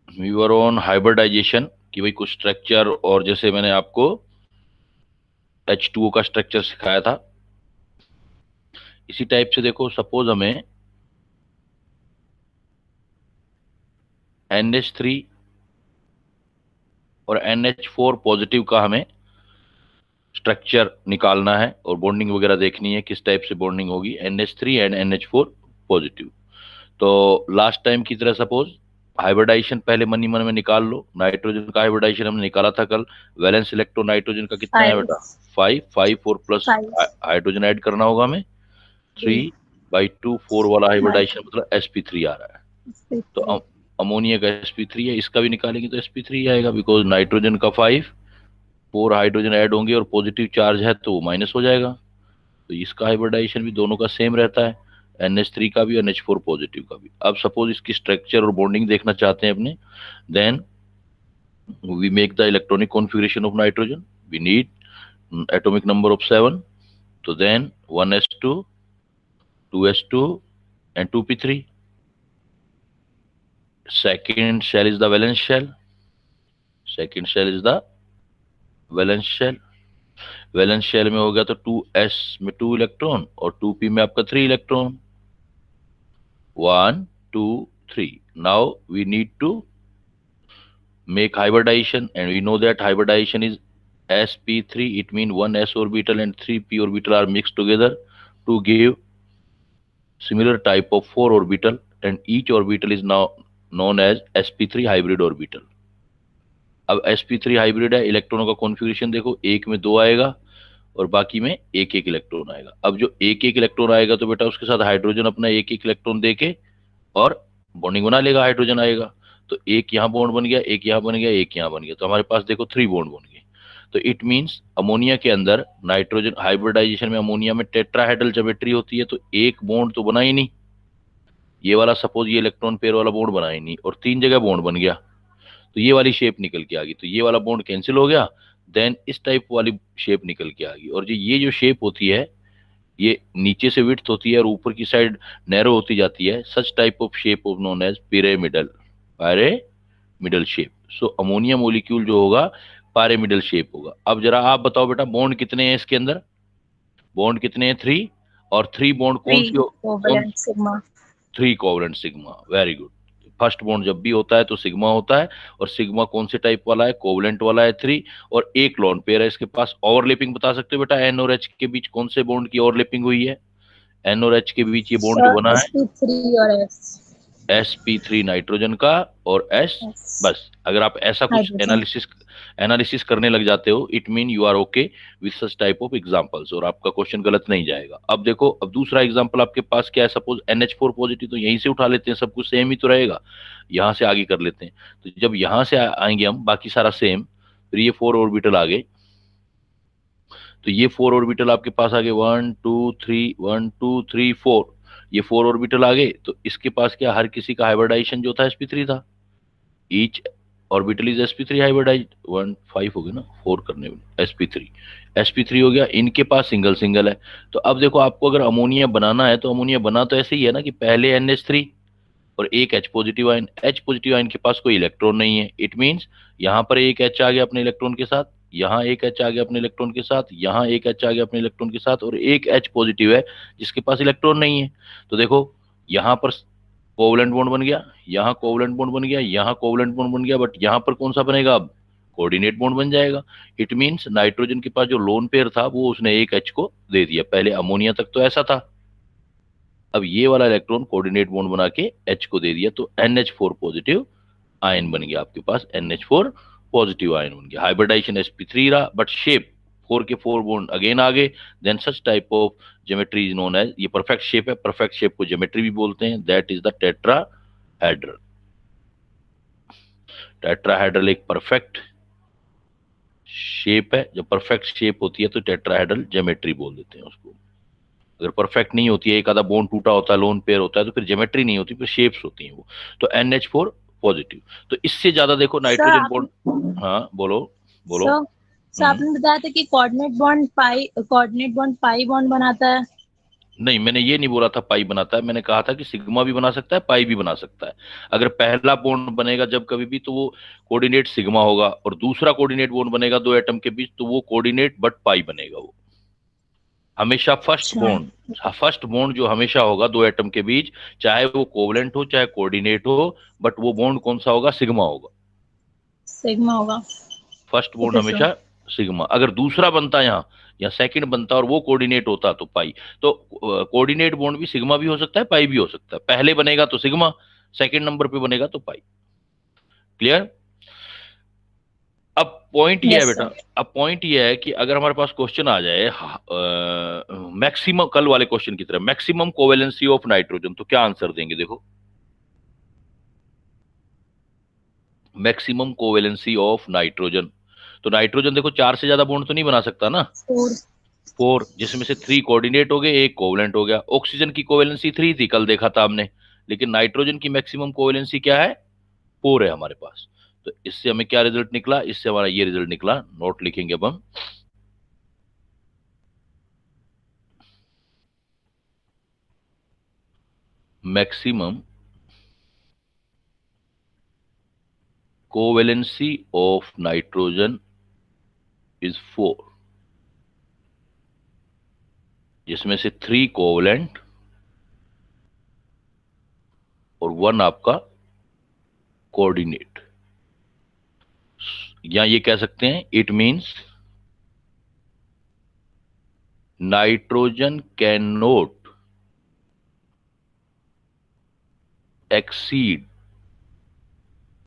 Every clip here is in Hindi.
वी वर ऑन हाइब्रिडाइजेशन कि भाई कुछ स्ट्रक्चर, और जैसे मैंने आपको H2O का स्ट्रक्चर सिखाया था, इसी टाइप से देखो सपोज हमें NH3 और NH4 पॉजिटिव का हमें स्ट्रक्चर निकालना है और बॉन्डिंग वगैरह देखनी है किस टाइप से बॉन्डिंग होगी NH3 एंड NH4 पॉजिटिव। तो लास्ट टाइम की तरह सपोज हाइब्रिडाइजेशन पहले मन ही मन में निकाल लो। नाइट्रोजन का हाइब्रिडाइजेशन हमने निकाला था कल। वैलेंस इलेक्ट्रॉन नाइट्रोजन का कितना है 5 बेटा? 5। 5 और प्लस 5 हाइड्रोजन ऐड करना होगा हमें 3/2। 4 वाला हाइब्रिडाइजेशन मतलब sp3 आ रहा है। तो 3 अमोनिया का sp3 है, इसका भी निकालेंगे तो sp3 आएगा, बिकॉज नाइट्रोजन का 5, 4 हाइड्रोजन ऐड होंगे और पॉजिटिव चार्ज है तो वो माइनस हो जाएगा। तो इसका हाइब्रिडाइजेशन भी दोनों का सेम रहता है, NH3 का भी और NH4 पॉजिटिव का भी। अब सपोज इसकी स्ट्रक्चर और बॉन्डिंग देखना चाहते हैं अपने, then we make the electronic configuration of nitrogen. We need atomic number of 7, तो then 1s2, 2s2 and 2p3। second shell is the valence shell. second shell is the valence shell। Valence shell में हो गया तो 2s में 2 इलेक्ट्रॉन और 2p में आपका 3 electron. 1 2 3। Now we need to make hybridization, and we know that hybridization is sp3, it means one s orbital and 3 p orbital are mixed together to give similar type of 4 orbital, and each orbital is now known as sp3 hybrid orbital। अब sp3 हाइब्रिड है, इलेक्ट्रॉनों का कॉन्फ़िगरेशन देखो, एक में 2 आएगा और बाकी में एक एक इलेक्ट्रॉन आएगा। अब जो एक एक इलेक्ट्रॉन आएगा तो बेटा उसके साथ हाइड्रोजन अपना एक एक इलेक्ट्रॉन देके और बॉन्डिंग बना लेगा, हाइड्रोजन आएगा। तो एक यहाँ बॉन्ड बन गया, एक यहाँ बन गया, एक यहाँ बन गया, तो हमारे पास देखो 3 बॉन्ड बन गए। तो इट मीन्स अमोनिया के अंदर नाइट्रोजन हाइब्रिडाइजेशन में अमोनिया में टेट्राहेड्रल ज्योमेट्री होती है, तो एक बॉन्ड तो बना ही नहीं, ये वाला सपोज ये इलेक्ट्रॉन पेयर वाला बॉन्ड बना ही नहीं और 3 जगह बॉन्ड बन गया, तो ये वाली शेप निकल के आ गई, तो ये वाला बॉन्ड कैंसिल हो गया। देन इस टाइप वाली शेप निकल के आ गई, और जो ये जो शेप होती है ये नीचे से विड्थ होती है और ऊपर की साइड नैरो होती जाती है। Such type of shape of known as pyramidal, pyramidal shape. So ammonia molecule जो होगा पिरामिडल शेप होगा। अब जरा आप बताओ बेटा बॉन्ड कितने हैं इसके अंदर? बॉन्ड कितने हैं? 3। और 3 बॉन्ड कौन 3 सी हो? कौन? Covalent sigma. 3 covalent sigma, very good. First bond जब भी होता है तो सिग्मा होता है, और सिग्मा कौन से टाइप वाला है? कोवलेंट वाला है 3। और एक लोन पेयर है इसके पास। ओवरलैपिंग बता सकते हो बेटा एन और एच के बीच कौन से बॉन्ड की ओवरलैपिंग हुई है? एन और एच के बीच ये बॉन्ड जो सर बना है sp3 और sp3 नाइट्रोजन का और s। S बस अगर आप ऐसा कुछ हाइड्रोजन। एनालिसिस एनालिसिस करने लग जाते हो, it mean you are okay with such type of examples, और आपका क्वेश्चन गलत नहीं जाएगा। अब देखो, अब दूसरा एग्जांपल आपके पास क्या है? सपोज NH4 पॉजिटिव, तो यहीं से उठा लेते हैं, सब कुछ सेम ही तो रहेगा, यहाँ से आगे कर लेते हैं। तो जब यहाँ से आएंगे हम, बाकी सारा सेम, फिर ये 4 ऑर्बिटल आ गए, तो ये 4 ऑर्बिटल आपके पास आ गए, 1 2 3, 1 2 3 4। ये 4 ऑर्बिटल आ गए, तो इसके पास क्या, हर किसी का हाइब्रिडाइजेशन जो था sp3 था। Each orbital is sp3 hybridise. 1 5 हो गया ना, 4 करने में sp3 हो गया, इनके पास सिंगल सिंगल है। तो अब देखो, आपको अगर अमोनिया बनाना है तो अमोनिया बना तो ऐसे ही है ना कि पहले NH3 और एक H positive ion. H positive ion के पास कोई इलेक्ट्रॉन नहीं है, इट मीन्स यहाँ पर एक H आ गया अपने इलेक्ट्रॉन के साथ, यहाँ एक H आ गया अपने इलेक्ट्रॉन के साथ, यहाँ एक H आ गया अपने इलेक्ट्रॉन के साथ, और एक H पॉजिटिव है जिसके पास इलेक्ट्रॉन नहीं है। तो देखो, यहाँ पर कोवलेंट बॉन्ड बन गया, यहाँ कोवलेंट बॉन्ड बन गया, यहाँ कोवलेंट बॉन्ड बन गया, बट यहाँ पर कौन सा बनेगा? अब कोऑर्डिनेट बॉन्ड बन जाएगा। इट मीन्स नाइट्रोजन के पास जो लोन पेयर था वो उसने एक H को दे दिया। पहले अमोनिया तक तो ऐसा था, अब ये वाला इलेक्ट्रॉन कोऑर्डिनेट बॉन्ड बना के H को दे दिया, तो NH4 पॉजिटिव आयन बन गया आपके पास, NH4 पॉजिटिव आयन बन गया। हाइब्रिडाइजेशन sp3 रहा, बट शेप 4 के 4 बॉन्ड अगेन आ गए। Then such type of geometry is known as, ये परफेक्ट शेप है, परफेक्ट शेप को ज्योमेट्री भी बोलते हैं, that is the tetrahedral. Tetrahedral एक परफेक्ट शेप है, जब परफेक्ट शेप होती है तो टेट्राहेड्रल ज्योमेट्री बोल देते हैं उसको। अगर परफेक्ट नहीं होती है, एक आधा बोन टूटा होता है, लोन पेयर होता है, तो फिर ज्योमेट्री नहीं होती, फिर शेप्स होती हैं वो। तो NH4 पॉजिटिव। तो इससे ज्यादा देखो सर नाइट्रोजन आप बॉन्ड। हाँ बोलो, बोलो। सर हम्म। आपने बताया था कि कोऑर्डिनेट बॉन्ड पाई बॉन्ड बनाता है। नहीं, मैंने ये नहीं बोला था पाई बनाता है, मैंने कहा था कि सिग्मा भी बना सकता है, पाई भी बना सकता है। अगर पहला बॉन्ड बनेगा जब कभी भी, तो वो कोऑर्डिनेट सिग्मा होगा, और दूसरा कोऑर्डिनेट बॉन्ड बनेगा दो एटम के बीच, तो वो कोऑर्डिनेट बट पाई बनेगा। वो हमेशा अच्छा। फर्स्ट बॉन्ड जो हमेशा होगा दो एटम के बीच, चाहे वो कोवलेंट हो चाहे कोऑर्डिनेट हो, बट वो बॉन्ड कौन सा होगा? सिग्मा होगा। सिग्मा होगा। First bond okay sir. हमेशा सिग्मा। अगर दूसरा बनता यहाँ या सेकंड बनता और वो कोऑर्डिनेट होता तो पाई। तो कोऑर्डिनेट बॉन्ड भी सिग्मा भी हो सकता है, पाई भी हो सकता है। पहले बनेगा तो सिग्मा, सेकंड नंबर पे बनेगा तो पाई। क्लियर? अब पॉइंट ये है यस बेटा, सर। अब पॉइंट ये है कि अगर हमारे पास क्वेश्चन आ जाए मैक्सिमम, कल वाले क्वेश्चन की तरह, मैक्सिमम कोवेलेंसी ऑफ नाइट्रोजन, तो क्या आंसर देंगे? देखो, मैक्सिमम कोवेलेंसी ऑफ नाइट्रोजन, तो नाइट्रोजन देखो चार से ज्यादा बॉन्ड तो नहीं बना सकता ना। फोर। फोर, जिसमें से थ्री कोऑर्डिनेट हो गए, एक कोवलेंट हो गया। ऑक्सीजन की कोवेलेंसी थ्री थी, कल देखा था हमने, लेकिन नाइट्रोजन की मैक्सिमम कोवेलेंसी क्या है? फोर है हमारे पास। तो इससे हमें क्या रिजल्ट निकला? इससे हमारा ये रिजल्ट निकला, नोट लिखेंगे अब हम। Maximum covalency of nitrogen is four, जिसमें से थ्री कोवलेंट और वन आपका कोऑर्डिनेट। या ये कह सकते हैं, it means nitrogen can not exceed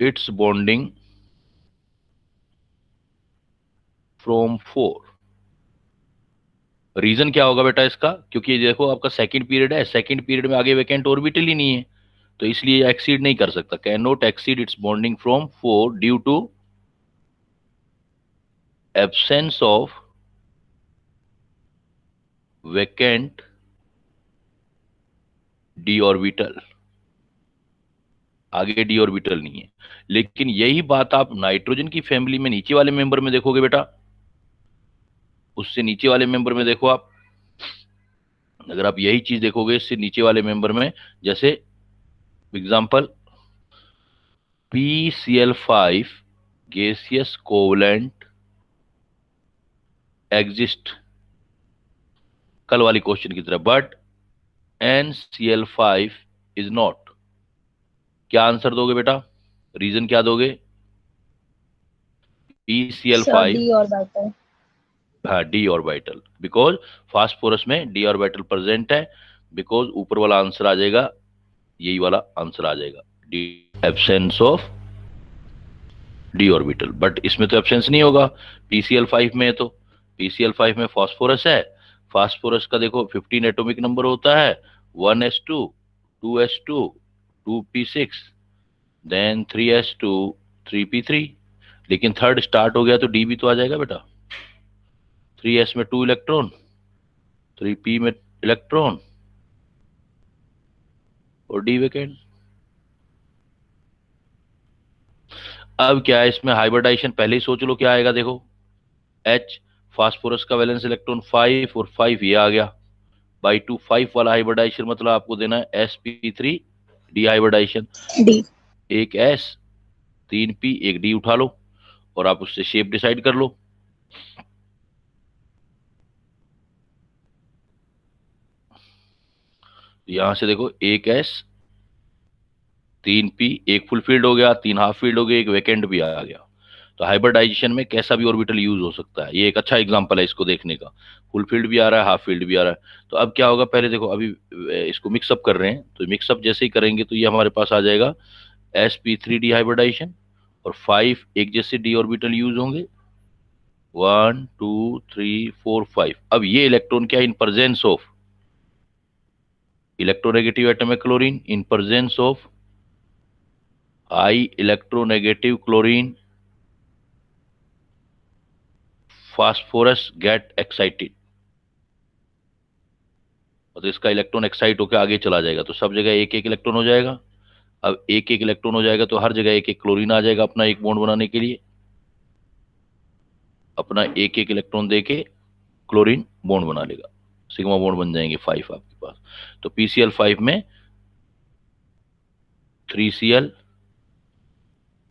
its bonding from four. Reason क्या होगा बेटा इसका? क्योंकि ये देखो आपका सेकंड पीरियड है, सेकंड पीरियड में आगे वैकेंट ऑर्बिटल ही नहीं है, तो इसलिए एक्सीड नहीं कर सकता। Can not exceed its bonding from four due to absence of vacant D orbital. आगे डी ऑर्बिटल नहीं है। लेकिन यही बात आप नाइट्रोजन की फैमिली में नीचे वाले मेंबर में देखोगे बेटा, उससे नीचे वाले मेंबर में देखो आप, अगर आप यही चीज देखोगे इससे नीचे वाले मेंबर में, जैसे example PCl5 gaseous covalent exist, कल वाली क्वेश्चन की तरह, बट NCl5 इज नॉट। क्या आंसर दोगे बेटा? रीजन क्या दोगे? Sir PCl5, D orbital. हाँ डी ऑर्बिटल, बिकॉज फास्फोरस में डी ऑर्बिटल प्रेजेंट है। बिकॉज ऊपर वाला आंसर आ जाएगा, यही वाला आंसर आ जाएगा, D, absence of D orbital. But इसमें तो एब्सेंस नहीं होगा, PCl5 में है तो। PCl5 में फास्फोरस है, फास्फोरस का देखो 15 एटॉमिक नंबर होता है, 1s2, 2s2, 2p6, then 3s2, 3p3। लेकिन थर्ड स्टार्ट हो गया तो डी भी तो आ जाएगा बेटा। 3s में टू इलेक्ट्रॉन, 3p में इलेक्ट्रॉन, और डी वैकेंट। अब क्या है इसमें हाइब्रिडाइजेशन, पहले ही सोच लो क्या आएगा। देखो H, फास्फोरस का वैलेंस इलेक्ट्रॉन 5 और 5 ये आ गया, बाई टू 5 वाला हाइब्रिडाइजेशन, मतलब आपको देना है sp3 डी हाइब्रिडाइजेशन। डी। एक S, तीन P, एक D उठा लो, और आप उससे शेप डिसाइड कर लो। यहां से देखो, एक S, तीन P, एक फुल फील्ड हो गया, तीन हाफ फील्ड हो गए, एक वैकेंट भी आ गया। तो हाइब्रिडाइजेशन में कैसा भी ऑर्बिटल यूज हो सकता है, ये एक अच्छा एग्जांपल है इसको देखने का। फुल फील्ड भी आ रहा है, हाफ फील्ड भी आ रहा है। तो अब क्या होगा, पहले देखो अभी इसको मिक्सअप कर रहे हैं, तो मिक्सअप जैसे ही करेंगे तो ये हमारे पास आ जाएगा sp3 डी हाइब्रिडाइजेशन, और 5 एक जैसे डी ऑर्बिटल यूज होंगे, 1 2 3 4 5। अब ये इलेक्ट्रॉन क्या, in presence of electronegative atom है chlorine, in presence of high electronegative chlorine, phosphorus get excited, तो इसका इलेक्ट्रॉन एक्साइट होकर आगे चला जाएगा, तो सब जगह एक एक इलेक्ट्रॉन हो जाएगा। अब एक एक इलेक्ट्रॉन हो जाएगा तो हर जगह एक एक क्लोरीन आ जाएगा अपना एक बॉन्ड बनाने के लिए, अपना एक एक इलेक्ट्रॉन देके क्लोरीन बॉन्ड बना लेगा। सिग्मा बॉन्ड बन जाएंगे 5 आपके पास। तो PCl5 में 3Cl,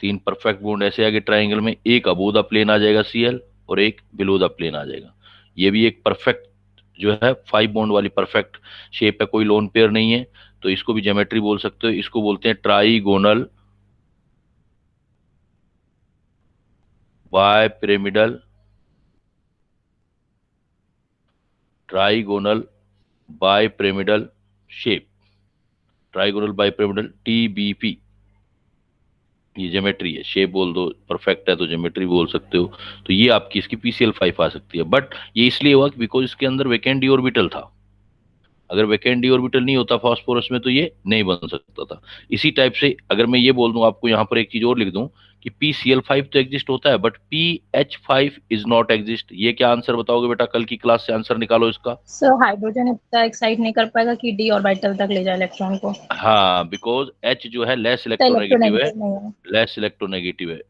3 परफेक्ट बॉन्ड ऐसे आगे ट्राइंगल में, एक अबोव द प्लेन आ जाएगा Cl और एक बिलो द प्लेन आ जाएगा। ये भी एक परफेक्ट जो है 5 बॉन्ड वाली परफेक्ट शेप है, कोई लोन पेयर नहीं है, तो इसको भी ज्योमेट्री बोल सकते हो। इसको बोलते हैं trigonal bipyramidal, trigonal bipyramidal shape, trigonal bipyramidal TBP। ये ज्योमेट्री है, शेप बोल दो, परफेक्ट है तो ज्योमेट्री बोल सकते हो। तो ये आपकी इसकी PCl5 आ सकती है। बट ये इसलिए हुआ बिकॉज इसके अंदर वैकेंट डी ऑर्बिटल था। अगर वैकेंट डी ऑर्बिटल नहीं होता फास्फोरस में तो ये नहीं बन सकता था। इसी टाइप से अगर मैं ये बोल दूं आपको, यहाँ पर एक चीज और लिख दूं कि PCl5 तो एग्जिस्ट होता है but PH5 is not exist, ये क्या आंसर बताओगे बेटा? कल की क्लास से आंसर निकालो इसका। सर हाइड्रोजन इतना एक्साइट नहीं कर पाएगा कि डी ऑर्बिटल तक ले जाए इलेक्ट्रॉन को। हाँ, बिकॉज H जो है लेस तो इलेक्ट्रोनेगेटिव है, इलेक्ट्रोनेगेटिव नहीं है। लेस इलेक्ट्रोनेगेटिव है,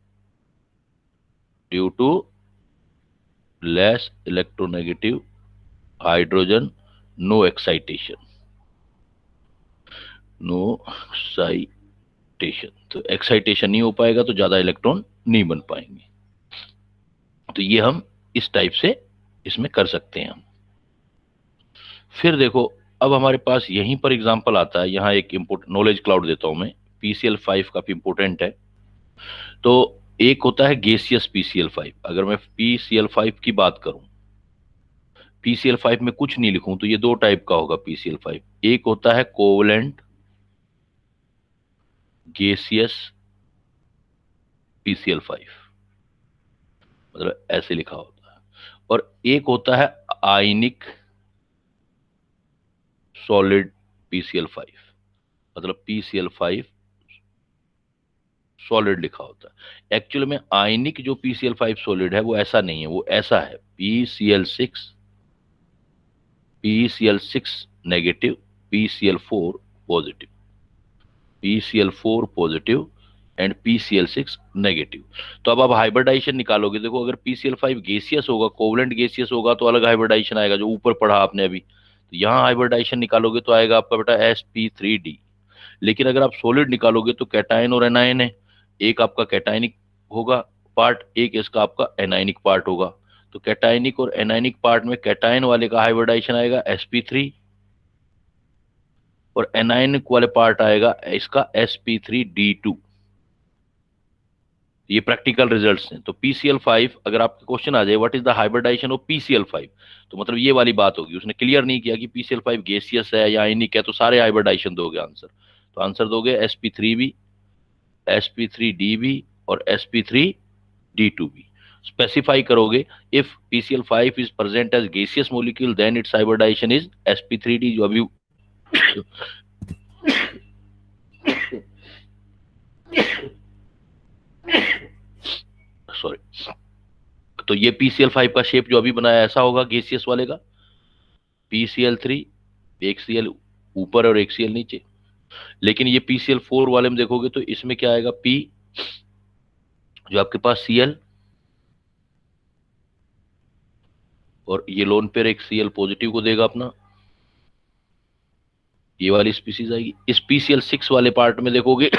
due to less electronegative hydrogen, no excitation, no excitation. तो एक्साइटेशन नहीं हो पाएगा तो ज्यादा इलेक्ट्रॉन नहीं बन पाएंगे। तो ये हम इस टाइप से इसमें कर सकते हैं हम। फिर देखो, अब हमारे पास यहीं पर एग्जांपल आता है, यहाँ एक इंपोर्ट नॉलेज क्लाउड देता हूं मैं। PCl5 काफी इंपोर्टेंट है। तो एक होता है गैसियस PCl5। अगर मैं PCl5 की बात करूं, PCl5 में कुछ नहीं लिखूं तो ये दो टाइप का होगा PCl5। एक होता है कोवलेंट गैसियस PCl5, मतलब ऐसे लिखा होता है। और एक होता है आयनिक सॉलिड PCl5, मतलब PCl5 सॉलिड लिखा होता है। एक्चुअल में आयनिक जो PCl5 सॉलिड है वो ऐसा नहीं है, वो ऐसा है PCl6 negative, PCl4 positive, PCl4 positive and PCl6 negative. तो अब आप हाइब्रिडाइजेशन निकालोगे, देखो अगर PCl5 गैसियस होगा, कोवलेंट गैसियस होगा तो अलग हाइब्रिडाइजेशन आएगा, जो ऊपर पढ़ा आपने अभी। तो यहाँ हाइब्रिडाइजेशन निकालोगे तो आएगा आपका बेटा sp3d। लेकिन अगर आप सॉलिड निकालोगे तो कैटायन और एनायन है, एक आपका कैटायनिक होगा पार्ट, एक इसका आपका एनायनिक पार्ट होगा। तो कैटायनिक और एनायनिक पार्ट में कैटायन वाले का हाइब्रिडाइजेशन आएगा sp3 और एनायनिक वाले पार्ट आएगा इसका sp3d2। ये प्रैक्टिकल रिजल्ट्स हैं। तो PCl5 अगर आपका क्वेश्चन आ जाए what is the hybridization of PCl5, तो मतलब ये वाली बात होगी। उसने क्लियर नहीं किया कि PCl5 गैसियस है या आयनिक है, तो सारे हाइब्रिडाइजेशन दोगे आंसर। तो आंसर दोगे sp3b, sp3db और sp3d2b। स्पेसिफाई करोगे if PCl5 is present as gaseous molecule then its hybridization is sp3d, जो अभी सॉरी। तो ये PCl5 का शेप जो अभी बनाया ऐसा होगा गैसियस वाले का, PCl3, एक Cl ऊपर और एक Cl नीचे। लेकिन ये PCl4 वाले में देखोगे तो इसमें क्या आएगा, P जो आपके पास Cl और ये लोन पेयर एक Cl पॉजिटिव को देगा अपना, ये वाली स्पीसीज आएगी। इस PCl6 वाले पार्ट में देखोगे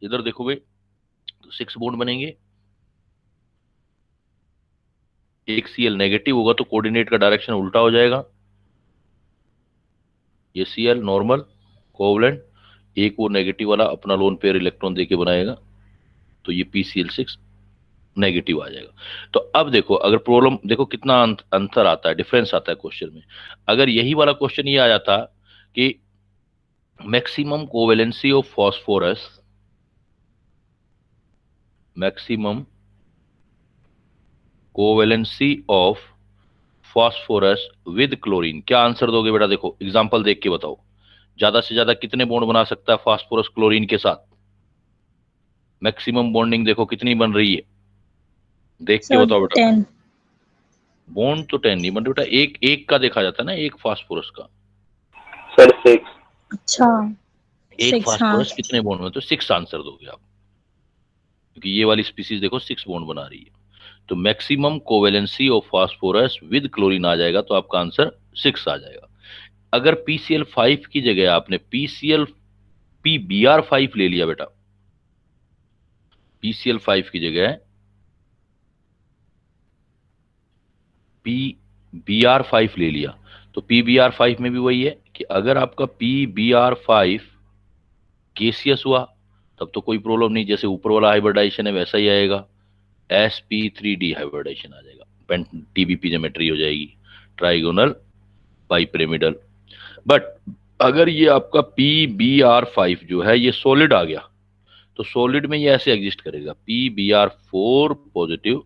इधर देखोगे तो 6 बॉन्ड बनेंगे, एक Cl नेगेटिव होगा तो कोऑर्डिनेट का डायरेक्शन उल्टा हो जाएगा। ये Cl नॉर्मल कोवलेंट, एक वो नेगेटिव वाला अपना लोन पेयर इलेक्ट्रॉन देके बनाएगा, तो ये PCl6 नेगेटिव आ जाएगा। तो अब देखो, अगर प्रॉब्लम देखो कितना अंतर आता है, डिफरेंस आता है क्वेश्चन में। अगर यही वाला क्वेश्चन ये आ जाता कि maximum covalency of phosphorus, maximum covalency of phosphorus with chlorine, क्या आंसर दोगे बेटा? देखो एग्जांपल देख के बताओ, ज्यादा से ज्यादा कितने बॉन्ड बना सकता है फास्फोरस क्लोरीन के साथ? मैक्सिमम बॉन्डिंग देखो कितनी बन रही है, देख के सर बताओ बेटा। 10। बॉन्ड तो 10 नहीं बन रही बेटा, एक एक का देखा जाता है ना, एक फास्फोरस का। सर 6। अच्छा एक 6, हाँ। फास्फोरस कितने बॉन्ड में? तो 6 आंसर दोगे आप, क्योंकि ये वाली स्पीसीज देखो 6 बॉन्ड बना रही है। तो maximum covalency of phosphorus with chlorine आ जाएगा, तो आपका आंसर 6 आ जाएगा। अगर PCl5 की जगह आपने PBr5 ले लिया बेटा, PCl5 की जगह PBr5 ले लिया, तो PBr5 में भी वही है कि अगर आपका PBr5 गैसियस हुआ तब तो कोई प्रॉब्लम नहीं, जैसे ऊपर वाला हाइब्रिडाइजेशन है वैसा ही आएगा, sp3d हाइब्रिडाइजेशन आ जाएगा, पेंट TBP ज्योमेट्री हो जाएगी, ट्राइगोनल बाइपिरामिडल। बट अगर ये आपका PBr5 जो है ये सॉलिड आ गया, तो सॉलिड में ये ऐसे एग्जिस्ट करेगा, PBr4 positive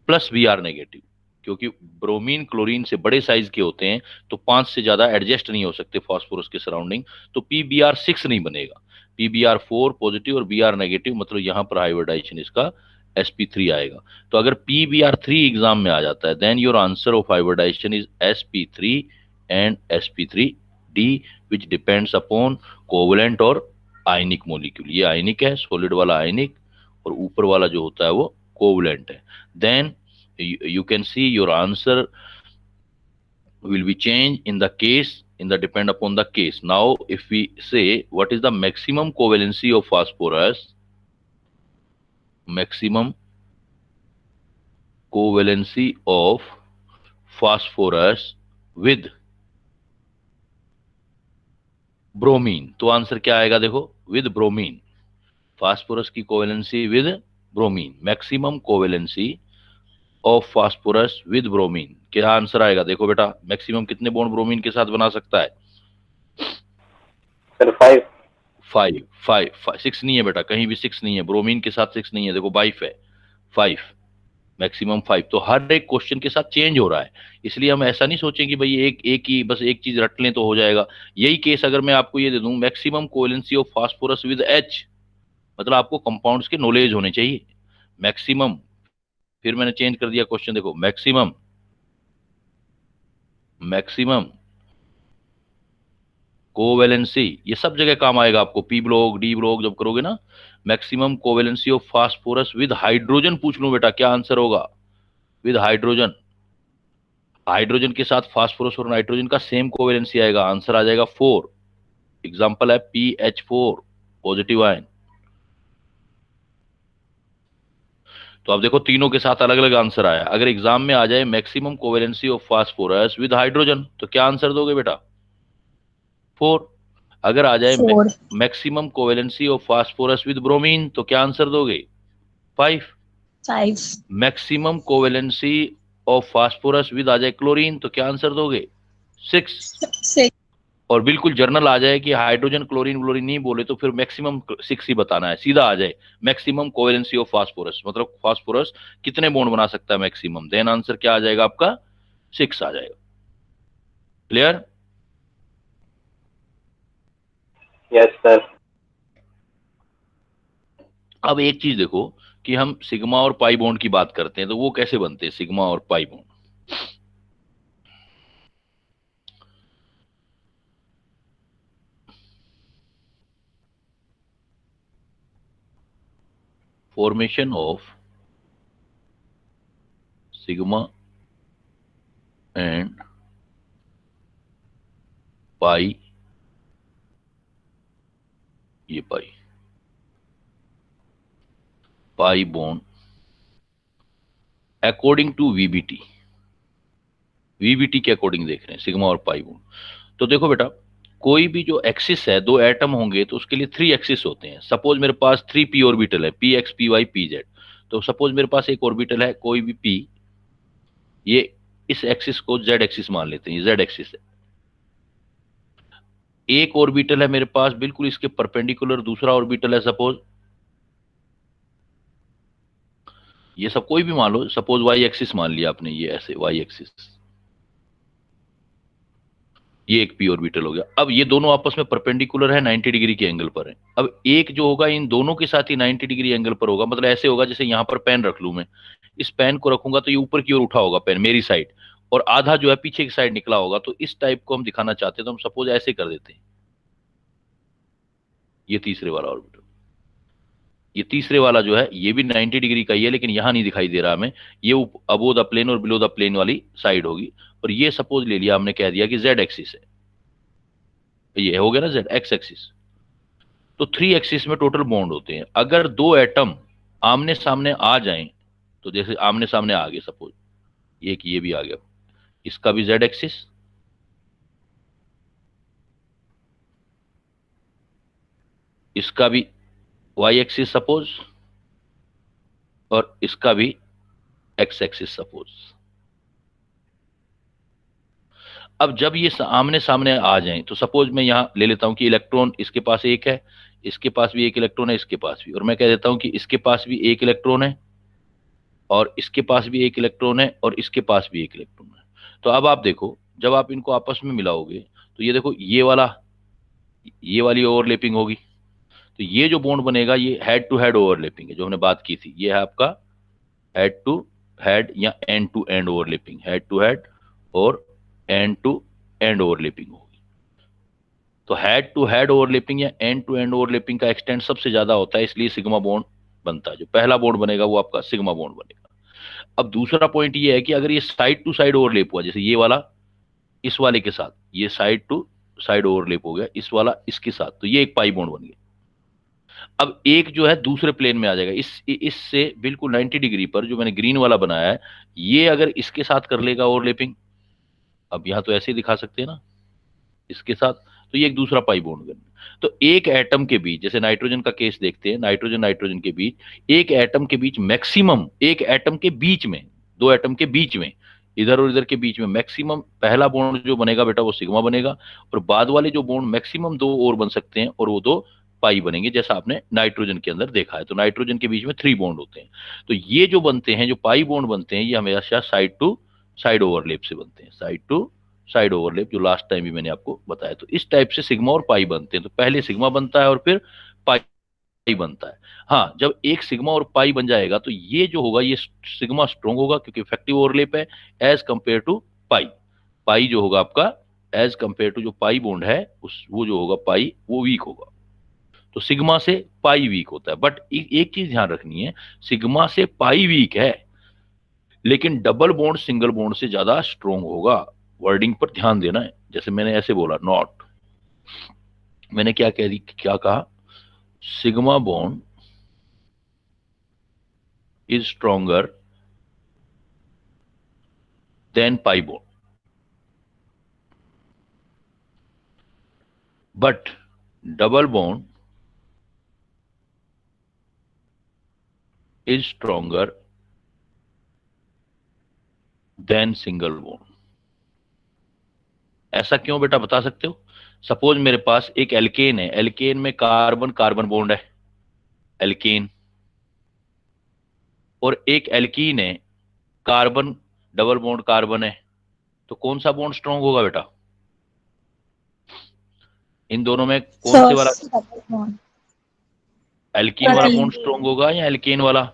plus Br negative, क्योंकि ब्रोमीन क्लोरीन से बड़े साइज के होते हैं तो 5 से ज्यादा एडजस्ट नहीं हो सकते फास्फोरस के सराउंडिंग, तो PBr6 नहीं बनेगा, PBr4 पॉजिटिव और Br नेगेटिव, मतलब यहां पर हाइब्रिडाइजेशन इसका sp3 आएगा। तो अगर PBr3 एग्जाम में आ जाता है, then your answer of hybridization is sp3 and sp3d, which depends upon covalent और आयनिक मोलिक्यूल। ये आयनिक है, सॉलिड वाला आयनिक, और ऊपर वाला जो होता है वो कोवलेंट है। Then you can see your answer will be changed in the case, in the depend upon the case. Now if we say what is the maximum covalency of phosphorus, maximum covalency of phosphorus with bromine, तो आंसर क्या आएगा देखो, with bromine, फास्फोरस की covalency with bromine, maximum covalency of phosphorus with bromine, क्या आंसर आएगा देखो बेटा, मैक्सिमम कितने बॉन्ड ब्रोमीन के साथ बना सकता है? सर 5। 5 5 6 नहीं है बेटा, कहीं भी 6 नहीं है, ब्रोमीन के साथ 6 नहीं है, देखो 5 है, 5 मैक्सिमम 5। तो हर एक क्वेश्चन के साथ चेंज हो रहा है, इसलिए हम ऐसा नहीं सोचें कि भाई एक एक ही बस एक चीज रट लें तो हो जाएगा। यही केस अगर मैं आपको ये दे दूं, maximum covalency of phosphorus with H, मतलब आपको कंपाउंड्स के नॉलेज होने चाहिए। मैक्सिमम, फिर मैंने चेंज कर दिया क्वेश्चन, देखो मैक्सिमम, मैक्सिमम कोवेलेंसी, ये सब जगह काम आएगा आपको, P ब्लॉक D ब्लॉक जब करोगे ना, maximum covalency of phosphorus with hydrogen पूछ लूं बेटा, क्या आंसर होगा? विद हाइड्रोजन, हाइड्रोजन के साथ फास्फोरस और नाइट्रोजन का सेम कोवेलेंसी आएगा, आंसर आ जाएगा 4। एग्जांपल है PH4 पॉजिटिव आयन। तो आप देखो तीनों के साथ अलग अलग आंसर आया। अगर एग्जाम में आ जाए maximum covalency of phosphorus with hydrogen, तो क्या आंसर दोगे बेटा? 4। अगर आ जाए 4। Maximum covalency of phosphorus with bromine, तो क्या आंसर दोगे? 5। 5। Maximum covalency of phosphorus with आ जाए क्लोरीन, तो क्या आंसर दोगे? 6। 6। और बिल्कुल जर्नल आ जाए कि हाइड्रोजन क्लोरीन क्लोरीन नहीं बोले, तो फिर मैक्सिमम 6 ही बताना है, सीधा आ जाए मैक्सिमम कोवेलेंसी ऑफ फास्फोरस, मतलब फास्फोरस कितने बॉन्ड बना सकता है मैक्सिमम, देन आंसर क्या आ जाएगा आपका? 6 आ जाएगा। क्लियर? Yes sir. अब एक चीज देखो कि हम सिग्मा और पाई बॉन्ड की बात करते हैं, तो वो कैसे बनते हैं सिग्मा और pi bond? Formation of sigma and pi, ये pi bond according to VBT के अकॉर्डिंग देख रहे हैं सिग्मा और पाई बॉन्ड। तो देखो बेटा, कोई भी जो एक्सिस है, दो एटम होंगे तो उसके लिए 3 एक्सिस होते हैं। सपोज मेरे पास 3p ऑर्बिटल है, px py pz, तो सपोज मेरे पास एक ऑर्बिटल है कोई भी p, ये इस एक्सिस को z एक्सिस मान लेते हैं, ये z एक्सिस है। एक ऑर्बिटल है मेरे पास बिल्कुल इसके परपेंडिकुलर, दूसरा ऑर्बिटल है सपोज, ये सब कोई भी मान लो, सपोज y एक्सिस मान लिया आपने, ये ऐसे y एक्सिस, ये एक पी ऑर्बिटल हो गया। अब ये दोनों आपस में परपेंडिकुलर है, 90 डिग्री के एंगल पर है। अब एक जो होगा इन दोनों के साथ ही 90 डिग्री एंगल पर होगा, मतलब ऐसे होगा जैसे यहां पर पेन रख लूं मैं, इस पेन को रखूंगा तो ये ऊपर की ओर उठा होगा पेन मेरी साइड, और आधा जो है पीछे की साइड निकला होगा। तो इस टाइप को हम दिखाना चाहते हैं, तो हम सपोज ऐसे कर देते हैं, ये तीसरे वाला ऑर्बिटल, ये तीसरे वाला जो है ये भी 90 डिग्री का ही है, लेकिन यहां नहीं दिखाई दे रहा हमें, ये अबोव द प्लेन और बिलो द प्लेन वाली साइड होगी। और ये सपोज ले लिया हमने, कह दिया कि जेड एक्सिस है, ये हो गया ना जेड एक्स एक्सिस। तो 3 एक्सिस में टोटल बॉन्ड होते हैं। अगर दो एटम आमने सामने आ जाएं, तो जैसे आमने सामने आ गए, सपोज ये भी आ गया, इसका भी जेड एक्सिस, इसका भी वाई एक्सिस सपोज, और इसका भी एक्स एक्सिस सपोज। अब जब ये आमने सामने आ जाएं, तो सपोज मैं यहां ले लेता हूं कि इलेक्ट्रॉन इसके पास एक है, इसके पास भी एक इलेक्ट्रॉन है, इसके पास भी, और मैं कह देता हूं कि इसके पास भी एक इलेक्ट्रॉन है, और इसके पास भी एक इलेक्ट्रॉन है, और इसके पास भी एक इलेक्ट्रॉन है। तो अब आप देखो, जब आप इनको आपस में मिलाओगे, तो ये देखो ये वाली ओवरलैपिंग होगी। तो ये जो बॉन्ड बनेगा ये हेड टू हेड ओवरलैपिंग है, जो हमने बात की थी। ये है आपका हेड टू हेड या end to end overlapping, head to head और एंड टू एंड ओवरलैपिंग होगी। तो हेड टू हेड ओवरलैपिंग या एंड टू एंड ओवरलैपिंग का एक्सटेंट सबसे ज्यादा होता है, इसलिए सिग्मा बॉन्ड बनता है। जो पहला बॉन्ड बनेगा वो आपका सिग्मा बॉन्ड बनेगा। अब दूसरा पॉइंट ये है कि अगर ये साइड टू साइड ओवरलैप हुआ, जैसे ये वाला इस वाले के साथ, ये साइड टू साइड ओवरलैप हो गया, इस वाला इसके साथ, तो ये एक पाई बॉन्ड बन गया। अब एक जो है दूसरे प्लेन में आ जाएगा, इससे बिल्कुल 90 डिग्री पर, जो मैंने ग्रीन वाला बनाया है, ये अगर इसके साथ कर लेगा ओवरलैपिंग, अब यहां तो ऐसे ही दिखा सकते हैं ना, इसके साथ, तो ये एक दूसरा पाई बॉन्ड करना। तो एक एटम के बीच, जैसे नाइट्रोजन का केस देखते हैं, नाइट्रोजन नाइट्रोजन के बीच, एक एटम के बीच मैक्सिमम, एक एटम के बीच में, दो एटम के बीच में, इधर और इधर के बीच में मैक्सिमम पहला बॉन्ड जो बनेगा बेटा वो सिग्मा बनेगा, और बाद वाले जो बॉन्ड मैक्सिमम दो और बन सकते हैं, और वो दो पाई बनेंगे, जैसा आपने नाइट्रोजन के अंदर देखा है। तो नाइट्रोजन के बीच में 3 बॉन्ड होते हैं। तो ये जो बनते हैं, जो पाई बॉन्ड बनते हैं, ये हमेशा साइड टू साइड ओवरलैप से बनते हैं, साइड टू साइड ओवरलैप, जो लास्ट टाइम भी मैंने आपको बताया। तो इस टाइप से सिग्मा और पाई बनते हैं। तो पहले सिग्मा बनता है और फिर पाई बनता है। हाँ, जब एक सिग्मा और पाई बन जाएगा, तो ये जो होगा, ये सिग्मा स्ट्रॉन्ग होगा क्योंकि इफेक्टिव ओवरलैप है, एज कंपेयर टू पाई। पाई जो होगा आपका, एज कंपेयर टू जो पाई बॉन्ड है, उस वो जो होगा पाई, वो वीक होगा। तो सिग्मा से पाई वीक होता है। बट एक चीज ध्यान रखनी है, सिग्मा से पाई वीक है, लेकिन डबल बॉन्ड सिंगल बॉन्ड से ज्यादा स्ट्रॉन्ग होगा। वर्डिंग पर ध्यान देना है। जैसे मैंने ऐसे बोला, नॉट, मैंने क्या कहा, sigma bond is stronger than pi bond, but double bond is stronger than single bond. ऐसा क्यों बेटा, बता सकते हो? सपोज मेरे पास एक एल्केन है, एल्केन में कार्बन कार्बन बॉन्ड है, एल्केन, और एक एल्कीन है, कार्बन डबल बॉन्ड कार्बन है। तो कौन सा बॉन्ड स्ट्रॉन्ग होगा बेटा? इन दोनों में कौन से वाला, एल्कीन वाला बॉन्ड स्ट्रॉन्ग होगा या एल्केन वाला?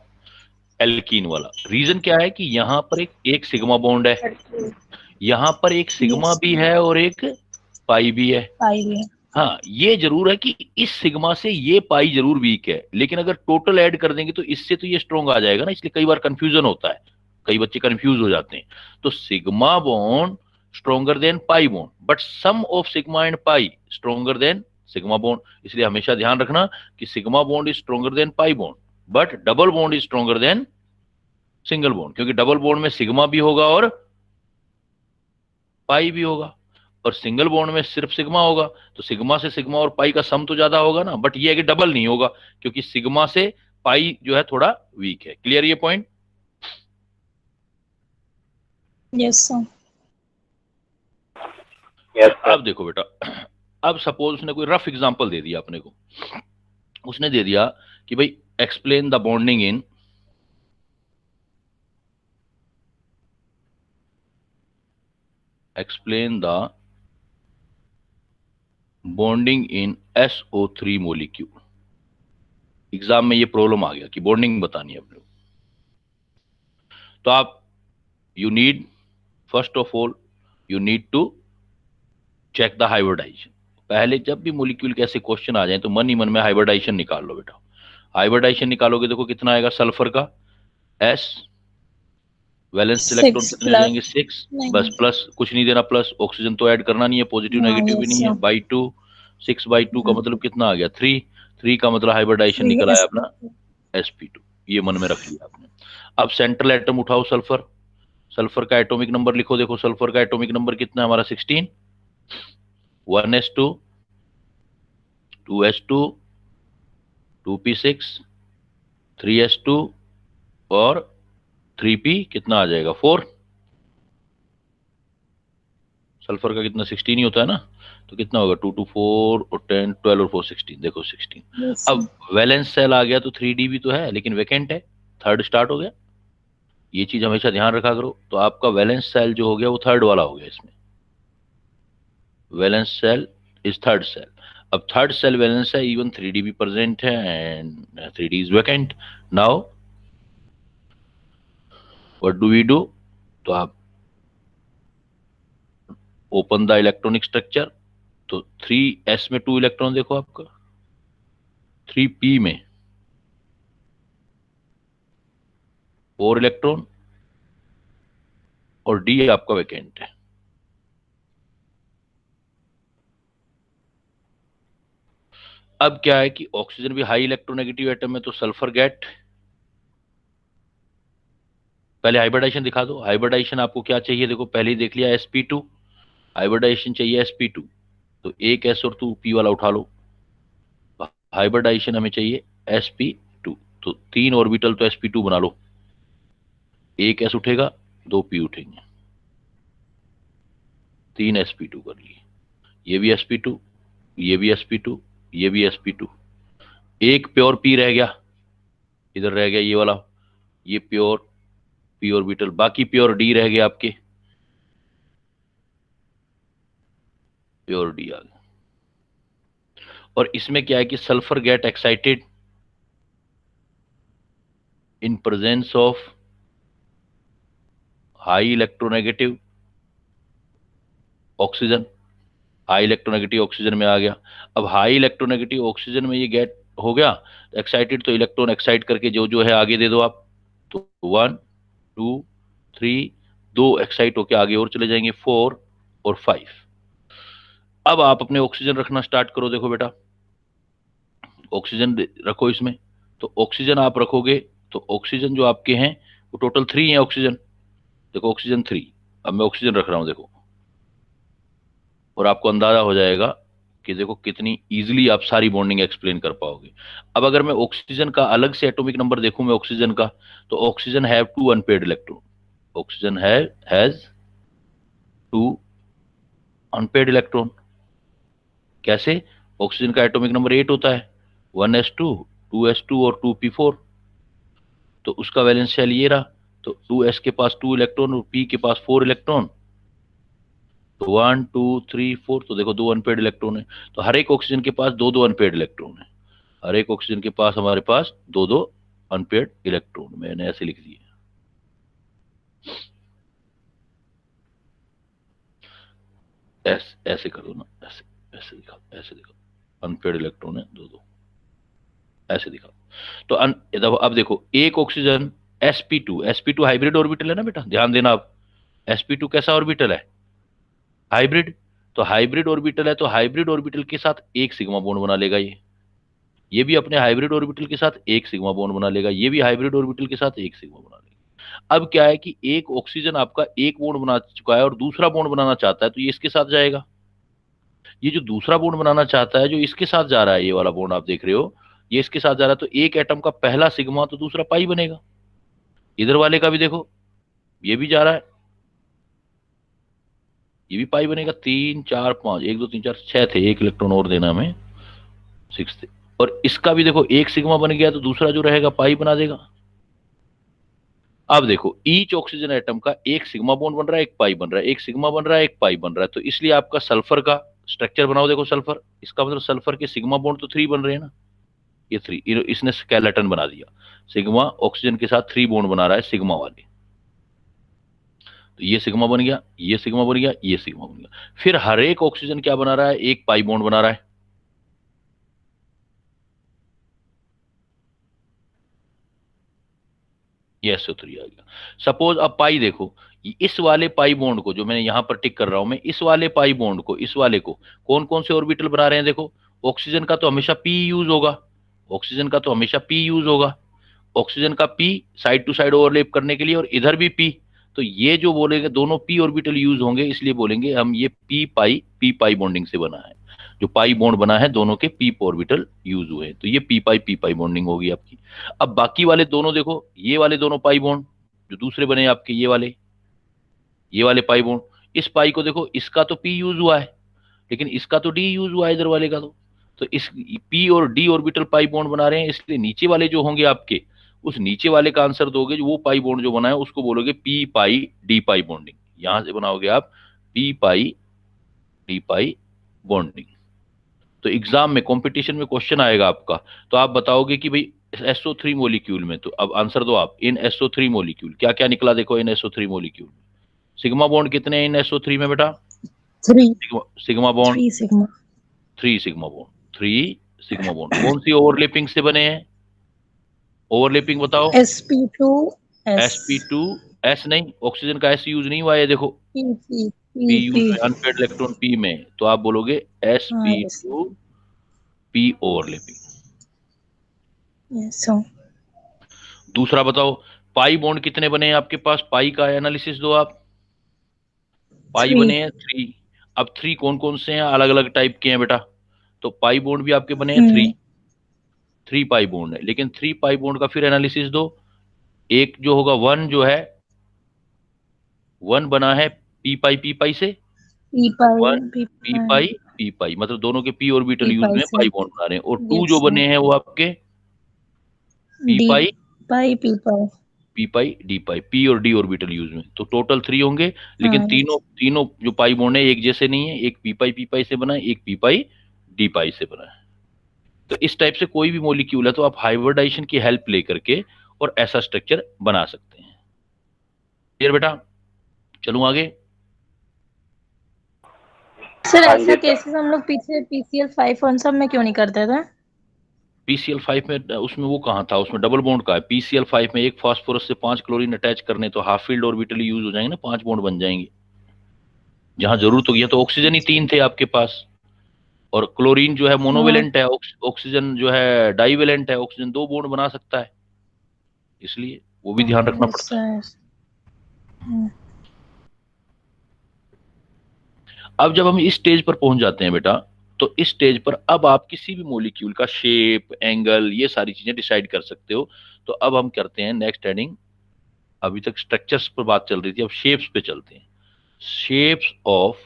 एल्कीन वाला। रीजन क्या है कि यहां पर एक सिग्मा बॉन्ड है, यहां पर एक सिग्मा भी है और एक पाई भी है। हाँ, ये जरूर है कि इस सिग्मा से ये पाई जरूर वीक है, लेकिन अगर टोटल ऐड कर देंगे तो इससे तो ये स्ट्रॉन्ग आ जाएगा ना, इसलिए कई बार कंफ्यूजन होता है, कई बच्चे कंफ्यूज हो जाते हैं। तो sigma bond stronger than pi bond, but sum of sigma and pi stronger than sigma bond. इसलिए हमेशा ध्यान रखना कि sigma bond is stronger than pi bond, but double bond is stronger than single bond, क्योंकि डबल बॉन्ड में सिग्मा भी होगा और पाई भी होगा, और सिंगल बॉन्ड में सिर्फ सिग्मा होगा। तो सिग्मा से सिग्मा और पाई का सम तो ज्यादा होगा ना, बट ये है कि डबल नहीं होगा, क्योंकि सिग्मा से पाई जो है थोड़ा वीक है। क्लियर ये point? Yes sir. Yes sir. अब देखो बेटा, अब सपोज उसने कोई रफ एग्जांपल दे दिया अपने को, उसने दे दिया कि भाई explain the bonding in bonding in SO3 molecule. Exam में ये प्रॉब्लम आ गया कि बॉन्डिंग बतानी है अपने को। तो आप you need, first of all you need to check the hybridization. पहले जब भी मोलिक्यूल के ऐसे क्वेश्चन आ जाए तो मन ही मन में हाइब्रिडाइजेशन निकाल लो बेटा। हाइब्रिडाइजेशन निकालोगे देखो कितना आएगा सल्फर का, S, वैलेंस इलेक्ट्रॉन 6 कितने आ प्लस जाएंगे 6, बस नहीं। प्लस कुछ नहीं देना, प्लस ऑक्सीजन तो ऐड करना नहीं है, पॉजिटिव हाँ नेगेटिव भी यस नहीं है, सर। बाई टू, 6/2 का मतलब कितना आ गया 3, 3 का मतलब हाइब्रिडाइजेशन 3 निकल आया एस। अपना sp2। ये मन में रख लिया आपने। अब सेंट्रल एटम उठाओ सल्फर, सल्फर का एटॉमिक नंबर लिखो, देखो सल्फर का एटॉमिक नंबर कितना है हमारा 16, 1s2, 2s2, 2p6, 3s2 और 3p कितना आ जाएगा 4। सल्फर का कितना 16 ही होता है ना, तो कितना होगा 2 2 4 और 10 12 और 4 16, देखो 16। यस अब वैलेंस सेल आ गया तो 3d भी तो है लेकिन वैकेंट है, थर्ड स्टार्ट हो गया। ये चीज हमेशा ध्यान रखा करो। तो आपका वैलेंस सेल जो हो गया वो थर्ड वाला हो गया इसमें, valence shell is third shell. अब थर्ड सेल वैलेंस है, इवन 3d भी प्रेजेंट है and 3d is vacant. Now what do we do, तो आप ओपन द इलेक्ट्रॉनिक स्ट्रक्चर। तो 3s में 2 इलेक्ट्रॉन देखो आपका, 3p में 4 इलेक्ट्रॉन और डी आपका वैकेंट है। अब क्या है कि ऑक्सीजन भी हाई इलेक्ट्रोनेगेटिव एटम है, तो सल्फर गेट, पहले हाइब्रिडाइजेशन दिखा दो। हाइब्रिडाइजेशन आपको क्या चाहिए, देखो पहले ही देख लिया sp2, हाइब्रिडाइजेशन चाहिए sp2, तो एक s और 2p वाला उठा लो। हाइब्रिडाइजेशन हमें चाहिए sp2, तो 3 ऑर्बिटल तो sp2 बना लो, एक s उठेगा 2 p उठेंगे, 3 sp2 कर लिए। ये भी sp2, ये भी sp2, ये भी sp2, एक प्योर p रह गया, इधर रह गया ये वाला, ये प्योर p ऑर्बिटल, बाकी प्योर d रह गया आपके, प्योर d आ गया। और इसमें क्या है कि sulphur get excited in presence of high electronegative oxygen, high electronegative oxygen में आ गया। अब हाई इलेक्ट्रोनेगेटिव ऑक्सीजन में ये गेट हो गया एक्साइटेड, तो इलेक्ट्रॉन एक्साइट करके जो जो है आगे दे दो आप, तो 1 2 3, 2 एक्साइट होके आगे और चले जाएंगे 4 और 5। अब आप अपने ऑक्सीजन रखना स्टार्ट करो, देखो बेटा ऑक्सीजन रखो इसमें। तो ऑक्सीजन आप रखोगे तो ऑक्सीजन जो आपके हैं वो टोटल 3 है ऑक्सीजन, देखो ऑक्सीजन 3। अब मैं ऑक्सीजन रख रहा हूं देखो, और आपको अंदाजा हो जाएगा कि देखो कितनी इजीली आप सारी बॉन्डिंग एक्सप्लेन कर पाओगे। अब अगर मैं ऑक्सीजन का अलग से एटॉमिक नंबर देखूं मैं ऑक्सीजन का, तो oxygen have 2 unpaired electron, oxygen has 2 unpaired electron. कैसे, ऑक्सीजन का एटॉमिक नंबर 8 होता है, 1s2, 2s2 और 2p4, तो उसका वैलेंस शेल ये रहा। तो 2s के पास 2 इलेक्ट्रॉन और p के पास 4 इलेक्ट्रॉन, तो 1 2 3 4, तो देखो 2 अनपेड इलेक्ट्रॉन है। तो हर एक ऑक्सीजन के पास 2 2 अनपेड इलेक्ट्रॉन है, हर एक ऑक्सीजन के पास हमारे पास 2 2 अनपेड इलेक्ट्रॉन, मैंने ऐसे लिख दिए। ऐसे ऐसे कर दो ना, ऐसे ऐसे दिखा, ऐसे दिखा, अनपेड इलेक्ट्रॉन है 2 2, ऐसे दिखा। तो अब देखो एक oxygen sp2, sp2 hybrid orbital है ना बेटा, ध्यान देना। अब sp2 कैसा ऑर्बिटल है, हाइब्रिड। तो हाइब्रिड ऑर्बिटल है, तो हाइब्रिड ऑर्बिटल के साथ एक सिग्मा बॉन्ड बना लेगा ये भी अपने हाइब्रिड ऑर्बिटल के साथ एक सिग्मा बॉन्ड बना लेगा, ये भी हाइब्रिड ऑर्बिटल के साथ एक सिग्मा बना लेगा। अब क्या है कि एक ऑक्सीजन आपका एक बॉन्ड बना चुका है और दूसरा बॉन्ड बनाना चाहता है, तो ये इसके साथ जाएगा। ये जो दूसरा बॉन्ड बनाना चाहता है जो इसके साथ जा रहा है, ये वाला बॉन्ड आप देख रहे हो ये इसके साथ जा रहा है, तो एक एटम का पहला सिग्मा तो दूसरा पाई बनेगा। इधर वाले का भी देखो, ये भी जा रहा है, ये भी पाई बनेगा, 3 4 5, 1 2 3 4 6 थे, एक इलेक्ट्रॉन और देना हमें, 6 थे। और इसका भी देखो एक सिग्मा बन गया, तो दूसरा जो रहेगा पाई बना देगा। अब देखो ईच ऑक्सीजन एटम का एक सिग्मा बॉन्ड बन रहा है, एक पाई बन रहा है, एक सिग्मा बन रहा है, एक पाई बन रहा है। तो इसलिए आपका सल्फर का स्ट्रक्चर बनाओ, देखो सल्फर, इसका मतलब सल्फर के सिग्मा बॉन्ड तो 3 बन रहे हैं ना, ये 3, इसने स्केलेटन बना दिया, सिग्मा ऑक्सीजन के साथ 3 बॉन्ड बना रहा है सिग्मा वाले। तो ये सिग्मा बन गया, ये सिग्मा बन गया, ये सिग्मा बन गया। फिर हर एक ऑक्सीजन क्या बना रहा है, एक पाई बॉन्ड बना रहा है। ये SO3 आ गया। सपोज अब पाई देखो, इस वाले पाई बॉन्ड को जो मैंने यहां पर टिक कर रहा हूं मैं, इस वाले पाई बॉन्ड को, इस वाले को कौन कौन से ऑर्बिटल बना रहे हैं देखो। ऑक्सीजन का तो हमेशा P यूज होगा, ऑक्सीजन का तो हमेशा P यूज होगा, ऑक्सीजन का P side to side overlap करने के लिए, और इधर भी P। तो ये जो बोलेंगे दोनों P ऑर्बिटल यूज होंगे, इसलिए बोलेंगे हम ये P पाई बॉन्डिंग से बना है। जो पाई बॉन्ड बना है दोनों के P ऑर्बिटल यूज हुए, तो ये P पाई बॉन्डिंग होगी आपकी। अब बाकी वाले दोनों देखो, ये वाले दोनों पाई बॉन्ड जो दूसरे बने आपके, ये वाले पाई बॉन्ड, इस पाई को देखो, इसका तो P यूज हुआ है लेकिन इसका तो D यूज हुआ है इधर वाले का। तो इस P और D ऑर्बिटल पाई बॉन्ड बना रहे हैं, इसलिए नीचे वाले जो होंगे आपके, उस नीचे वाले का आंसर दोगे, जो वो पाई बॉन्ड जो बना है उसको बोलोगे P पाई D पाई बॉन्डिंग। यहां से बनाओगे आप P पाई D पाई बॉन्डिंग। तो एग्जाम में कंपटीशन में क्वेश्चन आएगा आपका, तो आप बताओगे कि भाई SO3 मोलिक्यूल में, तो अब आंसर दो आप, इन SO3 मोलिक्यूल क्या क्या निकला देखो इन SO3 मोलिक्यूल में। सिग्मा बॉन्ड कितने हैं इन SO3 में बेटा? 3 sigma bond 3 sigma 3 sigma bond 3 sigma bond कौन सी ओवरलैपिंग से बने हैं? ओवरलैपिंग बताओ। sp2 s sp2 S नहीं, ऑक्सीजन का S यूज नहीं हुआ है देखो, p p P p use p है अनपेड इलेक्ट्रॉन P में, तो आप बोलोगे हाँ yes sp2 P overlapping. Yes so दूसरा बताओ, पाई बॉन्ड कितने बने हैं आपके पास? पाई का एनालिसिस दो आप। पाई 3 बने हैं 3। अब 3 कौन कौन से हैं? अलग अलग टाइप के हैं बेटा। तो पाई बॉन्ड भी आपके बने हैं 3, 3 पाई बॉन्ड है, लेकिन 3 पाई बॉन्ड का फिर एनालिसिस दो। एक जो होगा 1 जो है, 1 बना है P पाई से, p पाई 1 p पाई P पाई मतलब दोनों के P ऑर्बिटल p यूज पाई में से पाई बॉन्ड बना रहे हैं, और 2 यस जो बने हैं वो आपके P d पाई पाई p पाई D पाई, P और D ऑर्बिटल यूज में, तो टोटल 3 होंगे। लेकिन हाँ तीनों यस तीनों जो पाई बॉन्ड है एक जैसे नहीं है, एक P पाई से बना है, एक P पाई D पाई से बना है। तो इस टाइप से कोई भी मॉलिक्यूल है तो आप हाइब्रिडाइजेशन की हेल्प लेकर के और ऐसा स्ट्रक्चर बना सकते हैं। क्लियर बेटा? चलूं आगे। सर हाँ ऐसा जी सर। केसेस हम लोग पीछे PCl5 और सब में क्यों नहीं करते थे PCl5 में, उसमें वो कहाँ था, उसमें डबल बॉन्ड का है। PCl5 में एक फास्फोरस से 5 क्लोरीन अटैच करने, तो हाफ फील्ड ऑर्बिटल यूज हो जाएंगे ना, 5 बॉन्ड बन जाएंगे। जहां जरूरत होगी, तो ऑक्सीजन ही 3 थे आपके पास, और क्लोरीन जो है हाँ मोनोवेलेंट है, ऑक्सीजन जो है डाइवेलेंट है, ऑक्सीजन 2 बॉन्ड बना सकता है, इसलिए वो भी ध्यान रखना यस पड़ता है। सर अब जब हम इस स्टेज पर पहुंच जाते हैं बेटा, तो इस स्टेज पर अब आप किसी भी मॉलिक्यूल का शेप, एंगल, ये सारी चीजें डिसाइड कर सकते हो। तो अब हम करते हैं नेक्स्ट हेडिंग, अभी तक स्ट्रक्चर्स पर बात चल रही थी, अब शेप्स पे चलते हैं। शेप्स ऑफ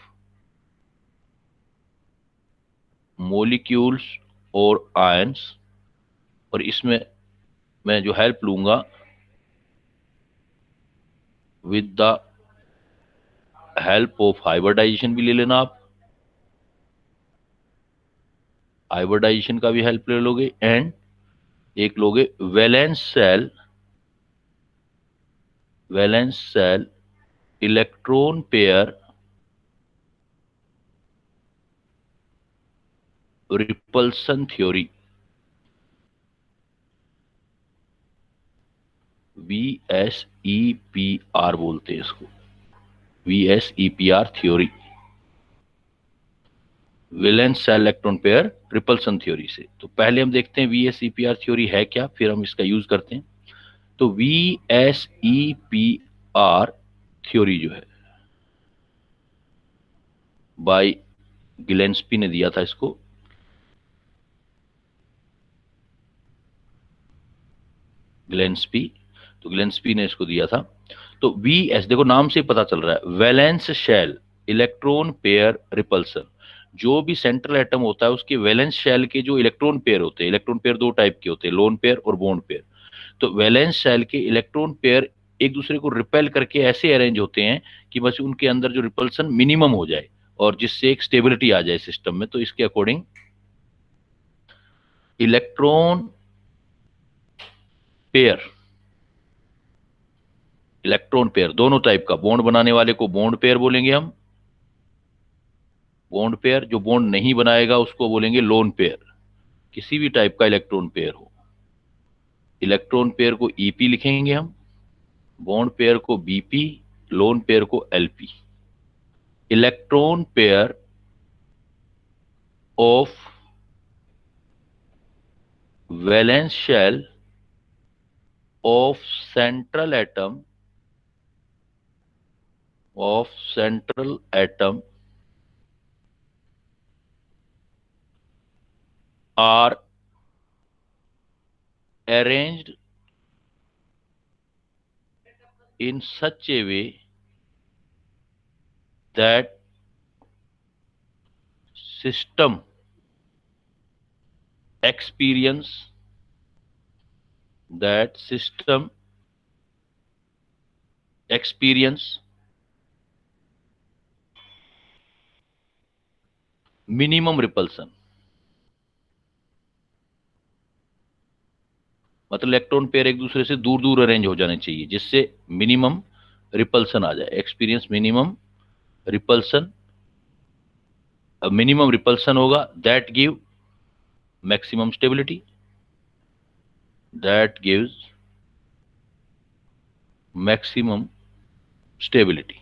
मॉलिक्यूल्स और आयंस, और इसमें मैं जो हेल्प लूंगा with the help of hybridization भी ले लेना आप, हाइब्रिडाइजेशन का भी हेल्प ले लोगे, एंड एक लोगे valence shell electron pair repulsion theory, VSEPR बोलते हैं इसको, VSEPR theory, valence shell electron pair repulsion theory से। तो पहले हम देखते हैं VSEPR थ्योरी है क्या, फिर हम इसका यूज करते हैं। तो VSEPR थ्योरी जो है, बाय गिलेंस्पी ने दिया था इसको, गिलेंस्पी, तो गिलेंस्पी ने इसको दिया था। तो VS देखो नाम से पता चल रहा है, valence shell electron pair repulsion. जो भी सेंट्रल एटम होता है उसके वैलेंस शेल के जो इलेक्ट्रॉन पेयर होते हैं, इलेक्ट्रॉन पेयर 2 टाइप के होते हैं, लोन पेयर और बॉन्ड पेयर। तो वैलेंस शेल के इलेक्ट्रॉन पेयर एक दूसरे को रिपेल करके ऐसे अरेंज होते हैं कि बस उनके अंदर जो रिपल्सन मिनिमम हो जाए, और जिससे एक स्टेबिलिटी आ जाए सिस्टम में। तो इसके according electron pair, electron pair दोनों टाइप का, बॉन्ड बनाने वाले को बॉन्ड पेयर बोलेंगे हम, बॉन्ड पेयर, जो बॉन्ड नहीं बनाएगा उसको बोलेंगे लोन पेयर। किसी भी टाइप का इलेक्ट्रॉन पेयर हो, इलेक्ट्रॉन पेयर को EP लिखेंगे हम, बॉन्ड पेयर को बीपी, लोन पेयर को LP. Electron pair of valence shell of central atom are arranged in such a way that system experience minimum repulsion। मतलब इलेक्ट्रॉन पेयर एक दूसरे से दूर दूर अरेंज हो जाने चाहिए जिससे मिनिमम रिपल्सन आ जाए। एक्सपीरियंस मिनिमम रिपल्सन होगा, that give maximum stability, that gives maximum stability.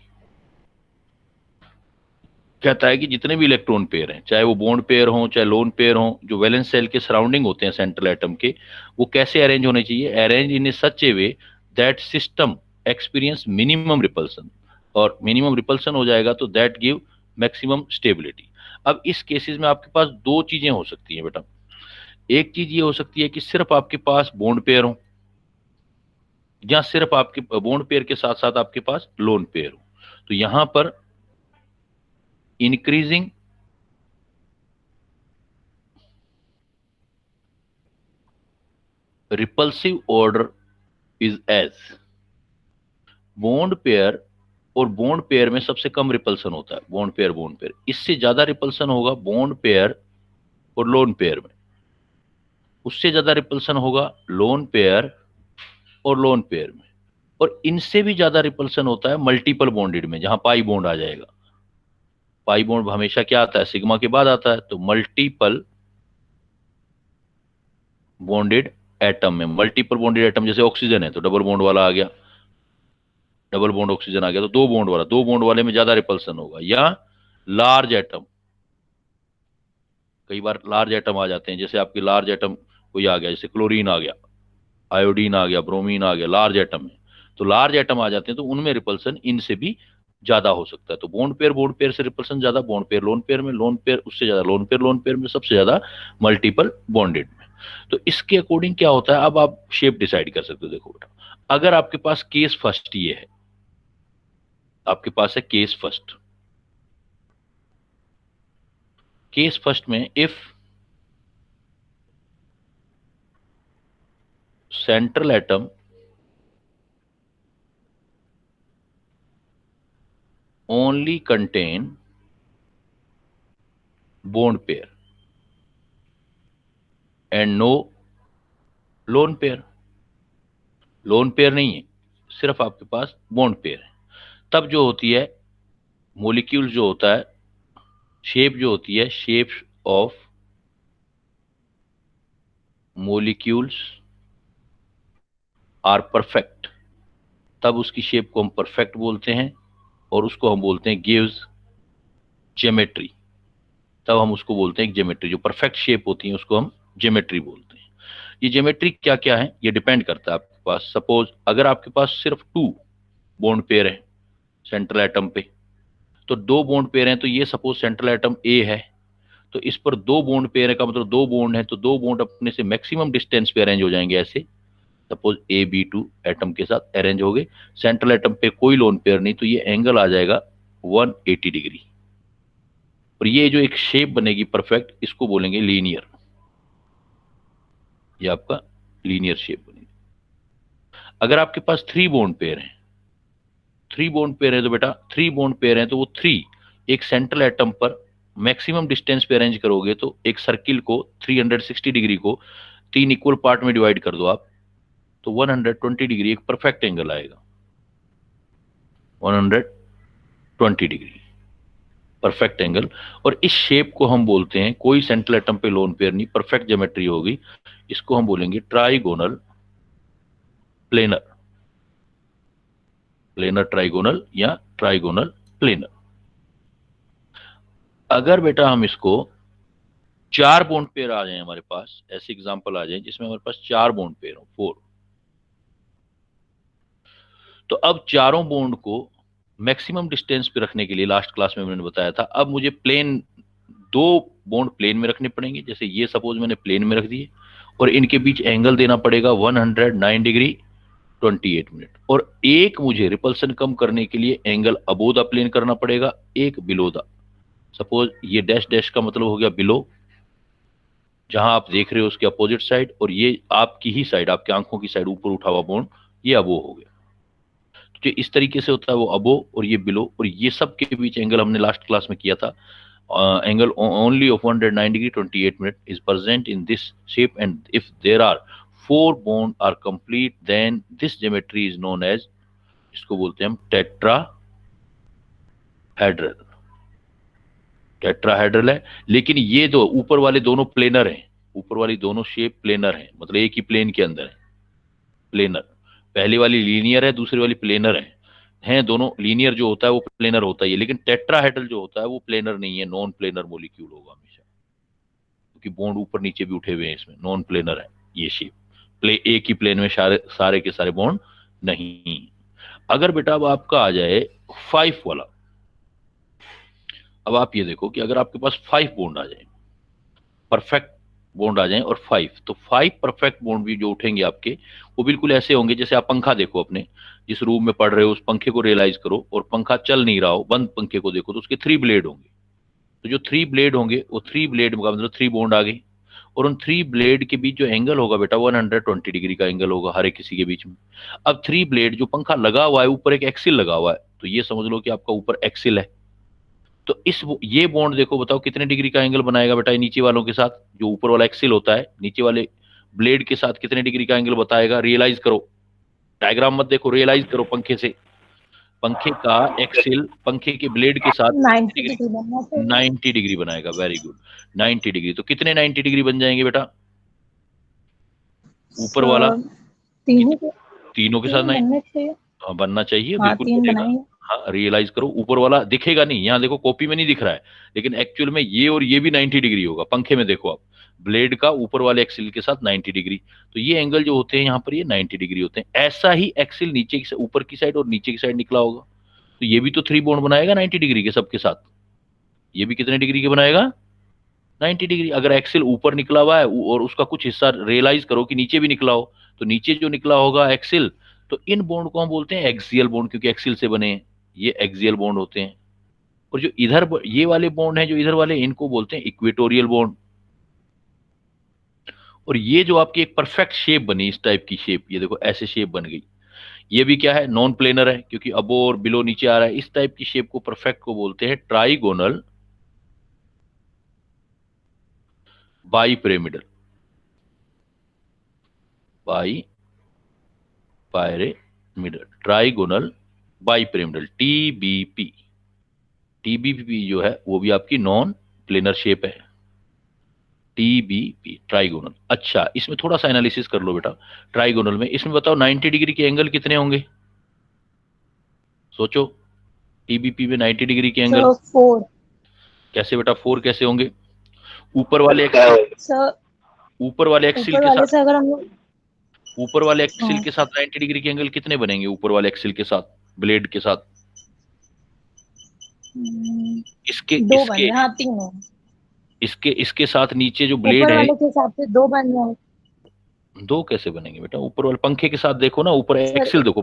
कहता है कि जितने भी इलेक्ट्रॉन पेयर हैं, चाहे वो बॉन्ड पेयर हों चाहे लोन पेयर हों, जो वैलेंस शेल के सराउंडिंग होते हैं सेंट्रल एटम के, वो कैसे अरेंज होने चाहिए? Arrange in A such A way that system experience minimum repulsion, और मिनिमम रिपल्सन हो जाएगा तो दैट गिव मैक्सिमम स्टेबिलिटी। अब इस केसेस में आपके पास दो चीजें हो सकती हैं बेटा। एक चीज ये हो सकती है कि सिर्फ आपके पास बॉन्ड पेयर हो, या सिर्फ आपके बॉन्ड पेयर के साथ साथ आपके पास लोन पेयर हो। तो यहां पर increasing repulsive order is as bond pair, और बॉन्ड पेयर में सबसे कम रिपल्सन होता है बॉन्ड पेयर। इससे ज्यादा रिपल्सन होगा बॉन्ड पेयर और लोन पेयर में, उससे ज्यादा रिपल्सन होगा लोन पेयर और लोन पेयर में, और इनसे भी ज्यादा रिपल्सन होता है मल्टीपल बॉन्डेड में, जहां पाई बॉन्ड आ जाएगा। पाई बॉन्ड हमेशा क्या आता है? सिग्मा के बाद आता है। तो मल्टीपल बॉन्डेड एटम में, मल्टीपल बॉन्डेड एटम जैसे ऑक्सीजन है तो डबल बॉन्ड वाला आ गया, डबल बॉन्ड ऑक्सीजन आ गया, तो दो बॉन्ड वाले में ज्यादा रिपल्सन होगा। या लार्ज एटम, कई बार लार्ज एटम आ जाते हैं, जैसे आपके लार्ज एटम कोई आ गया, जैसे क्लोरीन आ गया, आयोडीन आ गया, ब्रोमीन आ गया, लार्ज एटम में। तो लार्ज एटम आ जाते हैं तो उनमें रिपल्सन इनसे भी ज्यादा हो सकता है। तो बॉन्ड पेयर से रिपल्सन ज्यादा बॉन्ड पेयर लोन पेयर में, लोन पेयर उससे ज्यादा लोन पेयर में, सबसे ज्यादा मल्टीपल बॉन्डेड में। तो इसके अकॉर्डिंग क्या होता है, अब आप शेप डिसाइड कर सकते हो। देखो बेटा, अगर आपके पास केस फर्स्ट ये है, आपके पास है केस फर्स्ट में if central atom only contain bond pair and no lone pair, loan pair नहीं है, सिर्फ आपके पास बॉन्ड पेयर है, तब जो होती है मोलिक्यूल जो होता है, शेप जो होती है, shape of molecules are perfect, तब उसकी शेप को हम परफेक्ट बोलते हैं, और उसको हम बोलते हैं गिव्स ज्योमेट्री। तब हम उसको बोलते हैं ज्योमेट्री, जो परफेक्ट शेप होती है उसको हम ज्योमेट्री बोलते हैं। ये ज्योमेट्री क्या क्या है, ये डिपेंड करता है आपके पास। सपोज अगर आपके पास सिर्फ 2 बॉन्ड पेयर है सेंट्रल एटम पे, तो 2 बॉन्ड पेयर हैं, तो ये सपोज सेंट्रल एटम ए है, तो इस पर 2 बॉन्ड पेयर का मतलब 2 बॉन्ड है, तो 2 बॉन्ड अपने से मैक्सिमम डिस्टेंस पे अरेंज हो जाएंगे ऐसे। सपोज AB2 एटम के साथ अरेंज हो गए, सेंट्रल एटम पे कोई लोन पेयर नहीं, तो ये एंगल आ जाएगा 180 डिग्री, और ये जो एक शेप बनेगी परफेक्ट, इसको बोलेंगे लीनियर। ये आपका लीनियर शेप बनेगी। अगर आपके पास 3 बॉन्ड पेयर हैं, 3 बॉन्ड पेयर है, तो बेटा 3 बॉन्ड पेयर हैं, तो वो 3 एक सेंट्रल एटम पर मैक्सिमम डिस्टेंस पे अरेंज करोगे, तो एक सर्किल को 360 डिग्री को 3 इक्वल पार्ट में डिवाइड कर दो आप, तो 120 डिग्री एक परफेक्ट एंगल आएगा। 120 डिग्री परफेक्ट एंगल, और इस शेप को हम बोलते हैं, कोई सेंट्रल एटम पे लोन पेयर नहीं, परफेक्ट ज्योमेट्री होगी, इसको हम बोलेंगे ट्राइगोनल प्लेनर। प्लेनर ट्राइगोनल या ट्राइगोनल प्लेनर। अगर बेटा हम इसको 4 बॉन्ड पेयर आ जाए हमारे पास, ऐसे एग्जांपल आ जाए जिसमें हमारे पास 4 बॉन्ड पेयर हो, 4, तो अब चारों बॉन्ड को मैक्सिमम डिस्टेंस पे रखने के लिए लास्ट क्लास में मैंने बताया था, अब मुझे प्लेन, 2 बॉन्ड प्लेन में रखने पड़ेंगे। जैसे ये सपोज मैंने प्लेन में रख दिए और इनके बीच एंगल देना पड़ेगा 109 डिग्री 28 मिनट, और एक मुझे रिपल्सन कम करने के लिए एंगल अबो द प्लेन करना पड़ेगा, एक बिलो द। सपोज ये डैश डैश का मतलब हो गया बिलो, जहां आप देख रहे हो उसके अपोजिट साइड, और ये आपकी ही साइड, आपकी आंखों की साइड ऊपर उठा हुआ बॉन्ड, ये अबो हो गया। जो इस तरीके से होता है वो अबो, और ये बिलो, और ये सब के बीच एंगल हमने लास्ट क्लास में किया था, angle only of 109 degree 28 minute is present in this shape, and if there are 4 bond are complete then this geometry is known as, इसको बोलते हैं हम टेट्राहेड्रल। टेट्राहेड्रल है, लेकिन ये दो ऊपर वाले दोनों प्लेनर हैं, ऊपर वाली दोनों शेप प्लेनर हैं, मतलब एक ही प्लेन के अंदर है प्लेनर। पहली वाली लीनियर है, दूसरी वाली प्लेनर है, हैं दोनों। लीनियर जो होता है वो प्लेनर होता है, लेकिन टेट्राहेड्रल जो होता है वो प्लेनर नहीं है, नॉन प्लेनर मॉलिक्यूल होगा हमेशा, क्योंकि बॉन्ड ऊपर नीचे भी उठे हुए हैं, इसमें नॉन प्लेनर है ये शेप। एक ही प्लेन में सारे के सारे बॉन्ड नहीं। अगर बेटा अब आपका आ जाए 5 वाला, अब आप ये देखो कि अगर आपके पास 5 बॉन्ड आ जाए, परफेक्ट बॉन्ड आ जाए, और 5, तो 5 परफेक्ट बॉन्ड भी जो उठेंगे आपके, वो बिल्कुल ऐसे होंगे जैसे आप पंखा देखो, अपने जिस रूम में पढ़ रहे हो उस पंखे को रियलाइज करो, और पंखा चल नहीं रहा हो, बंद पंखे को देखो, तो उसके 3 ब्लेड होंगे। तो जो 3 ब्लेड होंगे, वो 3 ब्लेड का मतलब 3 बॉन्ड आ गए, और उन 3 ब्लेड के बीच जो एंगल होगा बेटा 120 डिग्री का एंगल होगा हर एक किसी के बीच में। अब 3 ब्लेड, जो पंखा लगा हुआ है ऊपर एक एक्सिल लगा हुआ है, तो ये समझ लो कि आपका ऊपर एक्सिल है। तो ये बॉन्ड देखो, बताओ कितने डिग्री का एंगल बनाएगा बेटा नीचे वालों के साथ, जो ऊपर वाला एक्सिल होता है नीचे वाले ब्लेड के साथ कितने डिग्री का एंगल बताएगा, रियलाइज करो, डायग्राम मत देखो, रियलाइज करो पंखे से। पंखे का एक्सिल पंखे के ब्लेड के साथ 90 डिग्री बनना चाहिए। 90 डिग्री बनाएगा, वेरी गुड, 90 डिग्री। तो कितने 90 डिग्री बन जाएंगे बेटा, ऊपर वाला तीनों के साथ बनने चाहिए। बनना चाहिए, हाँ, बिल्कुल 3 बनेगा। बनाएंगे। हाँ, रियलाइज करो, ऊपर वाला दिखेगा नहीं, यहाँ देखो कॉपी में नहीं दिख रहा है, लेकिन एक्चुअल में ये और ये भी 90 डिग्री होगा। पंखे में देखो आप, ब्लेड का ऊपर वाले एक्सिल के साथ 90 डिग्री, तो ये एंगल जो होते हैं यहाँ पर ये 90 डिग्री होते हैं। ऐसा ही एक्सिल नीचे की ऊपर की साइड और नीचे की साइड निकला होगा, तो ये भी तो 3 बॉन्ड बनाएगा 90 डिग्री के सबके साथ। ये भी कितने डिग्री के बनाएगा, 90 डिग्री। अगर एक्सिल ऊपर निकला हुआ है और उसका कुछ हिस्सा रियलाइज करो कि नीचे भी निकला हो, तो नीचे जो निकला होगा एक्सिल, तो इन बॉन्ड को हम बोलते हैं एक्सियल बॉन्ड, क्योंकि एक्सिल से बने हैं, ये एक्सियल बॉन्ड होते हैं। और जो इधर ये वाले बॉन्ड हैं, जो इधर वाले, इनको बोलते हैं इक्वेटोरियल बॉन्ड। और ये जो आपकी एक परफेक्ट शेप बनी, इस टाइप की शेप, ये देखो ऐसे शेप बन गई, ये भी क्या है, नॉन प्लेनर है, क्योंकि अबो और बिलो नीचे आ रहा है। इस टाइप की शेप को परफेक्ट को बोलते हैं trigonal bipyramidal, bipyramidal, trigonal bipyramidal, TBP. TBP जो है वो भी आपकी नॉन प्लेनर शेप है, टीबीपी ट्राइगोनल। अच्छा, इसमें थोड़ा सा एनालिसिस कर लो बेटा, ट्राइगोनल में इसमें बताओ 90 डिग्री के एंगल कितने होंगे, सोचो। टीबीपी में 90 डिग्री के एंगल 4। कैसे बेटा, 4 कैसे होंगे, ऊपर वाले एक्सिल, ऊपर वाले एक्सिल के साथ, अगर हम लोग ऊपर वाले एक्सिल के साथ 90 डिग्री के एंगल कितने बनेंगे, ऊपर वाले एक्सिल के साथ, ब्लेड के साथ, इसके 2 इसके बन, हाँ 3 हो। इसके साथ नीचे जो ब्लेड ऊपर है, वाले के हिसाब से 2 बन जाए। 2 कैसे बनेंगे बेटा, ऊपर वाले पंखे के साथ देखो ना, ऊपर एक्सिल देखो,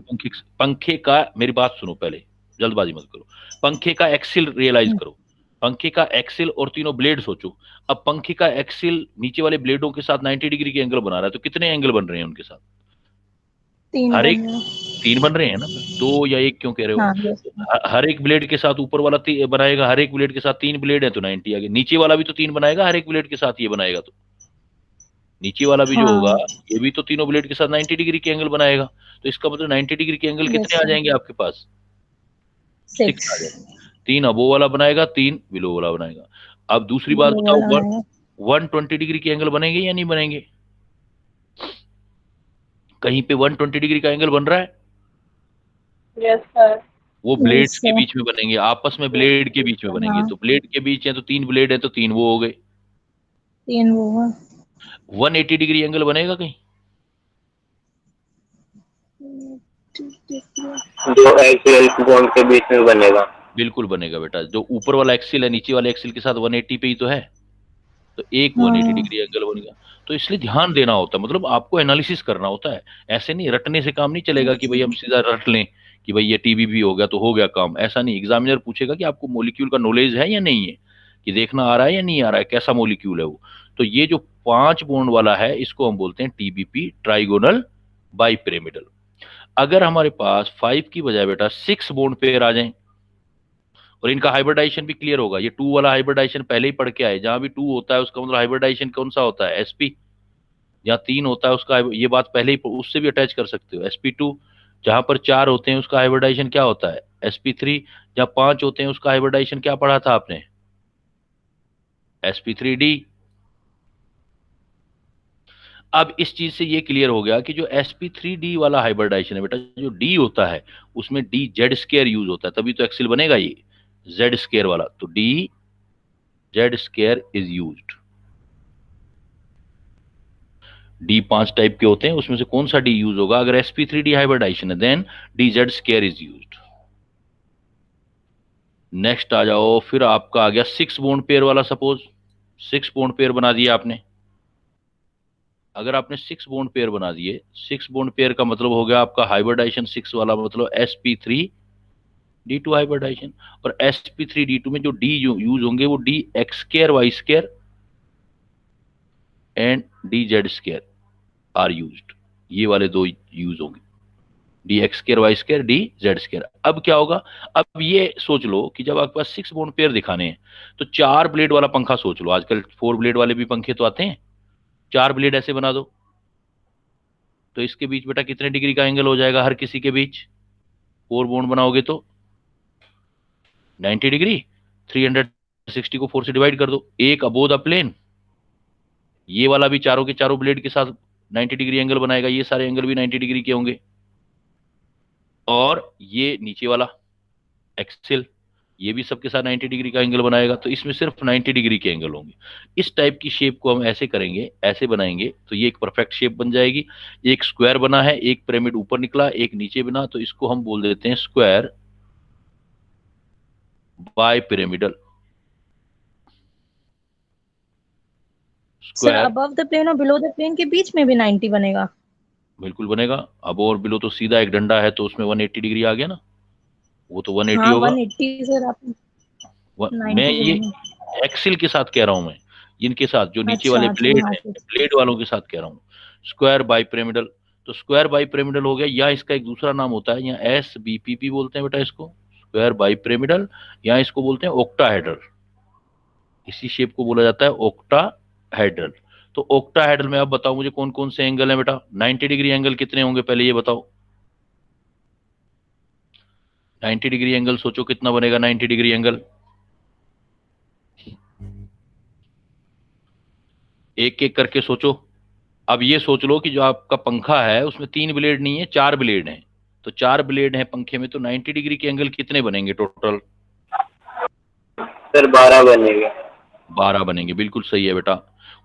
पंखे का, मेरी बात सुनो पहले, जल्दबाजी मत करो। पंखे का एक्सिल रियलाइज करो, पंखे का एक्सिल और तीनों ब्लेड सोचो। अब पंखे का एक्सिल नीचे वाले ब्लेडों के साथ 90 डिग्री के एंगल बना रहा है, तो कितने एंगल बन रहे हैं उनके साथ, 3 हर बन एक रहे हैं। 3 बन रहे हैं ना, 2 या 1 क्यों कह रहे हो, हाँ, yes। हर एक ब्लेड के साथ ऊपर वाला बनाएगा, हर एक ब्लेड के साथ 3 ब्लेड है तो 90 आ गए, नीचे वाला भी तो 3 बनाएगा, हर एक ब्लेड के साथ ये बनाएगा, तो नीचे वाला भी जो होगा हाँ, ये भी तो तीनों ब्लेड के साथ 90 डिग्री के एंगल बनाएगा। तो इसका मतलब 90 डिग्री के एंगल yes कितने आ sir। जाएंगे आपके पास, 6 आ 6 जाएंगे। 3 अबो वाला बनाएगा, 3 बिलो वाला बनाएगा। अब दूसरी बात बिलो बताओ, वाला बनाएगा। 120 डिग्री के एंगल बनेंगे या नहीं बनेंगे, कहीं पे 120 डिग्री का एंगल बन रहा है, यस सर। वो ब्लेड्स के बीच में बनेंगे, आपस में ब्लेड के बीच में बनेंगे। हाँ, तो ब्लेड के बीच है तो 3 ब्लेड है तो 3 वो हो गए। 3 वो हुआ। 180 डिग्री एंगल बनेगा कहीं? जो एक्सियल बॉन्ड के बीच में बनेगा। बिल्कुल बनेगा बेटा, जो ऊपर वाला एक्सिल है नीचे वाले एक्सिल के साथ 180 पे ही तो है, तो एक 180 हाँ, डिग्री एंगल बन गया। तो इसलिए ध्यान देना होता है, मतलब आपको एनालिसिस करना होता है। ऐसे नहीं, रटने से काम नहीं चलेगा कि भाई हम सीधा रट लें कि भाई ये टीबीबी हो गया तो हो गया काम। ऐसा नहीं, एग्जामिनर पूछेगा कि आपको मॉलिक्यूल का नॉलेज है या नहीं है, कि देखना आ रहा है या नहीं आ रहा है, कैसा मॉलिक्यूल है वो। तो ये जो 5 बॉन्ड वाला है इसको हम बोलते हैं टीबीपी, ट्राइगोनल बाइपिरामिडल। अगर हमारे पास 5 की बजाय बेटा 6 बॉन्ड पेयर आ जाए, और इनका हाइब्रिडाइजेशन भी क्लियर होगा। ये 2 वाला हाइब्रिडाइजेशन पहले ही पढ़ के आए, जहां भी 2 होता है उसका मतलब हाइब्रिडाइजेशन कौन सा होता है, एसपी। जहाँ 3 होता है उसका ये बात पहले ही उससे भी अटैच कर सकते हो, sp2। जहां पर 4 होते हैं उसका हाइब्रिडाइजेशन क्या होता है, sp3। जहाँ 5 होते हैं उसका हाइब्रिडाइजेशन क्या पढ़ा था आपने, sp3d। अब इस चीज से ये क्लियर हो गया कि जो sp3d वाला हाइब्रिडाइजेशन है बेटा, जो d होता है उसमें d जेड स्केयर यूज होता है, तभी तो एक्सिल बनेगा ये जेड स्केयर वाला। तो d Z square is used. D 5 type के होते हैं, उसमें से कौन सा डी यूज होगा? अगर sp3d हाइब्रिडाइजेशन है then D Z square is used. Next आ जाओ, फिर आपका आ गया 6 बॉन्ड पेयर वाला। सपोज 6 बॉन्ड पेयर बना दिया आपने। अगर आपने 6 बॉन्ड पेयर बना दिए, 6 बॉन्ड पेयर का मतलब हो गया आपका हाइब्रिडाइजेशन 6 वाला, मतलब sp3d2 हाइब्रिडाइजेशन। और sp3d2 में जो डी यूज होंगे वो d x square y square and d Z square are used. ये वाले दो यूज होंगे, d x square y square d Z square. अब क्या होगा, अब ये सोच लो कि जब आपके पास 6 बॉन्ड पेयर दिखाने हैं तो 4 ब्लेड वाला पंखा सोच लो। आजकल 4 ब्लेड वाले भी पंखे तो आते हैं, 4 ब्लेड ऐसे बना दो, तो इसके बीच बेटा कितने डिग्री का एंगल हो जाएगा हर किसी के बीच? 4 बॉन्ड बनाओगे तो 90 डिग्री। 360 को 4 से डिवाइड कर दो, एक अबोव द प्लेन। ये वाला भी चारों के चारों ब्लेड के साथ 90 डिग्री एंगल बनाएगा, ये सारे एंगल भी 90 डिग्री के होंगे। और ये नीचे वाला एक्सेल, ये भी सबके साथ 90 डिग्री का एंगल बनाएगा, तो इसमें सिर्फ 90 डिग्री के एंगल होंगे। इस टाइप की शेप को हम ऐसे करेंगे, ऐसे बनाएंगे तो ये एक परफेक्ट शेप बन जाएगी। एक स्क्वायर बना है, एक पिरामिड ऊपर निकला एक नीचे बना, तो इसको हम बोल देते हैं square bipyramidal. Sir square above the plane और बिलो द प्लेन के बीच में भी 90 बनेगा? बिल्कुल बनेगा। अब और बिलो तो सीधा एक डंडा है तो उसमें 180 डिग्री आ गया ना, वो तो 180 हाँ, होगा। 180 सर, आप मैं 90 ये बोलेंगे। एक्सिल के साथ कह रहा हूं, मैं इनके साथ जो नीचे अच्छा वाले अच्छा, ब्लेड हाँ हैं, ठीक। ब्लेड वालों के साथ कह रहा हूँ। स्क्वायर बाई पिरामिडल, तो स्क्वायर बाई पिरामिडल हो गया, या इसका एक दूसरा नाम होता है, या SBPP बोलते हैं बेटा इसको, स्क्वायर बाई पिरामिडल, या इसको बोलते हैं ओक्टाहेड्रल। इसी शेप को बोला जाता है ओक्टाहेड्रल। तो ओक्टाहेड्रल में अब बताओ मुझे कौन कौन से एंगल है बेटा, 90 डिग्री एंगल कितने होंगे पहले ये बताओ। 90 डिग्री एंगल सोचो कितना बनेगा 90 डिग्री एंगल, एक एक करके सोचो। अब ये सोच लो कि जो आपका पंखा है उसमें 3 ब्लेड नहीं है, 4 ब्लेड हैं। तो 4 ब्लेड हैं पंखे में, तो 90 डिग्री के एंगल कितने बनेंगे टोटल? सर 12 बनेगा। 12 बनेंगे, बिल्कुल सही है बेटा।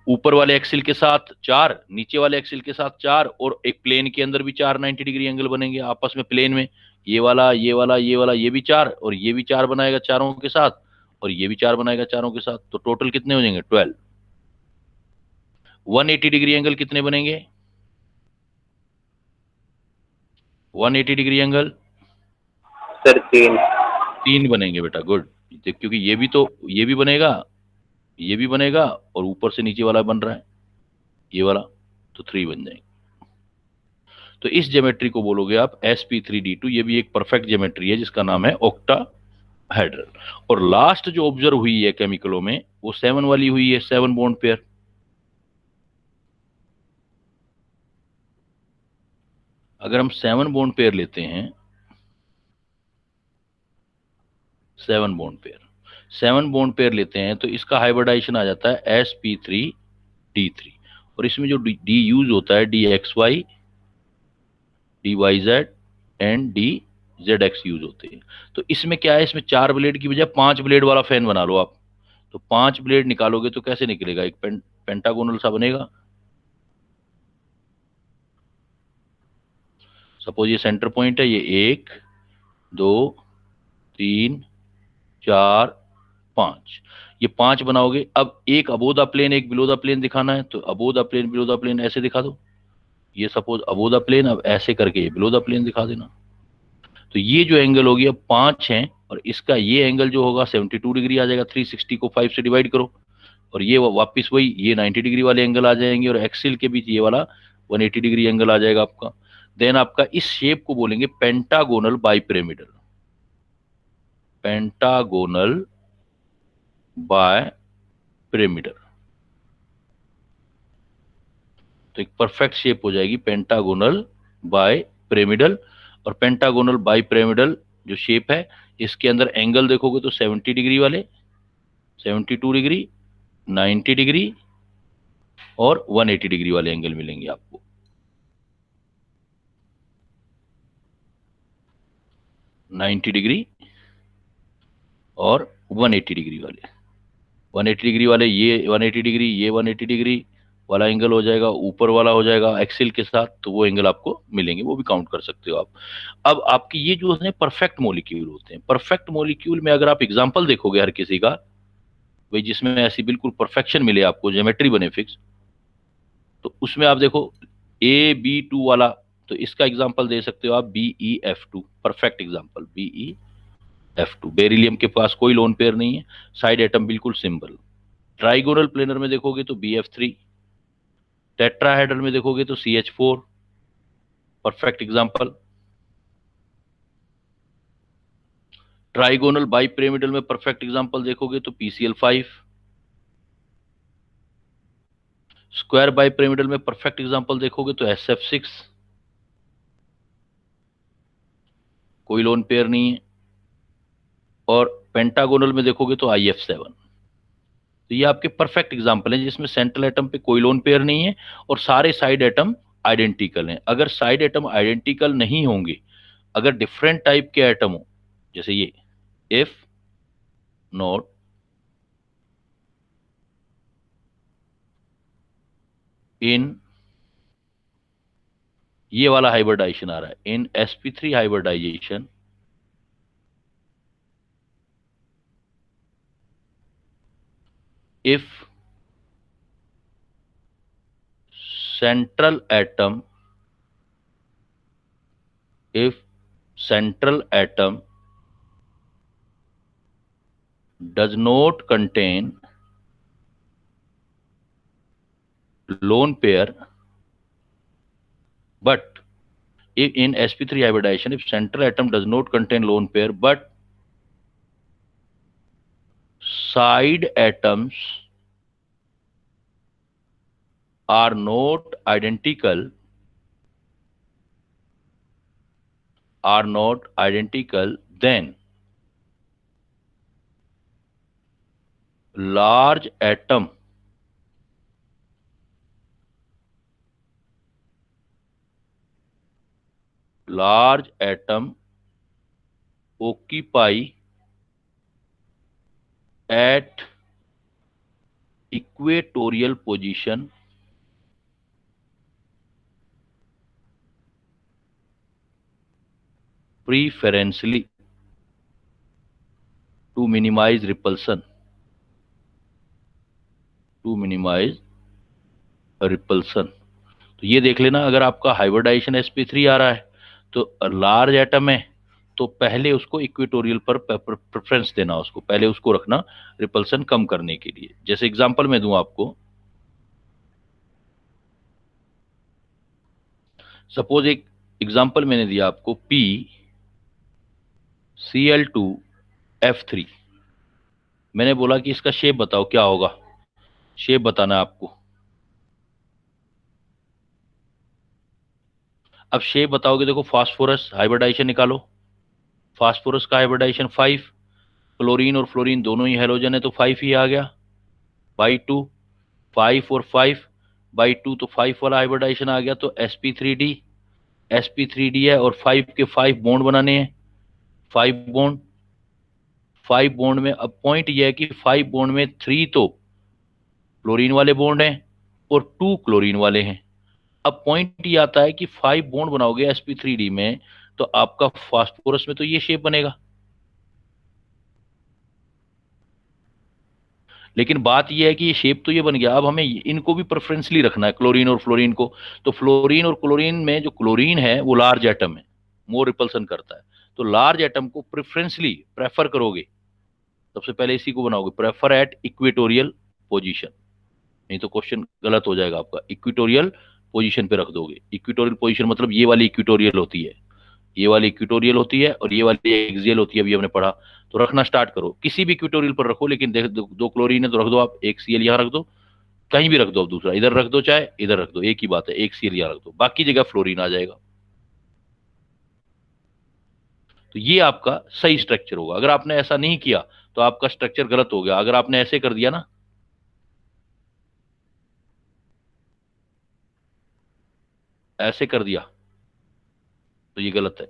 ऊपर वाले एक्सिल के साथ 4, नीचे वाले एक्सिल के साथ 4, और एक प्लेन के अंदर भी 4 90 डिग्री एंगल बनेंगे आपस में प्लेन में। ये वाला ये वाला ये वाला ये भी 4, और ये भी 4 बनाएगा चारों के साथ, और ये भी 4 बनाएगा चारों के साथ, तो टोटल कितने हो जाएंगे 12। 180 डिग्री एंगल कितने बनेंगे? 180 डिग्री एंगल सर 3। 3 बनेंगे बेटा, गुड। क्योंकि ये भी बनेगा, ये भी बनेगा, और ऊपर से नीचे वाला बन रहा है ये वाला, तो 3 बन जाएंगे। तो इस ज्योमेट्री को बोलोगे आप sp3d2। ये भी एक परफेक्ट ज्योमेट्री है जिसका नाम है ऑक्टाहेड्रल। और लास्ट जो ऑब्जर्व हुई है केमिकलों में वो 7 वाली हुई है, 7 बॉन्ड पेयर। अगर हम 7 बॉन्ड पेयर लेते हैं, 7 बॉन्ड पेयर, 7 बॉन्ड पेयर लेते हैं, तो इसका हाइब्रिडाइजेशन आ जाता है sp3d3। और इसमें जो डी यूज होता है d x y, d y z and d ZX use होते हैं। तो इसमें क्या है, इसमें 4 ब्लेड की बजाय 5 ब्लेड वाला फैन बना लो आप। तो 5 ब्लेड निकालोगे तो कैसे निकलेगा, एक पेंटागोनल सा बनेगा। सपोज ये सेंटर पॉइंट है, ये 1 2 3 4 5, ये 5 बनाओगे। अब एक अबोव द प्लेन एक बिलो द प्लेन दिखाना है, तो above the plane below the plane ऐसे दिखा दो। ये सपोज अबोव द प्लेन, अब ऐसे करके ये बिलो द प्लेन दिखा देना। तो ये जो एंगल होगी अब 5 है, और इसका ये एंगल जो होगा 72 डिग्री आ जाएगा। 360 को 5 से डिवाइड करो, और ये वापस वही ये 90 डिग्री वाले एंगल आ जाएंगे, और एक्सिल के बीच ये वाला 180 डिग्री एंगल आ जाएगा आपका। देन आपका इस शेप को बोलेंगे पेंटागोनल बाइपिरामिडल। पेंटागोनल बाइपिरामिडल, तो एक परफेक्ट शेप हो जाएगी पेंटागोनल बाइपिरामिडल। और पेंटागोनल बाइपिरामिडल जो शेप है, इसके अंदर एंगल देखोगे तो 70 डिग्री वाले, 72 डिग्री, 90 डिग्री और 180 डिग्री वाले एंगल मिलेंगे आपको। नाइन्टी डिग्री और 180 डिग्री वाले, 180 डिग्री वाले ये 180 डिग्री, ये 180 डिग्री वाला एंगल हो जाएगा, ऊपर वाला हो जाएगा एक्सिल के साथ, तो वो एंगल आपको मिलेंगे, वो भी काउंट कर सकते हो आप। अब आपकी ये जो है परफेक्ट मॉलिक्यूल होते हैं। परफेक्ट मॉलिक्यूल में अगर आप एग्जांपल देखोगे हर किसी का, भाई जिसमें ऐसी बिल्कुल परफेक्शन मिले आपको, ज्योमेट्री बने फिक्स, तो उसमें आप देखो AB2 वाला, तो इसका एग्जांपल दे सकते हो आप BeF2, perfect example BeF2। Beryllium के पास कोई लोन पेयर नहीं है, साइड एटम बिल्कुल सिंपल। ट्राइगोनल प्लेनर में देखोगे तो BF3, टेट्राहेड्रल में देखोगे तो CH4, perfect example. Trigonal bipyramidal में परफेक्ट एग्जांपल देखोगे तो PCl5। स्क्वायर बाइपिरामिडल में परफेक्ट एग्जांपल देखोगे तो SF6, कोई लोन पेयर नहीं है। और पेंटागोनल में देखोगे तो IF7। तो ये आपके परफेक्ट एग्जांपल हैं जिसमें सेंट्रल एटम पे कोई लोन पेयर नहीं है और सारे साइड एटम आइडेंटिकल हैं। अगर साइड एटम आइडेंटिकल नहीं होंगे, अगर डिफरेंट टाइप के एटम हो, जैसे ये इफ नॉट इन, ये वाला हाइब्रिडाइजेशन आ रहा है, in sp3 hybridization if central atom does not contain lone pair, but if in sp3 hybridization, if central atom does not contain lone pair but side atoms are not identical, then large atom occupy at equatorial position preferentially to minimize repulsion, तो ये देख लेना, अगर आपका हाइब्रिडाइजेशन sp3 आ रहा है तो लार्ज एटम है, तो पहले उसको इक्वेटोरियल पर प्रेफरेंस देना, उसको पहले उसको रखना रिपल्सन कम करने के लिए। जैसे एग्जांपल मैं दूं आपको, सपोज एक एग्जांपल मैंने दिया आपको PCl2F3, मैंने बोला कि इसका शेप बताओ क्या होगा, शेप बताना है आपको। अब शेप बताओगे, देखो फास्फोरस हाइब्रिडाइजेशन निकालो, फास्फोरस का हाइब्रिडाइजेशन 5, क्लोरीन और फ्लोरीन दोनों ही हेलोजन है तो 5 ही आ गया बाई 2, 5 और 5 बाई 2, तो 5 वाला हाइब्रिडाइजेशन आ गया, तो sp3d है और 5 के 5 बॉन्ड बनाने हैं, 5 बॉन्ड, 5 बॉन्ड में अब पॉइंट यह है कि 5 बॉन्ड में 3 तो क्लोरीन वाले बॉन्ड हैं और 2 क्लोरीन वाले हैं। अब पॉइंट ये आता है कि 5 बॉन्ड बनाओगे sp3d में तो आपका फास्फोरस में तो ये शेप बनेगा, लेकिन बात यह है कि ये शेप तो ये बन गया, अब हमें इनको भी प्रेफरेंसली रखना है, क्लोरीन और फ्लोरीन को। तो फ्लोरीन और क्लोरीन में जो क्लोरीन है वो लार्ज एटम है, मोर रिपल्सन करता है, तो लार्ज एटम को प्रेफरेंसली प्रेफर करोगे, सबसे पहले इसी को बनाओगे, प्रेफर एट इक्वेटोरियल पोजीशन, नहीं तो क्वेश्चन गलत हो जाएगा आपका। इक्वेटोरियल पोजीशन पे रख दोगे, इक्वेटोरियल पोजीशन मतलब ये वाली इक्वेटोरियल होती है, ये वाली इक्वेटोरियल होती है और ये वाली एक्सियल होती है, अभी हमने पढ़ा। तो रखना स्टार्ट करो, किसी भी इक्वेटोरियल पर रखो, लेकिन देख दो क्लोरीन है तो रख दो आप, एक सीएल यहाँ रख दो, कहीं भी रख दो, अब दूसरा इधर रख दो चाहे इधर रख दो, एक ही बात है, एक सीएल यहाँ रख दो, बाकी जगह फ्लोरीन आ जाएगा। तो ये आपका सही स्ट्रक्चर होगा। अगर आपने ऐसा नहीं किया तो आपका स्ट्रक्चर गलत हो गया। अगर आपने ऐसे कर दिया ना, ऐसे कर दिया, तो ये गलत है,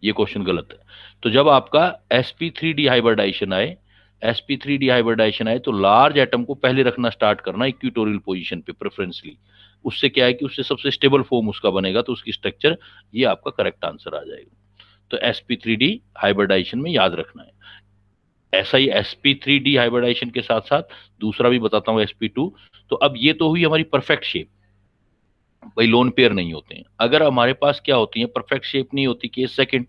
ये क्वेश्चन गलत है। तो जब आपका sp3d हाइब्रिडाइजेशन आए, sp3d हाइब्रिडाइजेशन आए तो लार्ज एटम को पहले रखना स्टार्ट करना इक्वेटोरियल पोजीशन पे प्रेफरेंसली। उससे क्या है कि उससे सबसे स्टेबल फॉर्म उसका बनेगा, तो उसकी स्ट्रक्चर, ये आपका करेक्ट आंसर आ जाएगा। तो sp3d हाइब्रिडाइजेशन में याद रखना है। ऐसा ही sp3d हाइब्रिडाइजेशन के साथ साथ दूसरा भी बताता हूँ, sp2। तो अब ये तो हुई हमारी परफेक्ट शेप, भाई लोन पेयर नहीं होते हैं। अगर हमारे पास क्या होती है, परफेक्ट शेप नहीं होती, case second,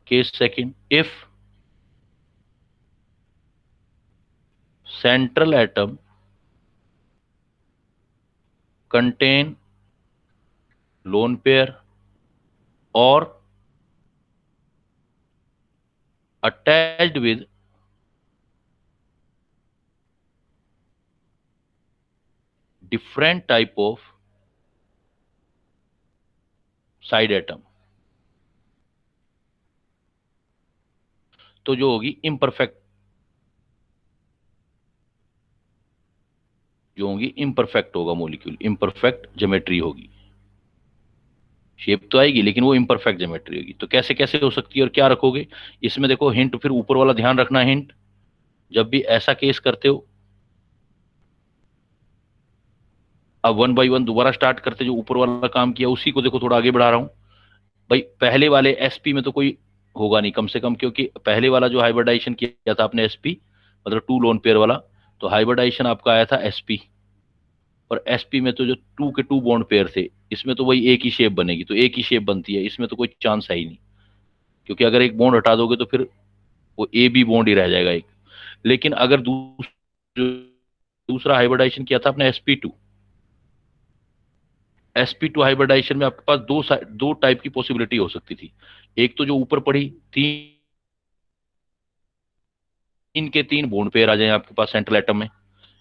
case second, if central atom contain lone pair or attached with different type of side atom, तो जो होगी इम्परफेक्ट, जो होगी इम्परफेक्ट होगा मॉलिक्यूल, इम्परफेक्ट ज्योमेट्री होगी, शेप तो आएगी लेकिन वो इम्परफेक्ट ज्योमेट्री होगी। तो कैसे कैसे हो सकती है और क्या रखोगे इसमें, देखो हिंट, फिर ऊपर वाला ध्यान रखना, हिंट जब भी ऐसा केस करते हो, अब 1 बाय 1 दोबारा स्टार्ट करते, जो ऊपर वाला काम किया उसी को देखो थोड़ा आगे बढ़ा रहा हूं। भाई पहले वाले एसपी में तो कोई होगा नहीं कम से कम, क्योंकि पहले वाला जो हाइब्रिडाइजेशन किया था आपने एसपी, मतलब 2 लोन पेयर वाला, तो हाइब्रिडाइजेशन आपका आया था एसपी, और एसपी में तो जो 2 के 2 बॉन्ड पेयर थे, इसमें तो वही एक ही शेप बनेगी, तो एक ही शेप बनती है, इसमें तो कोई चांस है ही नहीं, क्योंकि अगर एक बॉन्ड हटा दोगे तो फिर वो ए बी बॉन्ड ही रह जाएगा एक। लेकिन अगर दूसरा हाइब्रिडाइजेशन किया था आपने sp2, sp2 हाइब्रिडाइजेशन में आपके पास दो टाइप की पॉसिबिलिटी हो सकती थी। एक तो जो ऊपर पड़ी, 3 के 3 बॉन्ड पेयर आ जाए आपके पास सेंट्रल एटम में,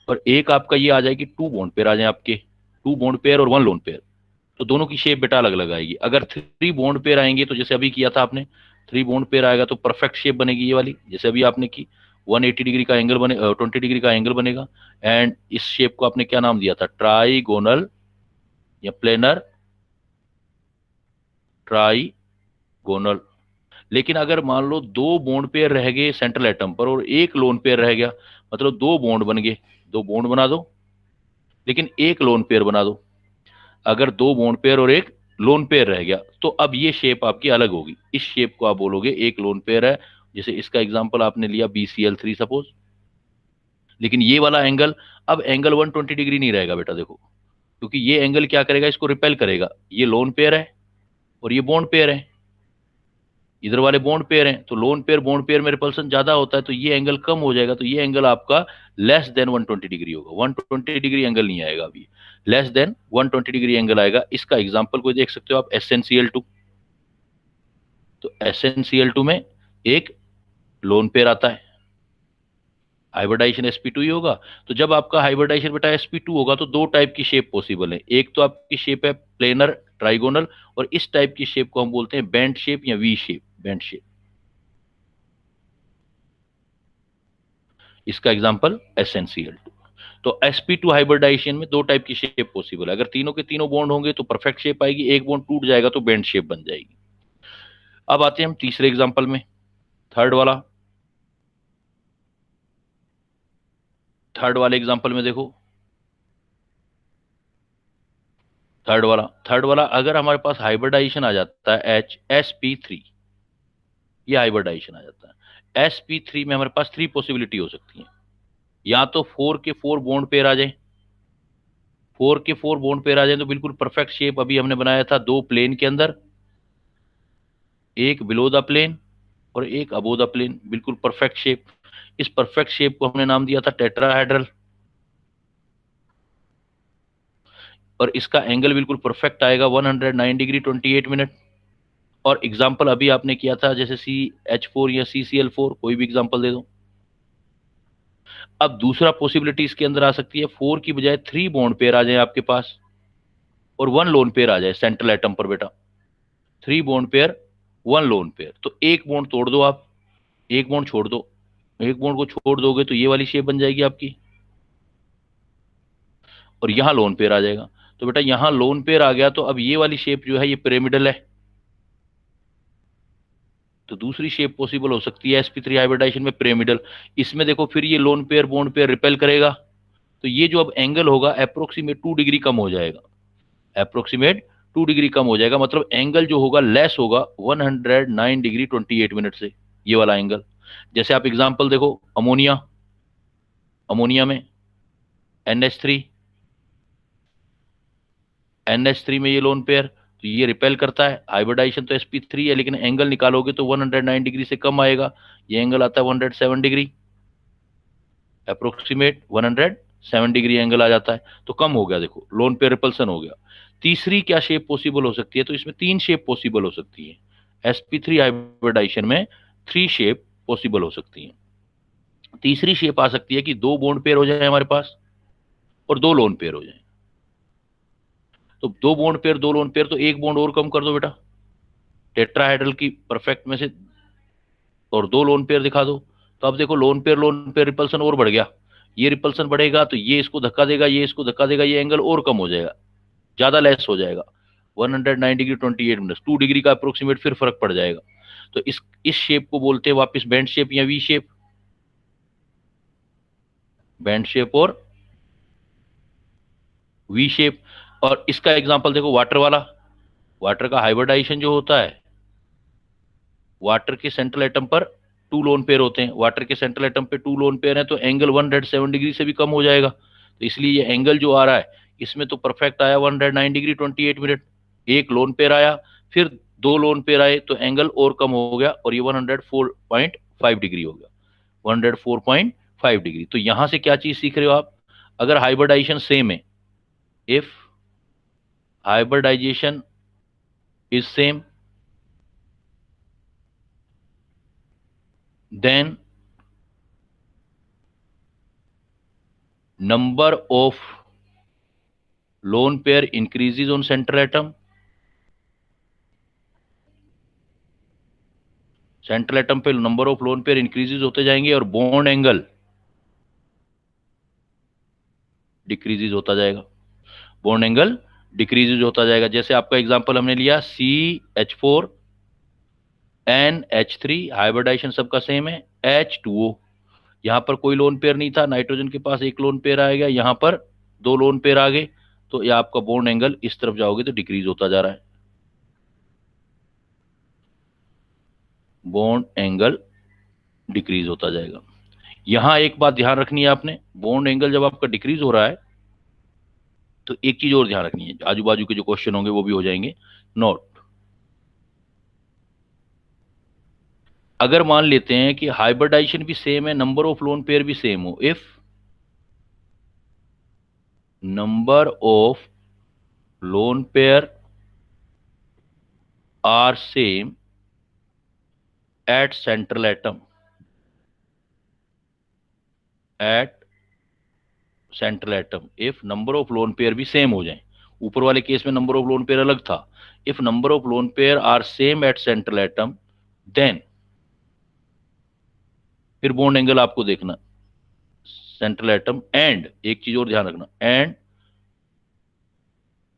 और एक आपका ये आ जाए कि 2 बॉन्ड पेयर आ जाए आपके, 2 बॉन्ड पेयर और 1 लोन पेयर। तो दोनों की शेप बेटा अलग अलग आएगी। अगर 3 बॉन्ड पेयर आएंगे तो जैसे अभी किया था आपने, 3 बॉन्ड पेयर आएगा तो परफेक्ट शेप बनेगी ये वाली, जैसे अभी आपने की, 180 डिग्री का एंगल बने, 20 डिग्री का एंगल बनेगा। एंड इस शेप को आपने क्या नाम दिया था, ट्राइगोनल या प्लेनर ट्राइगोनल। लेकिन अगर मान लो 2 बॉन्ड पेयर रह गए सेंट्रल एटम पर और एक लोन पेयर रह गया, मतलब 2 बॉन्ड बन गए, 2 बॉन्ड बना दो लेकिन एक लोन पेयर बना दो। अगर 2 बॉन्ड पेयर और एक लोन पेयर रह गया तो अब ये शेप आपकी अलग होगी, इस शेप को आप बोलोगे एक लोन पेयर है। जैसे इसका एग्जांपल आपने लिया BCl3 सपोज, लेकिन ये वाला एंगल, अब एंगल 120 डिग्री नहीं रहेगा बेटा, देखो, क्योंकि ये एंगल क्या करेगा, इसको रिपेल करेगा। ये लोन पेयर है और ये बॉन्ड पेयर है, इधर वाले बॉन्ड पेयर हैं, तो लोन पेयर बॉन्ड पेयर में रिपल्सन ज्यादा होता है, तो ये एंगल कम हो जाएगा, तो ये एंगल आपका लेस देन 120 डिग्री होगा, 120 डिग्री एंगल नहीं आएगा अभी, लेस देन 120 डिग्री एंगल आएगा। इसका एग्जांपल कोई देख सकते हो आप, SnCl2। तो SnCl2 में एक लोन पेयर आता है, हाइब्रिडाइजेशन sp2 ही होगा। तो जब आपका हाइब्रिडाइजेशन बेटा sp2 होगा तो 2 टाइप की शेप पॉसिबल है, एक तो आपकी शेप है प्लेनर ट्राइगोनल, और इस टाइप की शेप को हम बोलते हैं बेंट शेप या वी शेप, बेंट शेप। इसका एग्जांपल SnCl2। तो sp2 हाइब्रिडाइजेशन में दो टाइप की शेप पॉसिबल है। अगर तीनों के तीनों बॉन्ड होंगे तो परफेक्ट शेप आएगी, एक बॉन्ड टूट जाएगा तो बेंड शेप बन जाएगी। अब आते हैं हम तीसरे एग्जांपल में, थर्ड वाले एग्जांपल में देखो, थर्ड वाला अगर हमारे पास हाइब्रिडाइजेशन आ जाता है sp3, ये हाइब्रिडाइजेशन आ जाता है sp3 में हमारे पास 3 पॉसिबिलिटी हो सकती है। या तो 4 के 4 बॉन्ड पेयर आ जाए, 4 के 4 बॉन्ड पेयर आ जाए तो बिल्कुल परफेक्ट शेप अभी हमने बनाया था, दो प्लेन के अंदर, एक बिलो द प्लेन और एक अबो द प्लेन, बिल्कुल परफेक्ट शेप। इस परफेक्ट शेप को हमने नाम दिया था टेट्राहेड्रल, और इसका एंगल बिल्कुल परफेक्ट आएगा 109 डिग्री 28 मिनट। और एग्जाम्पल अभी आपने किया था जैसे CH4 या CCl4, कोई भी एग्जाम्पल दे दो। अब दूसरा पॉसिबिलिटी इसके अंदर आ सकती है, 4 की बजाय 3 बॉन्ड पेयर आ जाए आपके पास और 1 लोन पेयर आ जाए सेंट्रल एटम पर बेटा, 3 बॉन्ड पेयर 1 लोन पेयर। तो एक बॉन्ड तोड़ दो आप, एक बॉन्ड छोड़ दो, एक बॉन्ड को छोड़ दोगे तो ये वाली शेप बन जाएगी आपकी, और यहां लोन पेयर आ जाएगा। तो बेटा यहां लोन पेयर आ गया तो अब ये वाली शेप जो है ये पिरामिडल है, तो दूसरी शेप पॉसिबल हो सकती है sp3 हाइब्रिडाइजेशन में पिरामिडल। इसमें देखो फिर ये lone pair bond pair repel करेगा, तो ये जो अब एंगल होगा अप्रोक्सीमेट 2 डिग्री कम हो जाएगा, अप्रोक्सीमेट 2 डिग्री कम हो जाएगा, मतलब एंगल जो होगा लेस होगा 109 डिग्री 28 मिनट से, ये वाला एंगल। जैसे आप एग्जांपल देखो, अमोनिया, अमोनिया में NH3 में ये लोन पेयर, तो ये रिपेल करता है, हाइब्रिडाइजेशन तो sp3 है लेकिन एंगल निकालोगे तो 109 डिग्री से कम आएगा, ये एंगल आता है 107 डिग्री, अप्रोक्सीमेट 107 डिग्री एंगल आ जाता है, तो कम हो गया, देखो लोन पेयर रिपल्सन हो गया। तीसरी क्या शेप पॉसिबल हो सकती है, तो इसमें 3 शेप पॉसिबल हो सकती है, sp3 हाइब्रिडाइजेशन में 3 शेप पॉसिबल हो सकती है। तीसरी शेप आ सकती है कि 2 बॉन्ड पेयर हो जाए हमारे पास और 2 लोन पेयर हो जाए। तो 2 बॉन्ड पेयर 2 लोन पेयर, तो एक बॉन्ड और कम कर दो बेटा टेट्राहेड्रल की परफेक्ट में से, और 2 लोन पेयर दिखा दो। तो अब देखो लोन पेयर रिपल्सन और बढ़ गया, ये रिपल्सन बढ़ेगा तो ये इसको धक्का देगा, ये इसको धक्का देगा, ये एंगल और कम हो जाएगा, ज्यादा लेस हो जाएगा 109 डिग्री 28 मिनट, 2 डिग्री का अप्रोक्सीमेट फिर फर्क पड़ जाएगा। तो इस शेप को बोलते हैं वापस बैंड शेप या वी शेप, बैंड शेप और वी शेप। और इसका एग्जांपल देखो वाटर वाला, वाटर का हाइब्रिडाइजेशन जो होता है, वाटर के सेंट्रल एटम पर 2 लोन पेयर होते हैं, वाटर के सेंट्रल एटम पे 2 लोन पेयर है तो एंगल 107 डिग्री से भी कम हो जाएगा। तो इसलिए ये एंगल जो आ रहा है इसमें तो परफेक्ट आया 109 डिग्री 28 मिनट, एक लोन पेयर आया फिर 2 लोन पेयर आए तो एंगल और कम हो गया और ये 104.5 डिग्री हो गया, 104.5 डिग्री। तो यहां से क्या चीज सीख रहे हो आप, अगर हाइब्रिडाइजेशन सेम है, if hybridization is same, then number of lone pair increases on central atom, central atom पे number of lone pair increases होते जाएंगे और बॉन्ड एंगल डिक्रीजेज होता जाएगा, बॉन्ड एंगल डिक्रीजेज होता जाएगा। जैसे आपका एग्जांपल हमने लिया CH4 NH3, हाइब्रिडाइजेशन सबका सेम है, H2O, यहां पर कोई लोन पेयर नहीं था, नाइट्रोजन के पास एक लोन पेयर आ गया, यहां पर 2 लोन पेयर आ गए, तो ये आपका बॉन्ड एंगल इस तरफ जाओगे तो डिक्रीज होता जा रहा है, बॉन्ड एंगल डिक्रीज होता जाएगा। यहां एक बात ध्यान रखनी है आपने, बॉन्ड एंगल जब आपका डिक्रीज हो रहा है तो एक चीज और ध्यान रखनी है, आजू बाजू के जो क्वेश्चन होंगे वो भी हो जाएंगे नोट। अगर मान लेते हैं कि हाइब्रिडाइजेशन भी सेम है, नंबर ऑफ लोन पेयर भी सेम हो, if number of lone pair are same at central atom, at central atom, if number of lone pair भी सेम हो जाए, ऊपर वाले केस में नंबर ऑफ लोन पेयर अलग था, if number of lone pair are same at central atom then, फिर बॉन्ड एंगल आपको देखना, सेंट्रल एटम एंड, एक चीज और ध्यान रखना, and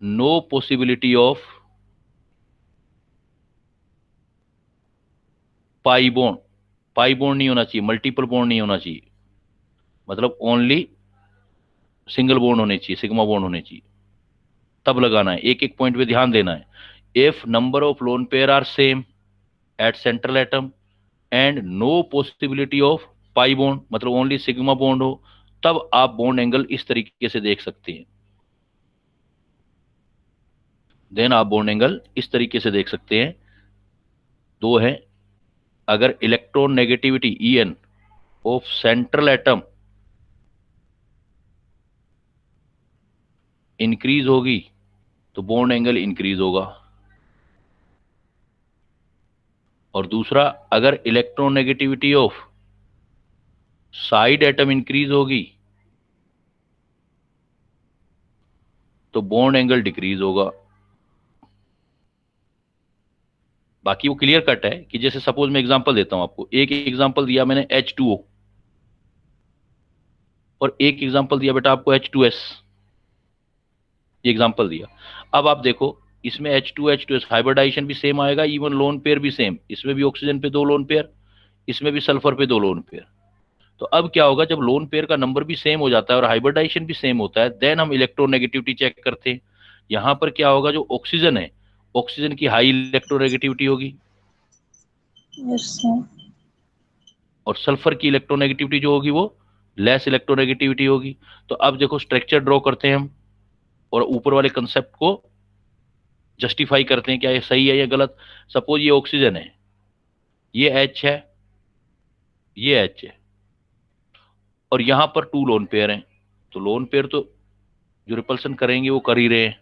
no possibility of pi bond, pi bond नहीं होना चाहिए, मल्टीपल बॉन्ड नहीं होना चाहिए, मतलब ओनली सिंगल बॉन्ड होने चाहिए, सिग्मा बॉन्ड होने चाहिए, तब लगाना है। एक एक पॉइंट पे ध्यान देना है। If number of lone pair are same at central atom and no possibility of pi bond, मतलब ओनली सिग्मा बॉन्ड हो, तब आप बॉन्ड एंगल इस तरीके से देख सकते हैं। देन आप बॉन्ड एंगल इस तरीके से देख सकते हैं। दो है, अगर electron negativity En of central atom increase होगी तो बॉन्ड एंगल इंक्रीज होगा, और दूसरा, अगर electron negativity of side atom increase होगी तो बॉन्ड एंगल डिक्रीज होगा। बाकी वो क्लियर कट है कि जैसे सपोज मैं एग्जांपल देता हूं आपको, एक एग्जांपल दिया मैंने H2O और एक एग्जांपल दिया बेटा आपको H2S, ये एग्जांपल दिया। अब आप देखो इसमें H2H2S हाइब्रिडाइजेशन भी सेम आएगा, इवन लोन पेयर भी सेम, इसमें भी ऑक्सीजन पे 2 लोन पेयर, इसमें भी सल्फर पे 2 लोन पेयर। तो अब क्या होगा, जब लोन पेयर का नंबर भी सेम हो जाता है और हाइब्रिडाइजेशन भी सेम होता है, देन हम इलेक्ट्रोनेगेटिविटी चेक करते हैं। यहां पर क्या होगा, जो ऑक्सीजन है, ऑक्सीजन की हाई इलेक्ट्रोनेगेटिविटी होगी यस सर। और सल्फर की इलेक्ट्रोनेगेटिविटी जो होगी वो लेस इलेक्ट्रोनेगेटिविटी होगी। तो अब देखो स्ट्रक्चर ड्रॉ करते हैं हम और ऊपर वाले कंसेप्ट को जस्टिफाई करते हैं, क्या ये सही है या गलत। सपोज ये ऑक्सीजन है, ये H है, ये H है, और यहां पर 2 लोन पेयर हैं, तो लोन पेयर तो जो रिपल्सन करेंगे वो कर ही रहे हैं,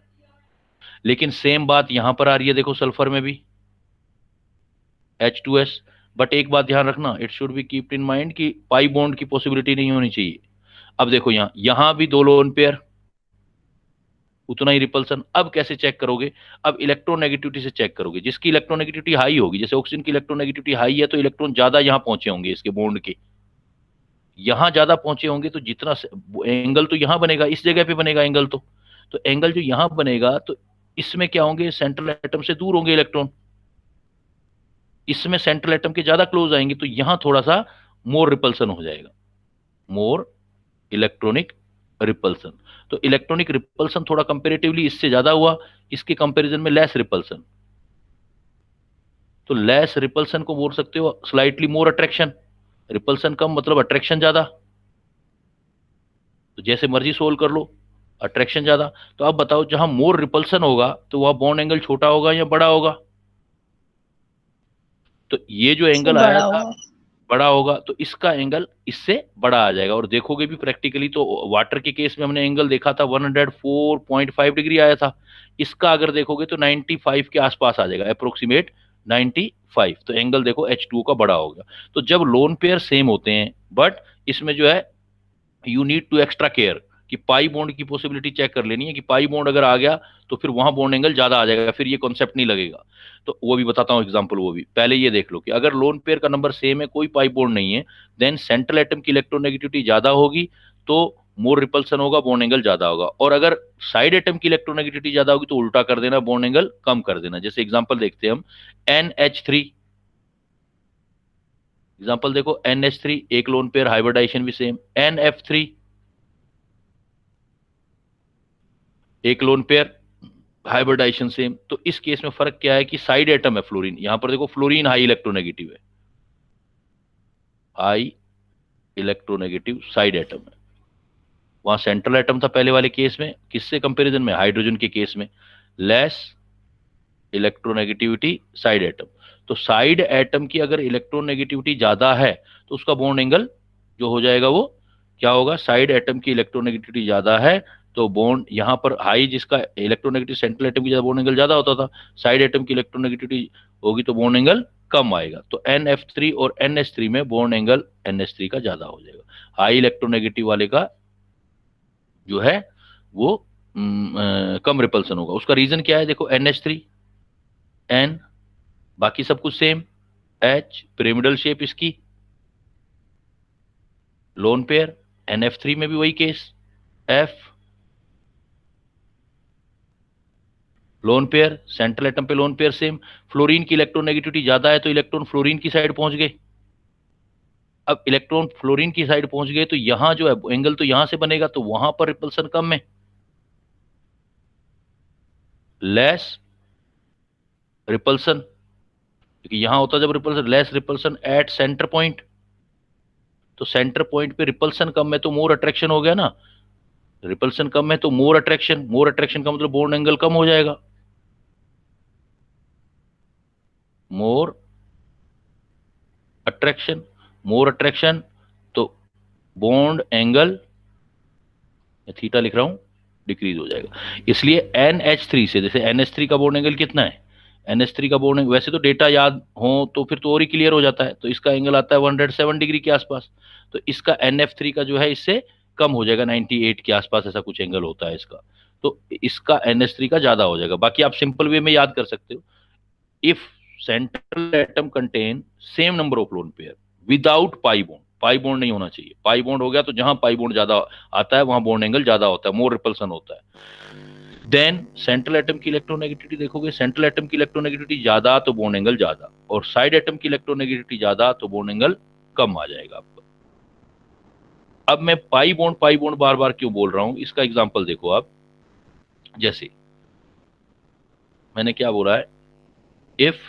लेकिन सेम बात यहां पर आ रही है, देखो सल्फर में भी H2S। बट एक बात ध्यान रखना, it should be keeped in mind कि पाई बॉन्ड की पॉसिबिलिटी नहीं होनी चाहिए। अब देखो यहां भी 2 लोन पेयर, उतना ही रिपल्सन। अब कैसे चेक करोगे, अब इलेक्ट्रोनेगेटिविटी से चेक करोगे, जिसकी इलेक्ट्रोनेगेटिविटी हाई होगी, जैसे ऑक्सीजन की इलेक्ट्रोनेगेटिविटी हाई है तो इलेक्ट्रॉन ज्यादा यहां पहुंचे होंगे, इसके बॉन्ड के यहां ज्यादा पहुंचे होंगे, तो जितना एंगल तो यहां बनेगा, इस जगह पे बनेगा एंगल, तो एंगल जो यहां बनेगा तो इसमें क्या होंगे, सेंट्रल एटम से दूर होंगे इलेक्ट्रॉन, इसमें सेंट्रल एटम के ज्यादा क्लोज आएंगे, तो यहां थोड़ा सा मोर रिपल्सन हो जाएगा, मोर इलेक्ट्रॉनिक रिपल्सन। तो इलेक्ट्रॉनिक रिपल्सन थोड़ा कंपेरेटिवली इससे ज्यादा हुआ, इसके कंपैरिजन में लेस रिपल्सन। तो लेस रिपल्सन को बोल सकते हो स्लाइटली मोर अट्रैक्शन, रिपल्सन कम मतलब अट्रैक्शन ज्यादा। तो जैसे मर्जी सोल्व कर लो, अट्रैक्शन ज्यादा। तो अब बताओ, जहां मोर रिपल्सन होगा तो वहां बॉन्ड एंगल छोटा होगा या बड़ा होगा। तो ये जो सर एंगल आया बड़ा था होगा। बड़ा होगा, तो इसका एंगल इससे बड़ा आ जाएगा। और देखोगे भी प्रैक्टिकली तो वाटर के केस में हमने एंगल देखा था 104.5 डिग्री आया था, इसका अगर देखोगे तो 95 के आसपास आ जाएगा, अप्रोक्सीमेट 95। तो एंगल देखो H2O का बड़ा हो गया। तो जब लोन पेयर सेम होते हैं, बट इसमें जो है you need to extra care कि पाई बॉन्ड की पॉसिबिलिटी चेक कर लेनी है, कि पाई बॉन्ड अगर आ गया तो फिर वहां बॉन्ड एंगल ज्यादा आ जाएगा, फिर ये कॉन्सेप्ट नहीं लगेगा। तो वो भी बताता हूं एग्जांपल, वो भी पहले ये देख लो कि अगर लोन पेयर का नंबर सेम है, कोई पाई बॉन्ड नहीं है, देन सेंट्रल एटम की इलेक्ट्रोनेगेटिविटी ज्यादा होगी तो मोर रिपल्सन होगा, बॉन्ड एंगल ज्यादा होगा। और अगर साइड एटम की इलेक्ट्रोनेगेटिविटी ज्यादा होगी तो उल्टा कर देना, बॉन्ड एंगल कम कर देना। जैसे एग्जांपल देखते हैं हम, NH3, एग्जांपल देखो NH3, एक लोन पेयर, हाइब्रिडाइजेशन भी सेम। NF3, एक लोन पेयर, हाइब्रिडाइजेशन सेम। तो इस केस में फर्क क्या है कि साइड एटम है फ्लोरीन, यहां पर देखो फ्लोरीन हाई इलेक्ट्रोनेगेटिव है, हाई इलेक्ट्रोनेगेटिव साइड एटम है। वहां सेंट्रल एटम था पहले वाले केस में, किससे कंपैरिजन में, हाइड्रोजन के केस में लेस इलेक्ट्रोनेगेटिविटी साइड एटम। तो साइड एटम की अगर इलेक्ट्रोनेगेटिविटी ज्यादा है तो उसका बॉन्ड एंगल जो हो जाएगा वो क्या होगा, साइड एटम की इलेक्ट्रोनेगेटिविटी ज्यादा है तो बॉन्ड यहां पर हाई, जिसका इलेक्ट्रोनेगेटिव सेंट्रल एटम की ज्यादा बॉन्ड एंगल ज्यादा होता था, साइड एटम की इलेक्ट्रोनेगेटिविटी होगी तो बॉन्ड एंगल कम आएगा। तो NF3 और NH3 में बॉन्ड एंगल NH3 का ज्यादा हो जाएगा, हाई इलेक्ट्रोनेगेटिव वाले का जो है वो कम रिपल्सन होगा। उसका रीजन क्या है, देखो NH3, N, बाकी सब कुछ सेम, H पिरामिडल शेप इसकी, लोन पेयर, NF3 में भी वही case, F lone pair, central atom पे लोन पेयर सेम, फ्लोरीन की इलेक्ट्रोनेगेटिविटी ज्यादा है तो इलेक्ट्रॉन फ्लोरीन की साइड पहुंच गए। अब इलेक्ट्रॉन फ्लोरीन की साइड पहुंच गए तो यहां जो है एंगल तो यहां से बनेगा, तो वहां पर रिपल्सन कम है, लेस रिपल्सन, क्योंकि यहां होता जब repulsion, less repulsion at centre point, तो सेंटर पॉइंट पे रिपल्सन कम है तो मोर अट्रैक्शन हो गया ना, रिपल्सन कम है तो मोर अट्रैक्शन, मोर अट्रैक्शन का मतलब बॉन्ड एंगल कम हो जाएगा, मोर अट्रैक्शन, मोर अट्रैक्शन तो बॉन्ड एंगल, थीटा लिख रहा हूं, डिक्रीज हो जाएगा। इसलिए NH3 से, जैसे NH3 का बॉन्ड एंगल कितना है, NH3 का बॉन्ड एंगल वैसे तो डेटा याद हो तो फिर तो और ही क्लियर हो जाता है, तो इसका एंगल आता है 107 डिग्री के आसपास, तो इसका NF3 का जो है इससे कम हो जाएगा, 98 के आसपास ऐसा कुछ एंगल होता है इसका, तो इसका NH3 का ज्यादा हो जाएगा। बाकी आप सिंपल वे में याद कर सकते हो, if central atom contain same number of lone pair without pi bond, pi bond नहीं होना चाहिए, पाई बॉन्ड हो गया तो जहां पाई बॉन्ड ज्यादा आता है वहां बॉन्ड एंगल ज्यादा होता है, मोर रिपल्सन होता है। देन सेंट्रल एटम की इलेक्ट्रोनेगेटिविटी देखोगे, सेंट्रल एटम की इलेक्ट्रोनेगेटिविटी ज्यादा तो बॉन्ड एंगल ज्यादा, और साइड एटम की इलेक्ट्रोनेगेटिविटी ज्यादा तो बॉन्ड एंगल कम आ जाएगा आपका। अब मैं पाई बॉन्ड बार बार क्यों बोल रहा हूं, इसका एग्जांपल देखो आप, जैसे मैंने क्या बोला है, इफ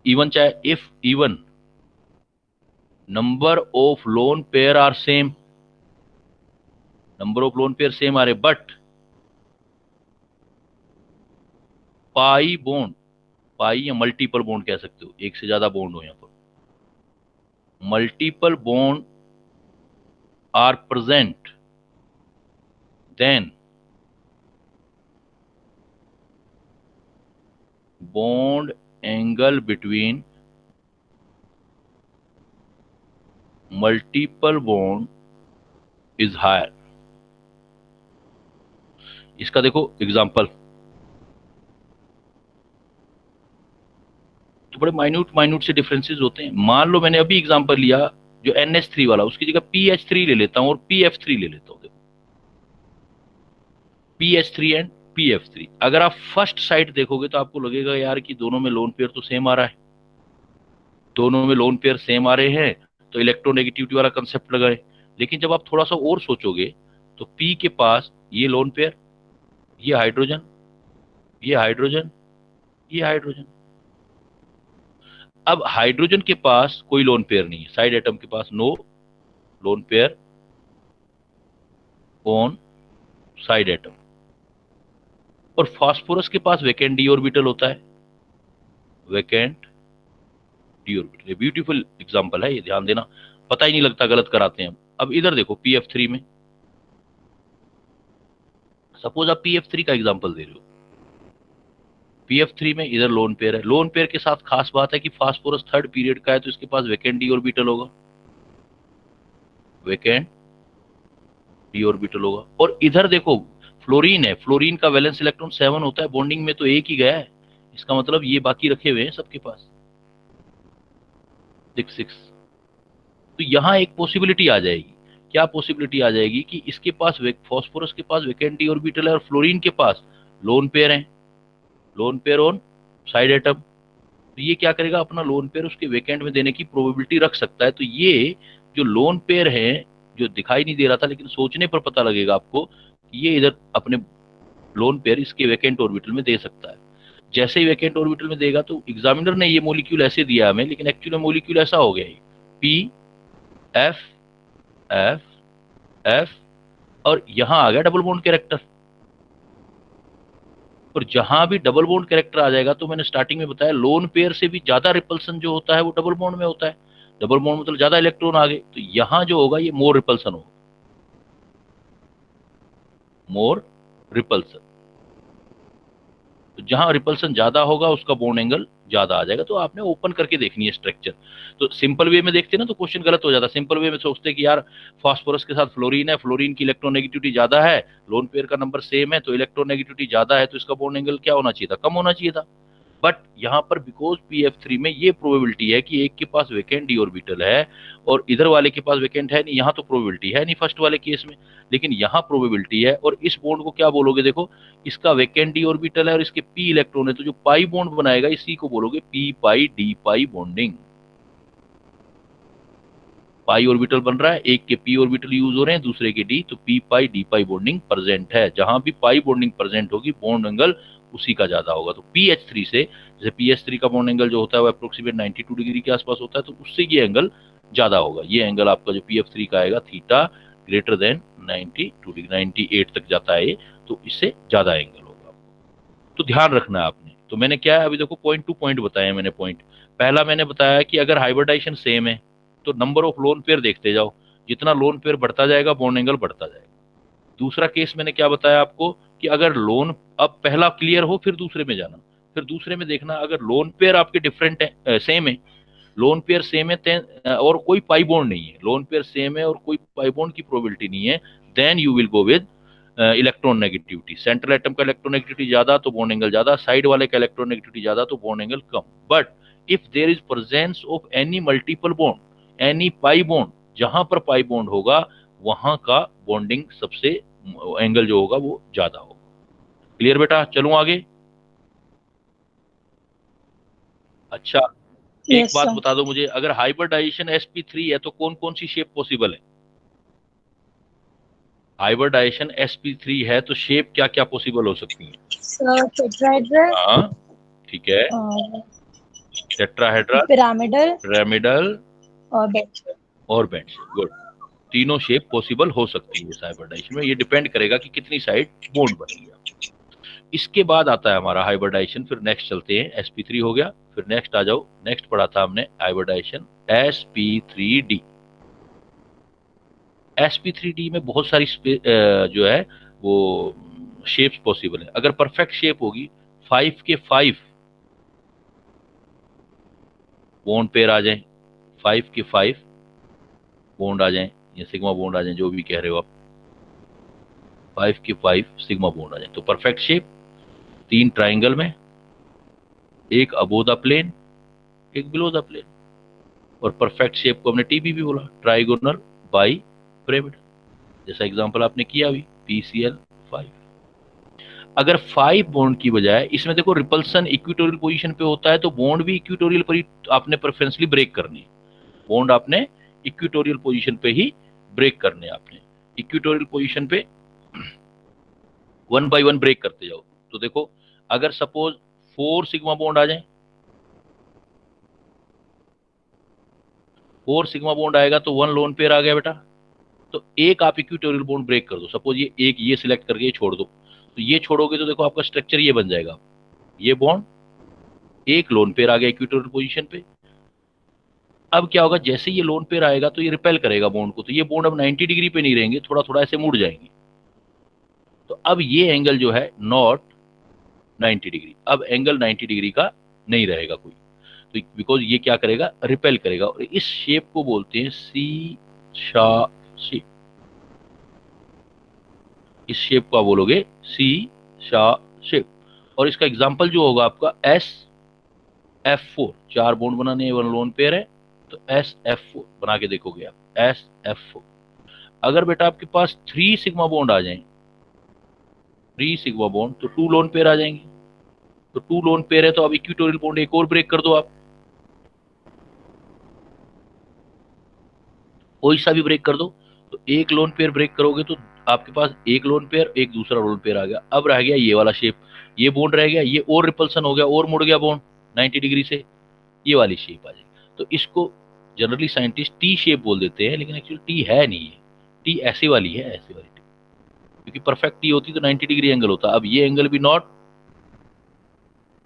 इवन, चाहे if even number of lone pair are same, number of lone pair same आ रहे, बट पाई बॉन्ड, पाई या मल्टीपल बॉन्ड कह सकते हो, एक से ज्यादा बॉन्ड हो यहां पर, multiple bond are present, then bond angle between multiple bond is higher. इसका देखो एग्जांपल, तो बड़े माइन्यूट माइन्यूट से डिफरेंसेस होते हैं। मान लो मैंने अभी एग्जांपल लिया जो NH3 वाला, उसकी जगह PH3 ले लेता हूं और PF3 ले लेता हूं, देखो PH3 एंड PF3, अगर आप फर्स्ट साइड देखोगे तो आपको लगेगा यार कि दोनों में लोन पेयर तो सेम आ रहा है, दोनों में लोन पेयर सेम आ रहे हैं, तो इलेक्ट्रोनेगेटिविटी वाला कंसेप्ट लगाए। लेकिन जब आप थोड़ा सा और सोचोगे तो P के पास ये लोन पेयर, ये हाइड्रोजन, ये हाइड्रोजन, ये हाइड्रोजन, अब हाइड्रोजन के पास कोई लोन पेयर नहीं है, साइड एटम के पास no lone pair on side atom, और फास्फोरस के पास वैकेंट डी ऑर्बिटल होता है, वैकेंट डी ऑर्बिटल, ये ब्यूटीफुल एग्जांपल है, ये ध्यान देना, पता ही नहीं लगता, गलत कराते हैं हम। अब इधर देखो PF3 में, सपोज आप PF3 का एग्जांपल दे रहे हो, PF3 में इधर लोन पेयर है, लोन पेयर के साथ खास बात है कि फास्फोरस थर्ड पीरियड का है तो इसके पास वैकेंट डी ऑर्बिटल होगा, वैकेंट डी ऑर्बिटल होगा। और इधर देखो फ्लोरीन है, फ्लोरीन का वैलेंस इलेक्ट्रॉन 7 होता है, बॉन्डिंग में तो एक ही गया है, इसका मतलब ये बाकी रखे हुए हैं सबके पास 6। तो यहां एक पॉसिबिलिटी आ जाएगी, क्या पॉसिबिलिटी आ जाएगी कि इसके पास फास्फोरस के पास वैकेंट डी ऑर्बिटल है और फ्लोरीन के पास लोन पेयर है, loan pair on side atom, तो ये क्या करेगा, अपना लोन पेयर उसके वैकेंट में देने की प्रोबेबिलिटी रख सकता है। तो ये जो लोन पेयर है, जो दिखाई नहीं दे रहा था लेकिन सोचने पर पता लगेगा आपको कि ये इधर अपने लोन पेयर इसके वैकेंट ऑर्बिटल में दे सकता है। जैसे ही वैकेंट ऑर्बिटल में देगा तो एग्जामिनर ने ये मॉलिक्यूल ऐसे दिया हमें, लेकिन एक्चुअली मॉलिक्यूल ऐसा हो गया है, P F F F, और यहां आ गया डबल बॉन्ड कैरेक्टर, और जहां भी डबल बॉन्ड कैरेक्टर आ जाएगा, तो मैंने स्टार्टिंग में बताया लोन पेयर से भी ज्यादा रिपल्सन जो होता है वो डबल बॉन्ड में होता है, डबल बॉन्ड मतलब ज्यादा इलेक्ट्रॉन आ गए, तो यहां जो होगा ये मोर रिपल्सन होगा, मोर रिपल्सन, तो जहां रिपल्सन ज्यादा होगा उसका बॉन्ड एंगल ज्यादा आ जाएगा। तो आपने ओपन करके देखनी है स्ट्रक्चर, तो सिंपल वे में देखते ना तो क्वेश्चन गलत हो जाता, सिंपल वे में सोचते कि यार फास्फोरस के साथ फ्लोरीन है, फ्लोरीन की इलेक्ट्रोनेगेटिविटी ज्यादा है, लोन पेयर का नंबर सेम है, तो इलेक्ट्रोनेगेटिविटी ज्यादा है तो इसका बॉन्ड एंगल क्या होना चाहिए था, कम होना चाहिए था। बट यहाँ पर बिकॉज PF3 में ये प्रोबेबिलिटी है कि एक के पास वैकेंट डी ऑर्बिटल है और इधर वाले के पास वैकेंट है नहीं, यहाँ तो प्रोबेबिलिटी है नहीं फर्स्ट वाले केस में, लेकिन यहाँ प्रोबेबिलिटी है। और इस बॉन्ड को क्या बोलोगे, देखो इसका वैकेंट डी ऑर्बिटल है और इसके p इलेक्ट्रॉन है, तो जो पाई बॉन्ड बनाएगा इसी को बोलोगे p पाई d पाई बॉन्डिंग। पाई ऑर्बिटल बन रहा है, एक के p ऑर्बिटल यूज हो रहे हैं, दूसरे के d, तो p पाई d पाई बॉन्डिंग प्रेजेंट है। जहां भी पाई बॉन्डिंग प्रेजेंट होगी बॉन्ड एंगल उसी का ज्यादा होगा। तो PH3 से, जैसे PH3 का बॉन्ड एंगल जो होता है वो अप्रोक्सीमेट 92 डिग्री के आसपास होता है, तो उससे ये एंगल ज्यादा होगा। ये एंगल आपका जो PF3 का आएगा थीटा ग्रेटर देन 92 डिग्री, 98 तक जाता है ये, तो इससे ज्यादा एंगल होगा। तो ध्यान रखना है आपने। तो मैंने क्या है, अभी देखो पॉइंट टू पॉइंट बताया मैंने। पॉइंट पहला मैंने बताया कि अगर हाइब्रिडाइजेशन सेम है तो नंबर ऑफ लोन पेयर देखते जाओ, जितना लोन पेयर बढ़ता जाएगा बॉन्ड एंगल बढ़ता जाएगा। दूसरा केस मैंने क्या बताया आपको कि अगर लोन, अब पहला क्लियर हो फिर दूसरे में जाना, फिर दूसरे में देखना अगर लोन पेयर आपके डिफरेंट है, सेम है, लोन पेयर सेम है और कोई पाई बॉन्ड नहीं है, लोन पेयर सेम है और कोई पाई बॉन्ड की प्रोबेबिलिटी नहीं है, then you will go with electron negativity. Central atom का इलेक्ट्रॉन नेगेटिविटी ज्यादा तो बॉन्ड एंगल ज्यादा, साइड वाले का इलेक्ट्रॉन नेगेटिविटी ज्यादा तो बॉन्ड एंगल कम। But if there is presence of any multiple bond, any pi bond, जहां पर पाई बॉन्ड होगा वहां का बॉन्डिंग सबसे एंगल जो होगा वो ज्यादा होगा। क्लियर बेटा, चलूं आगे। अच्छा, एक यस बात सर। बता दो मुझे, अगर हाइब्रिडाइजेशन sp3 है तो कौन कौन सी शेप पॉसिबल है? हाइब्रिडाइजेशन sp3 है तो शेप क्या क्या पॉसिबल हो सकती है? सर टेट्राहेड्रल, हाँ ठीक है, टेट्राहेड्रल, पिरामिडल पिरामिडल और बेंच। और बेंच। गुड, तीनों शेप पॉसिबल हो सकती है इस हाइब्रिडाइजेशन में। ये डिपेंड करेगा कि कितनी साइड बॉन्ड बनेगी। इसके बाद आता है हमारा हाइब्रिडाइजेशन, फिर नेक्स्ट चलते हैं, sp3 हो गया, फिर नेक्स्ट आ जाओ, नेक्स्ट पढ़ा था हमने हाइब्रिडाइजेशन sp3d। sp3d में बहुत सारी जो है वो शेप्स पॉसिबल है। अगर परफेक्ट शेप होगी 5 के 5 बॉन्ड पेयर आ जाए, 5 के 5 बॉन्ड आ जाए या सिग्मा बॉन्ड आ जाए, जो भी कह रहे हो आप, 5 के 5 सिग्मा बॉन्ड आ जाए तो परफेक्ट शेप। 3 ट्राइंगल में, एक अबो द प्लेन, एक बिलो द प्लेन। और परफेक्ट शेप को हमने टीबी भी बोला, ट्राइगोनल बाई पिरामिड, जैसा एग्जांपल आपने किया अभी PCl5। अगर 5 बॉन्ड की बजाय इसमें देखो रिपल्सन इक्विटोरियल पोजीशन पे होता है, तो बॉन्ड भी इक्विटोरियल पर ही आपने प्रेफरेंसली ब्रेक करनी है। बॉन्ड आपने इक्विटोरियल पोजीशन पे ही ब्रेक करने, आपने इक्विटोरियल पोजीशन पे 1 बाय 1 ब्रेक करते जाओ। तो देखो अगर सपोज 4 सिग्मा बॉन्ड आ जाए, 4 सिग्मा बॉन्ड आएगा तो 1 लोन पेयर आ गया बेटा। तो एक आप इक्विटोरियल बॉन्ड ब्रेक कर दो, सपोज ये एक, ये सिलेक्ट करके ये छोड़ दो, तो ये छोड़ोगे तो देखो आपका स्ट्रक्चर ये बन जाएगा, ये बॉन्ड, एक लोन पेयर आ गया इक्विटोरियल पोजीशन पे। अब क्या होगा, जैसे ये लोन पेयर आएगा तो ये रिपेल करेगा बॉन्ड को, तो ये बॉन्ड अब 90 डिग्री पे नहीं रहेंगे, थोड़ा थोड़ा ऐसे मुड़ जाएंगे। तो अब ये एंगल जो है नॉट 90 डिग्री, अब एंगल 90 डिग्री का नहीं रहेगा कोई, तो बिकॉज ये क्या करेगा, रिपेल करेगा। और इस शेप को बोलते हैं सी शा शेप। इस शेप को आप बोलोगे सी शा शेप। और इसका एग्जांपल जो होगा आपका SF4, 4 बॉन्ड बनाने, 1 लोन पेयर है, तो SF4 बना के देखोगे आप, SF4। अगर बेटा आपके पास 3 सिग्मा बॉन्ड आ जाए, 3 सिग्मा बॉन्ड, तो 2 लोन पेयर आ जाएंगे। तो 2 लोन पेयर है तो अब इक्विटोरियल बॉन्ड एक और ब्रेक कर दो आप, कोई सा भी ब्रेक कर दो। तो एक लोन पेयर ब्रेक करोगे तो आपके पास एक लोन पेयर, एक दूसरा लोन पेयर आ गया। अब रह गया ये वाला शेप, ये बॉन्ड रह गया, ये और रिपल्सन हो गया और मुड़ गया बॉन्ड 90 डिग्री से, ये वाली शेप आ जाएगी। तो इसको जनरली साइंटिस्ट टी शेप बोल देते हैं, लेकिन एक्चुअली टी है नहीं है, टी ऐसे वाली है, ऐसे वाली टी, क्योंकि परफेक्ट टी होती तो 90 डिग्री एंगल होता। अब ये एंगल भी नॉट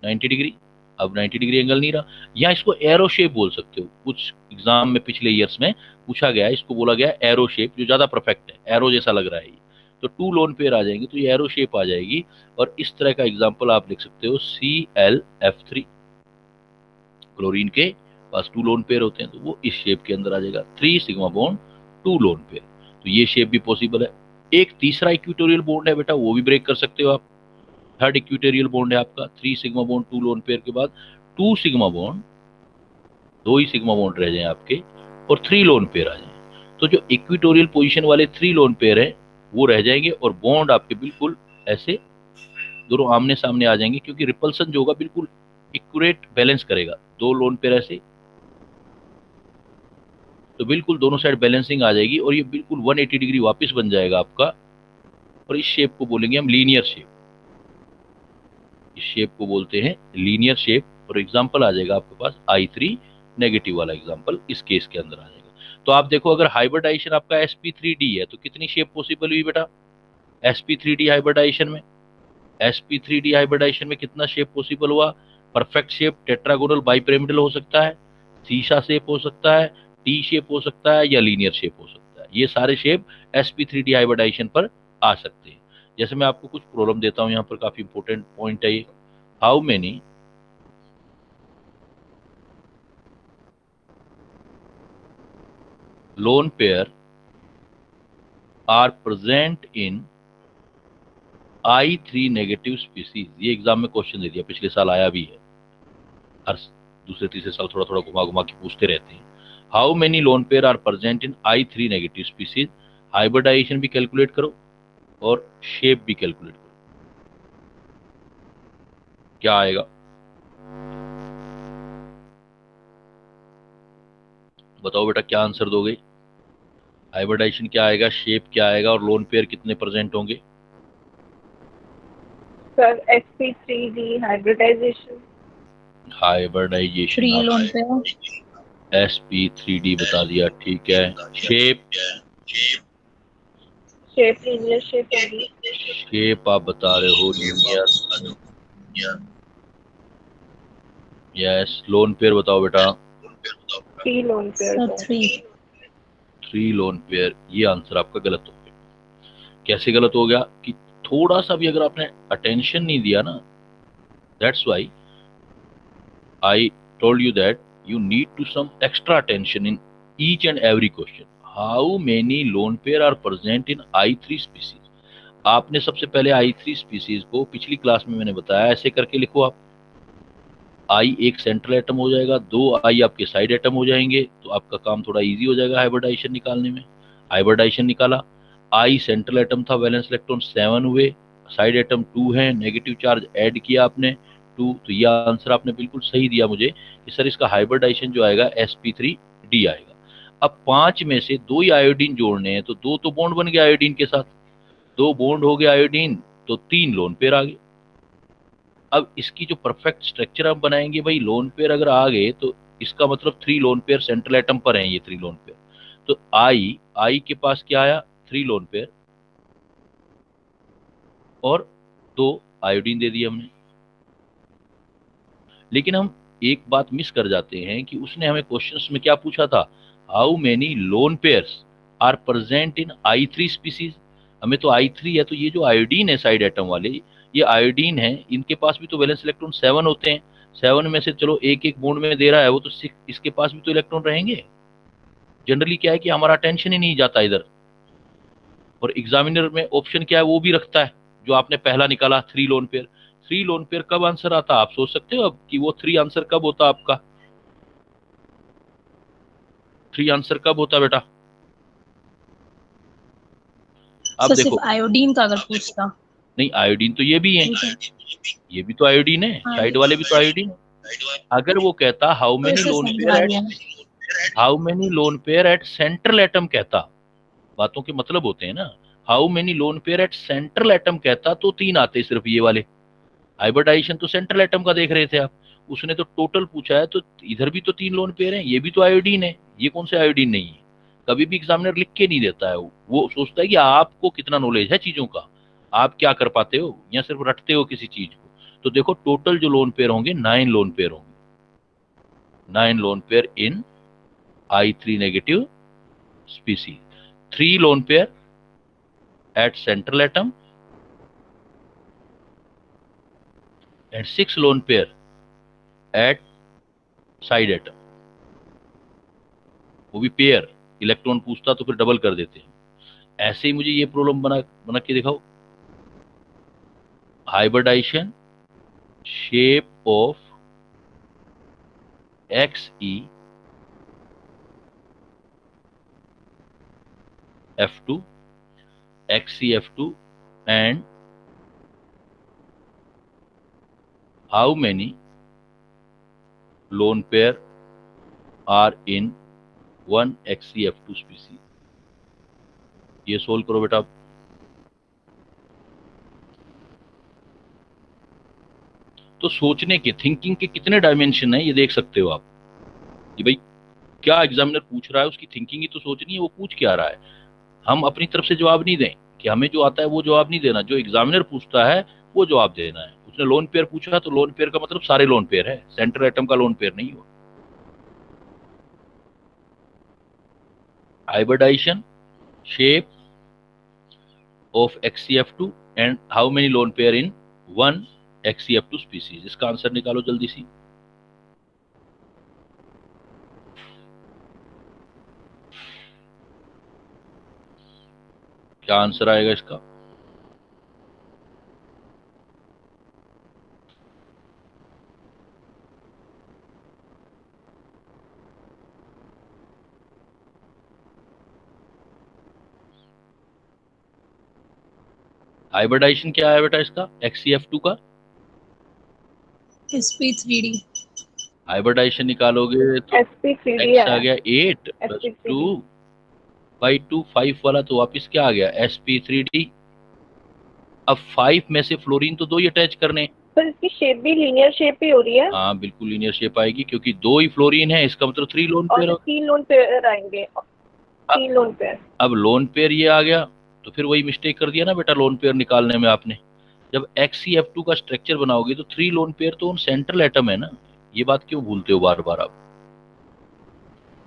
90 डिग्री, अब 90 डिग्री एंगल नहीं रहा। या इसको एरो शेप बोल सकते हो, कुछ एग्जाम में पिछले ईयर्स में पूछा गया है, इसको बोला गया एरो शेप, जो ज्यादा परफेक्ट है, एरो जैसा लग रहा है ये। तो 2 लोन पेयर आ जाएंगे तो ये एरो शेप आ जाएगी। और इस तरह का एग्जाम्पल आप लिख सकते हो ClF3, क्लोरीन के पास 2 लोन पेयर होते हैं तो वो इस शेप के अंदर आ जाएगा, 3 सिग्मा बॉन्ड 2 लोन पेयर। तो ये शेप भी पॉसिबल है। एक तीसरा इक्विटोरियल बॉन्ड है बेटा, वो भी ब्रेक कर सकते हो आप, थर्ड इक्विटोरियल बॉन्ड है आपका 3 सिग्मा बॉन्ड 2 लोन पेयर के बाद 2 सिग्मा बॉन्ड, 2 ही सिग्मा बॉन्ड रह जाए आपके और 3 लोन पेयर आ जाए। तो जो इक्विटोरियल पोजीशन वाले 3 लोन पेयर है वो रह जाएंगे और बॉन्ड आपके बिल्कुल ऐसे दोनों आमने सामने आ जाएंगे, क्योंकि रिपल्सन जो होगा बिल्कुल इक्यूरेट बैलेंस करेगा। 2 लोन पेयर ऐसे तो बिल्कुल दोनों साइड बैलेंसिंग आ जाएगी और ये बिल्कुल 180 डिग्री वापस बन जाएगा आपका। और इस शेप को बोलेंगे हम लीनियर शेप, इस शेप को बोलते हैं लीनियर शेप। और एग्जांपल आ जाएगा आपके पास I3 नेगेटिव वाला एग्जांपल इस केस के अंदर आ जाएगा। तो आप देखो अगर हाइब्रिडाइजेशन आपका sp3d है तो कितनी शेप पॉसिबल हुई बेटा sp3d हाइब्रिडाइजेशन में? sp3d हाइब्रिडाइजेशन में कितना शेप पॉसिबल हुआ? परफेक्ट शेप टेट्रागोनल बाइपिरामिडल हो सकता है, सीसा शेप हो सकता है, टी शेप हो सकता है या लीनियर शेप हो सकता है। ये सारे शेप sp3d हाइब्रिडाइजेशन पर आ सकते हैं। जैसे मैं आपको कुछ प्रॉब्लम देता हूं, यहाँ पर काफी इंपॉर्टेंट पॉइंट है ये। How many lone pair are present in I3 negative species? ये एग्जाम में क्वेश्चन दे दिया, पिछले साल आया भी है, हर दूसरे तीसरे साल थोड़ा थोड़ा घुमा घुमा के पूछते रहते हैं। How many lone pair are present in I3 negative species? Hybridization भी कैलकुलेट करो और शेप भी कैलकुलेट करो, क्या आएगा बताओ बेटा, क्या आंसर दोगे? हाइब्रिडाइजेशन क्या आएगा, शेप क्या आएगा और लोन पेयर कितने प्रेजेंट होंगे? Sir sp3d hybridization. Hybridization 3 lone pair, sp3d बता दिया, ठीक है। शेप, शेप लीनियर शेप होगी। शेप आप बता रहे हो लीनियर, यस। लोन पेयर बताओ बेटा। 3 lone pair sir 3। 3 lone pair, ये आंसर आपका गलत हो गया। कैसे गलत हो गया कि थोड़ा सा भी अगर आपने अटेंशन नहीं दिया ना, that's why I told you that you need to some extra attention in each and every question. How many lone pair are present in I3 species? आपने सबसे पहले I3 स्पीसीज को पिछली क्लास में मैंने बताया ऐसे करके लिखो आप। I एक सेंट्रल एटम हो जाएगा, 2 I आपके साइड एटम हो जाएंगे, तो आपका काम थोड़ा इजी हो जाएगा हाइब्रिडाइजेशन निकालने में। हाइब्रिडाइजेशन निकाला, I सेंट्रल एटम था, वैलेंस इलेक्ट्रॉन 7 हुए, साइड एटम 2 है, नेगेटिव चार्ज ऐड किया आपने 2, तो ये आंसर आपने बिल्कुल सही दिया मुझे कि सर इसका हाइब्रिडाइजेशन जो आएगा sp3d आएगा। अब 5 में से 2 ही आयोडीन जोड़ने हैं, तो 2 तो बॉन्ड बन गया आयोडीन के साथ, 2 बॉन्ड हो गया आयोडीन, तो 3 लोन पेयर आ गए। अब इसकी जो परफेक्ट स्ट्रक्चर आप बनाएंगे भाई, लोन पेयर अगर आ गए तो इसका मतलब 3 लोन पेयर सेंट्रल एटम पर हैं, ये 3 लोन पेयर। तो आई के पास क्या आया, 3 लोन पेयर और 2 आयोडीन दे दिए हमने। लेकिन हम एक बात मिस कर जाते हैं कि उसने हमें क्वेश्चंस में क्या पूछा था, how many lone pairs are present in I3 species. हमें तो I3 है, तो ये जो आयोडीन है साइड एटम वाले, ये आयोडीन है, इनके पास भी तो वैलेंस इलेक्ट्रॉन 7 होते हैं। 7 में से चलो एक एक बॉन्ड में दे रहा है वो, तो 6 इसके पास भी तो इलेक्ट्रॉन रहेंगे। जनरली क्या है कि हमारा अटेंशन ही नहीं जाता इधर, और एग्जामिनर में ऑप्शन क्या है वो भी रखता है, जो आपने पहला निकाला 3 लोन पेयर। 3 लोन पेयर कब आंसर आता, आप सोच सकते हो अब कि वो 3 आंसर कब होता आपका? 3 आंसर कब होता बेटा? अब सर देखो, सिर्फ आयोडीन का अगर पूछता। नहीं आयोडीन तो ये भी है, ये भी तो आयोडीन है, हाँ, साइड वाले भी तो आयोडीन है। अगर वो कहता हाउ तो मेनी इसे लोन समझा पेयर लिया। At, how many lone pair at central atom कहता, बातों के मतलब होते हैं ना। How many lone pair at central atom कहता तो 3 आते सिर्फ ये वाले। हाइब्रिडाइजेशन तो सेंट्रल एटम का देख रहे थे आप, उसने तो टोटल पूछा है, तो इधर भी तो 3 लोन पेयर हैं, ये भी तो आयोडीन है, ये कौन से आयोडीन नहीं है? कभी भी एग्जामिनर लिख के नहीं देता है, वो सोचता है कि आपको कितना नॉलेज है चीजों का, आप क्या कर पाते हो या सिर्फ रटते हो किसी चीज को। तो देखो टोटल जो लोन पेयर होंगे 9 लोन पेयर होंगे, 9 lone pair in I3 negative species, 3 lone pair at central atom and 6 lone pair at side atom, वो भी पेयर। इलेक्ट्रॉन पूछता तो फिर डबल कर देते हैं। ऐसे ही मुझे ये प्रॉब्लम बना बना के दिखाओ। hybridization shape of XE F2 XeF2 and how many lone pair are in one XeF2 species? ये सोल्व करो बेटा। तो सोचने के, थिंकिंग के कितने डायमेंशन है ये देख सकते हो आप कि भाई क्या एग्जामिनर पूछ रहा है, उसकी थिंकिंग ही तो सोचनी है, वो पूछ क्या रहा है। हम अपनी तरफ से जवाब नहीं दें कि हमें जो आता है वो जवाब नहीं देना, जो एग्जामिनर पूछता है वो जवाब देना है। उसने लोन पेयर पूछा तो लोन पेयर का मतलब सारे लोन पेयर है, सेंट्रल एटम का लोन पेयर नहीं हो। Hybridization shape of XeF2 and how many lone pair in one XeF2 species. इसका आंसर निकालो जल्दी सी। क्या आंसर आएगा इसका? हाइब्रिडाइजेशन क्या है बेटा इसका, XeF2 का? sp3d। हाइब्रिडाइजेशन निकालोगे तो sp3d x आ गया 8 प्लस sp3d 2 बाई 2, 5 वाला तो वापिस क्या आ गया sp3d। अब 5 में से फ्लोरीन तो 2 ही अटैच करने, पर इसकी शेप भी लीनियर शेप ही हो रही है हाँ बिल्कुल लीनियर शेप आएगी क्योंकि 2 ही फ्लोरीन है, इसका मतलब 3 लोन पेयर। और 3 लोन पेयर आएंगे, 3 लोन पेयर। अब लोन पेयर ये आ गया तो फिर वही मिस्टेक कर दिया ना बेटा लोन पेयर निकालने में आपने। जब XeF2 का स्ट्रक्चर बनाओगे तो 3 लोन पेयर तो उन सेंट्रल एटम है ना, ये बात क्यों भूलते हो बार बार आप।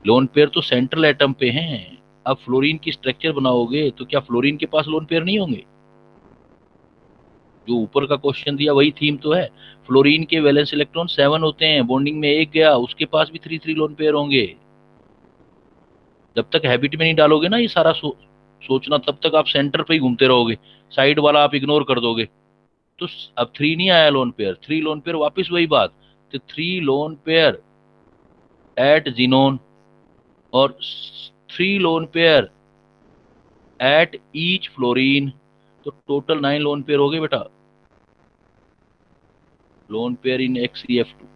लोन पेयर तो सेंट्रल एटम पे हैं। अब फ्लोरीन की स्ट्रक्चर बनाओगे तो क्या फ्लोरीन के पास लोन पेयर नहीं होंगे? जो ऊपर का क्वेश्चन दिया वही थीम तो है। फ्लोरीन के वैलेंस इलेक्ट्रॉन 7 होते हैं, बॉन्डिंग में एक गया, उसके पास भी 3 लोन पेयर होंगे। जब तक हैबिट में नहीं डालोगे ना ये सारा सोचना, तब तक आप सेंटर पे ही घूमते रहोगे, साइड वाला आप इग्नोर कर दोगे। तो अब 3 नहीं आया लोन पेयर, 3 लोन पेयर वापस वही बात, तो 3 लोन पेयर एट जीनोन और 3 lone pair at each fluorine, तो टोटल 9 लोन पेयर हो गए बेटा। लोन पेयर इन XeF2,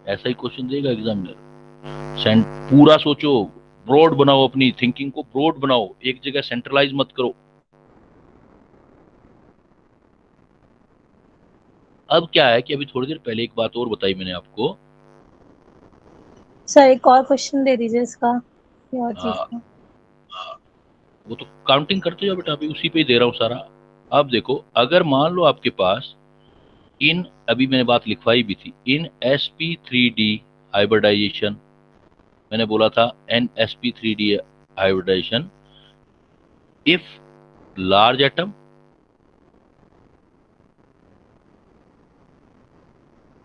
ऐसा ही क्वेश्चन देगा एग्जामिनर। पूरा सोचो, ब्रॉड बनाओ, अपनी थिंकिंग को ब्रॉड बनाओ, एक जगह सेंट्रलाइज मत करो। अब क्या है कि अभी थोड़ी देर पहले एक बात और बताई मैंने आपको। सर एक और क्वेश्चन दे दीजिए इसका, और चीज का। वो तो काउंटिंग करते हो बेटा, अभी उसी पे ही दे रहा हूँ सारा। अब देखो, अगर मान लो आपके पास इन, अभी मैंने बात लिखवाई भी थी, इन sp3d हाइब्रिडाइजेशन, मैंने बोला था NsP3d hybridization, if large atom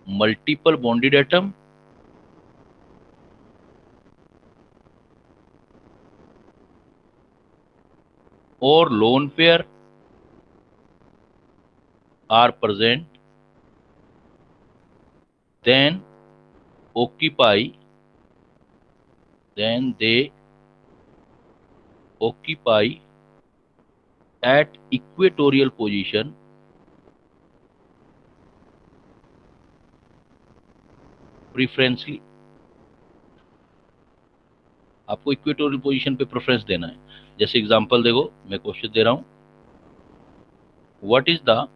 multiple bonded atom और lone pair are present, then they occupy at equatorial position preferentially। आपको इक्वेटोरियल पोजीशन पे प्रेफरेंस देना है। जैसे एग्जांपल देखो, मैं क्वेश्चन दे रहा हूं, what is the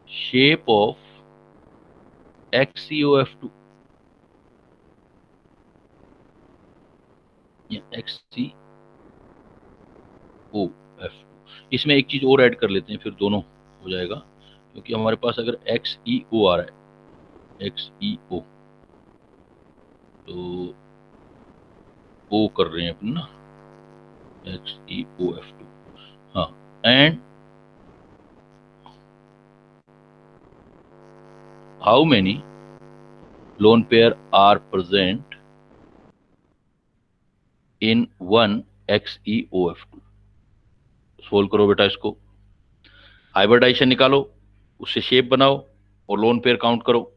shape of XeOF2 या XeOF2। इसमें एक चीज और ऐड कर लेते हैं, फिर दोनों हो जाएगा, क्योंकि हमारे पास अगर XeO आ रहा है, XeO तो O कर रहे हैं अपन ना, XeOF2, हाँ, and how many lone pair are present in one XeOF2। Solve करो बेटा इसको, हाइब्रिडाइजेशन निकालो, उससे शेप बनाओ और लोन पेयर काउंट करो।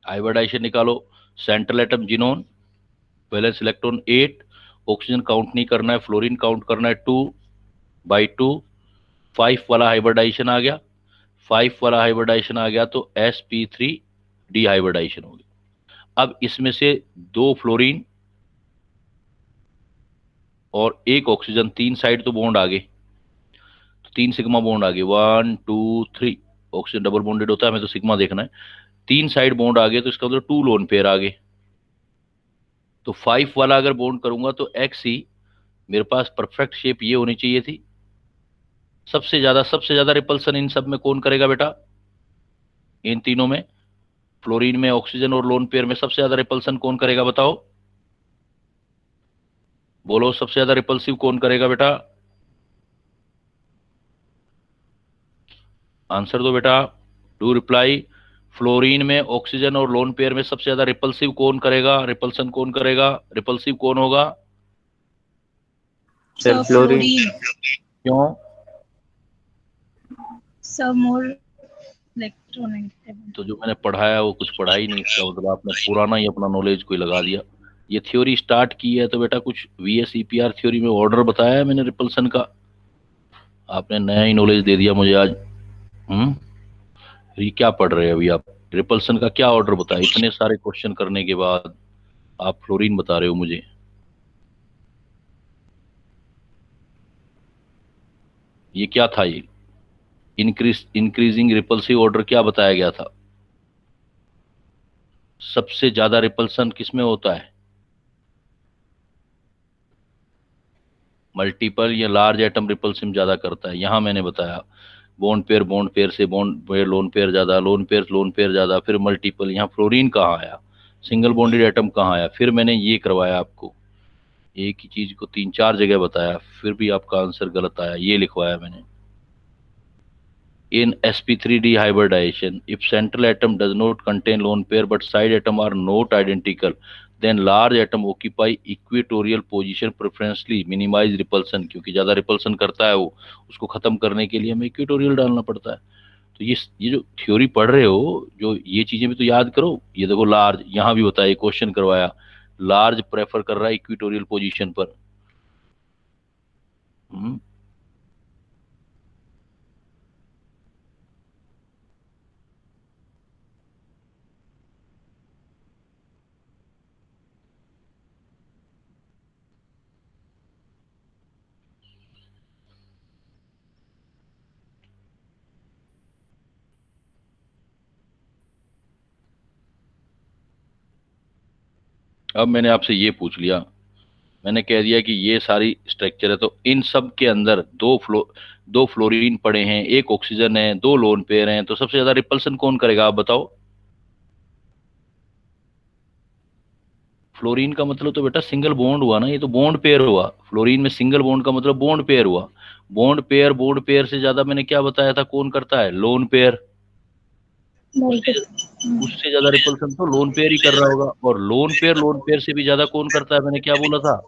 हाइब्रिडाइजेशन निकालो, central atom xenon, valence electron 8, oxygen count नहीं करना है, फ्लोरीन काउंट करना है 2/2, 5 वाला हाइब्रिडाइजेशन आ गया, 5 वाला हाइब्रिडाइजेशन आ गया तो sp3 डी हाइब्रिडाइजेशन हो गया। अब इसमें से 2 फ्लोरीन और 1 ऑक्सीजन, 3 साइड तो बॉन्ड आ गए, तो 3 सिग्मा बॉन्ड आ गए, 1 2 3, ऑक्सीजन डबल बॉन्डेड होता है, हमें तो सिग्मा देखना है, 3 साइड बॉन्ड आ गए, तो इसका मतलब 2 लोन पेयर आ गए। तो 5 वाला अगर बॉन्ड करूंगा तो एक्स ही, मेरे पास परफेक्ट शेप ये होनी चाहिए थी। सबसे ज्यादा रिपल्सन इन सब में कौन करेगा बेटा, इन तीनों में, फ्लोरीन में, ऑक्सीजन और लोन पेयर में सबसे ज्यादा रिपल्सन कौन करेगा बताओ, बोलो सबसे ज्यादा रिपल्सिव कौन करेगा बेटा, आंसर दो बेटा, डू रिप्लाई। फ्लोरीन में, ऑक्सीजन और लोन पेयर में सबसे ज्यादा रिपल्सिव कौन करेगा, रिपल्सन कौन करेगा, रिपल्सिव कौन होगा, सर फ्लोरीन। क्यों, सर मोर इलेक्ट्रोनेगेटिव। तो जो मैंने पढ़ाया वो कुछ पढ़ा ही नहीं, इसका मतलब आपने पुराना ही अपना नॉलेज कोई लगा दिया। ये थ्योरी स्टार्ट की है तो बेटा कुछ VSEPR थ्योरी में ऑर्डर बताया है मैंने रिपल्सन का, आपने नया ही नॉलेज दे दिया मुझे आज। ये क्या पढ़ रहे हैं अभी आप, रिपल्सन का क्या ऑर्डर बताया, इतने सारे क्वेश्चन करने के बाद आप फ्लोरीन बता रहे हो मुझे। ये क्या था, ये इंक्रीजिंग रिपल्सिव ऑर्डर क्या बताया गया था, सबसे ज्यादा रिपल्सन किसमें होता है, मल्टीपल या लार्ज एटम रिपल्सिव ज्यादा करता है, यहां मैंने बताया बॉन्ड पेयर से बॉन्ड पेयर, लोन पेयर ज्यादा, फिर मल्टीपल, यहाँ फ्लोरीन कहाँ आया, सिंगल बॉन्डेड एटम कहाँ आया, फिर मैंने ये करवाया आपको, एक ही चीज को 3-4 जगह बताया, फिर भी आपका आंसर गलत आया, ये लिखवाया मैंने। In sp3d hybridization, if central atom does not contain lone pair but side atom are not identical, then large atom occupy equatorial position preferentially minimize repulsion, क्योंकि ज्यादा रिपल्सन करता है वो, उसको खत्म करने के लिए हमें इक्वेटोरियल डालना पड़ता है। तो ये जो थ्योरी पढ़ रहे हो, जो ये चीजें भी तो याद करो। ये देखो लार्ज, यहाँ भी बताया, क्वेश्चन करवाया, लार्ज प्रेफर कर रहा है इक्वेटोरियल पोजीशन पर। हम्म अब मैंने आपसे ये पूछ लिया, मैंने कह दिया कि ये सारी स्ट्रक्चर है, तो इन सब के अंदर दो फ्लोरीन पड़े हैं, 1 ऑक्सीजन है, 2 लोन पेयर हैं, तो सबसे ज्यादा रिपल्सन कौन करेगा आप बताओ। फ्लोरीन का मतलब तो बेटा सिंगल बॉन्ड हुआ ना, ये तो बॉन्ड पेयर हुआ, फ्लोरीन में सिंगल बॉन्ड का मतलब बॉन्ड पेयर हुआ, बॉन्ड पेयर से ज्यादा मैंने क्या बताया था कौन करता है, लोन पेयर, उससे ज्यादा रिपल्सन तो लोन पेयर ही कर रहा होगा, और लोन पेयर से भी ज्यादा कौन करता है, मैंने क्या बोला था,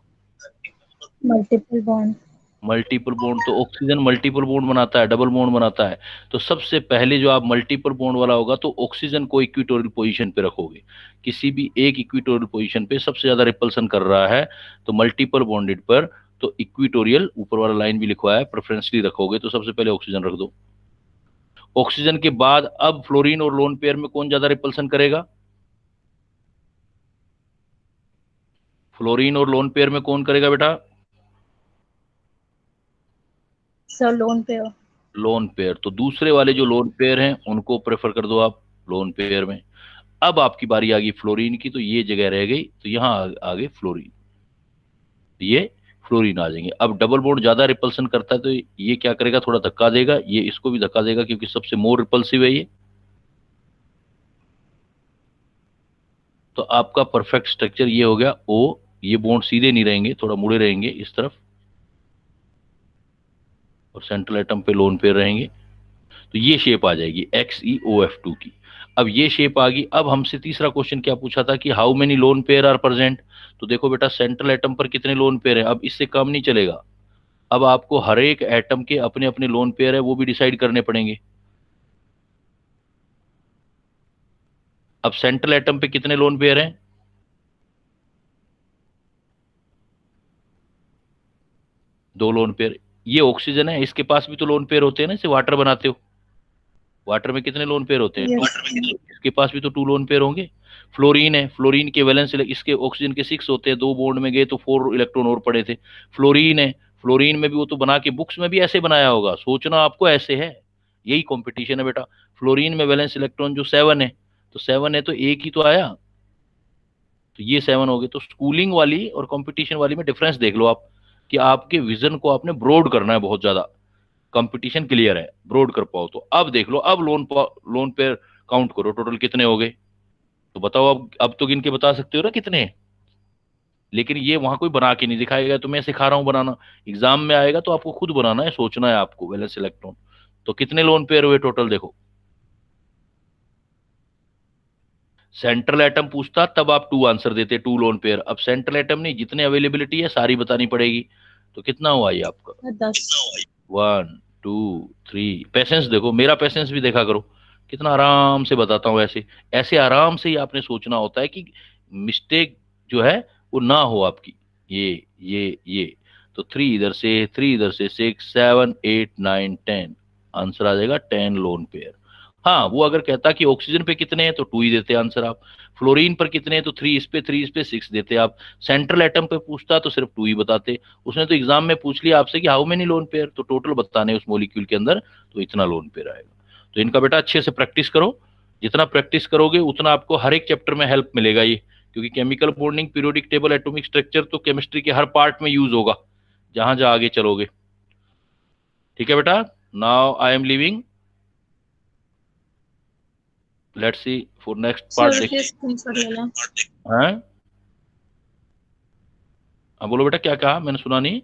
मल्टीपल बॉन्ड। मल्टीपल बॉन्ड, तो ऑक्सीजन मल्टीपल बॉन्ड बनाता है, डबल बॉन्ड बनाता है, तो सबसे पहले जो आप मल्टीपल बॉन्ड वाला होगा तो ऑक्सीजन को इक्विटोरियल पोजीशन पे रखोगे, किसी भी एक इक्विटोरियल पोजीशन पे सबसे ज्यादा रिपल्सन कर रहा है तो मल्टीपल बॉन्डेड पर, तो इक्विटोरियल ऊपर वाला लाइन भी लिखवाया है, प्रेफरेंसली रखोगे, तो सबसे पहले ऑक्सीजन रख दो। ऑक्सीजन के बाद अब फ्लोरीन और लोन पेयर में कौन ज्यादा रिपल्सन करेगा, फ्लोरीन और लोन पेयर में कौन करेगा बेटा, सर लोन पे। लोन पेयर, तो दूसरे वाले जो लोन पेयर हैं उनको प्रेफर कर दो आप लोन पेयर में। अब आपकी बारी आ गई फ्लोरीन की, तो ये जगह रह गई, तो यहाँ आ गए फ्लोरीन, ये फ्लोरीन आ जाएंगे। अब डबल बॉन्ड ज्यादा रिपल्सन करता है तो ये क्या करेगा, थोड़ा धक्का देगा, ये इसको भी धक्का देगा क्योंकि सबसे मोर रिपल्सिव है ये। तो आपका परफेक्ट स्ट्रक्चर ये हो गया ओ, ये बॉन्ड सीधे नहीं रहेंगे, थोड़ा मुड़े रहेंगे इस तरफ, और सेंट्रल एटम पे लोन पेयर रहेंगे, तो ये शेप आ जाएगी XeOF2 की। अब ये शेप आ गई। अब हमसे तीसरा क्वेश्चन क्या पूछा था कि how many lone pair are present. तो देखो बेटा सेंट्रल एटम पर कितने लोन पेयर है, अब इससे कम नहीं चलेगा, अब आपको हर एक एटम के अपने अपने लोन पेयर है वो भी डिसाइड करने पड़ेंगे। अब सेंट्रल एटम पे कितने लोन पेयर हैं, दो लोन पेयर। ये ऑक्सीजन है, इसके पास भी तो लोन पेयर होते हैं ना, इसे वाटर बनाते हो, वाटर में कितने लोन पेयर होते हैं, Yes. इसके पास भी तो 2 लोन पेयर होंगे। फ्लोरीन है, फ्लोरीन के वैलेंस इसके ऑक्सीजन के 6 होते हैं, 2 बॉन्ड में गए तो 4 इलेक्ट्रॉन और पड़े थे। फ्लोरीन है, फ्लोरीन में भी वो तो बना के बुक्स में भी ऐसे बनाया होगा, सोचना आपको ऐसे है, यही कंपटीशन है बेटा। फ्लोरीन में वैलेंस इलेक्ट्रॉन जो 7 है, तो 7 है तो एक ही तो आया, तो ये 7 हो गए। तो स्कूलिंग वाली और कंपटीशन वाली में डिफरेंस देख लो आप, कि आपके विजन को आपने ब्रॉड करना है बहुत ज्यादा, कंपटीशन क्लियर है, ब्रॉड कर पाओ। तो अब देख लो, अब लोन पे काउंट करो टोटल कितने हो गए, तो बताओ अब तो गिन के बता सकते हो ना कितने हैं। लेकिन ये वहां कोई बना के नहीं दिखाएगा, तो मैं सिखा रहा हूं बनाना, एग्जाम में आएगा तो आपको खुद बनाना है, सोचना है आपको वैलेंस इलेक्ट्रॉन। तो कितने लोन पेयर हुए टोटल देखो, सेंट्रल एटम पूछता तब आप 2 आंसर देते, 2 लोन पेयर। अब सेंट्रल एटम नहीं, जितने अवेलेबिलिटी है सारी बतानी पड़ेगी। तो कितना हुआ ये आपका, 10। 1 2 3। पैसेंस देखो, मेरा पैसेंस भी देखा करो, कितना आराम से बताता हूँ। ऐसे ऐसे आराम से ही आपने सोचना होता है कि मिस्टेक जो है वो ना हो आपकी। ये तो 3 इधर से, 3 इधर से, 6 7 8 9 10, आंसर आ जाएगा 10 लोन पेयर। हाँ, वो अगर कहता कि ऑक्सीजन पे कितने हैं तो 2 ही देते आंसर आप, फ्लोरीन पर कितने हैं तो 3 इस पे, 3 इस पे, 6 देते आप। सेंट्रल एटम पे पूछता तो सिर्फ 2 ही बताते। उसने तो एग्जाम में पूछ लिया आपसे कि हाउ मेनी लोन पेयर, तो टोटल बताने उस मॉलिक्यूल के अंदर, तो इतना लोन पेयर आएगा। तो इनका बेटा अच्छे से प्रैक्टिस करो, जितना प्रैक्टिस करोगे उतना आपको हर एक चैप्टर में हेल्प मिलेगा ये, क्योंकि chemical bonding, periodic table, atomic structure तो केमिस्ट्री के हर पार्ट में यूज होगा जहां जहां आगे चलोगे। ठीक है बेटा, now I am living, let's see for next part. Sir ये स्क्रीनशॉट ले लें। हैं, हाँ बोलो बेटा, क्या कहा, मैंने सुना नहीं।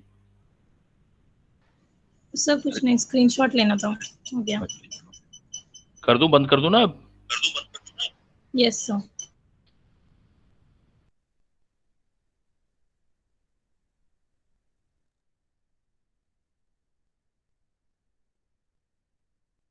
सर कुछ नहीं, स्क्रीनशॉट लेना था, हो गया। कर दूं, बंद कर दूं ना अब। Yes sir.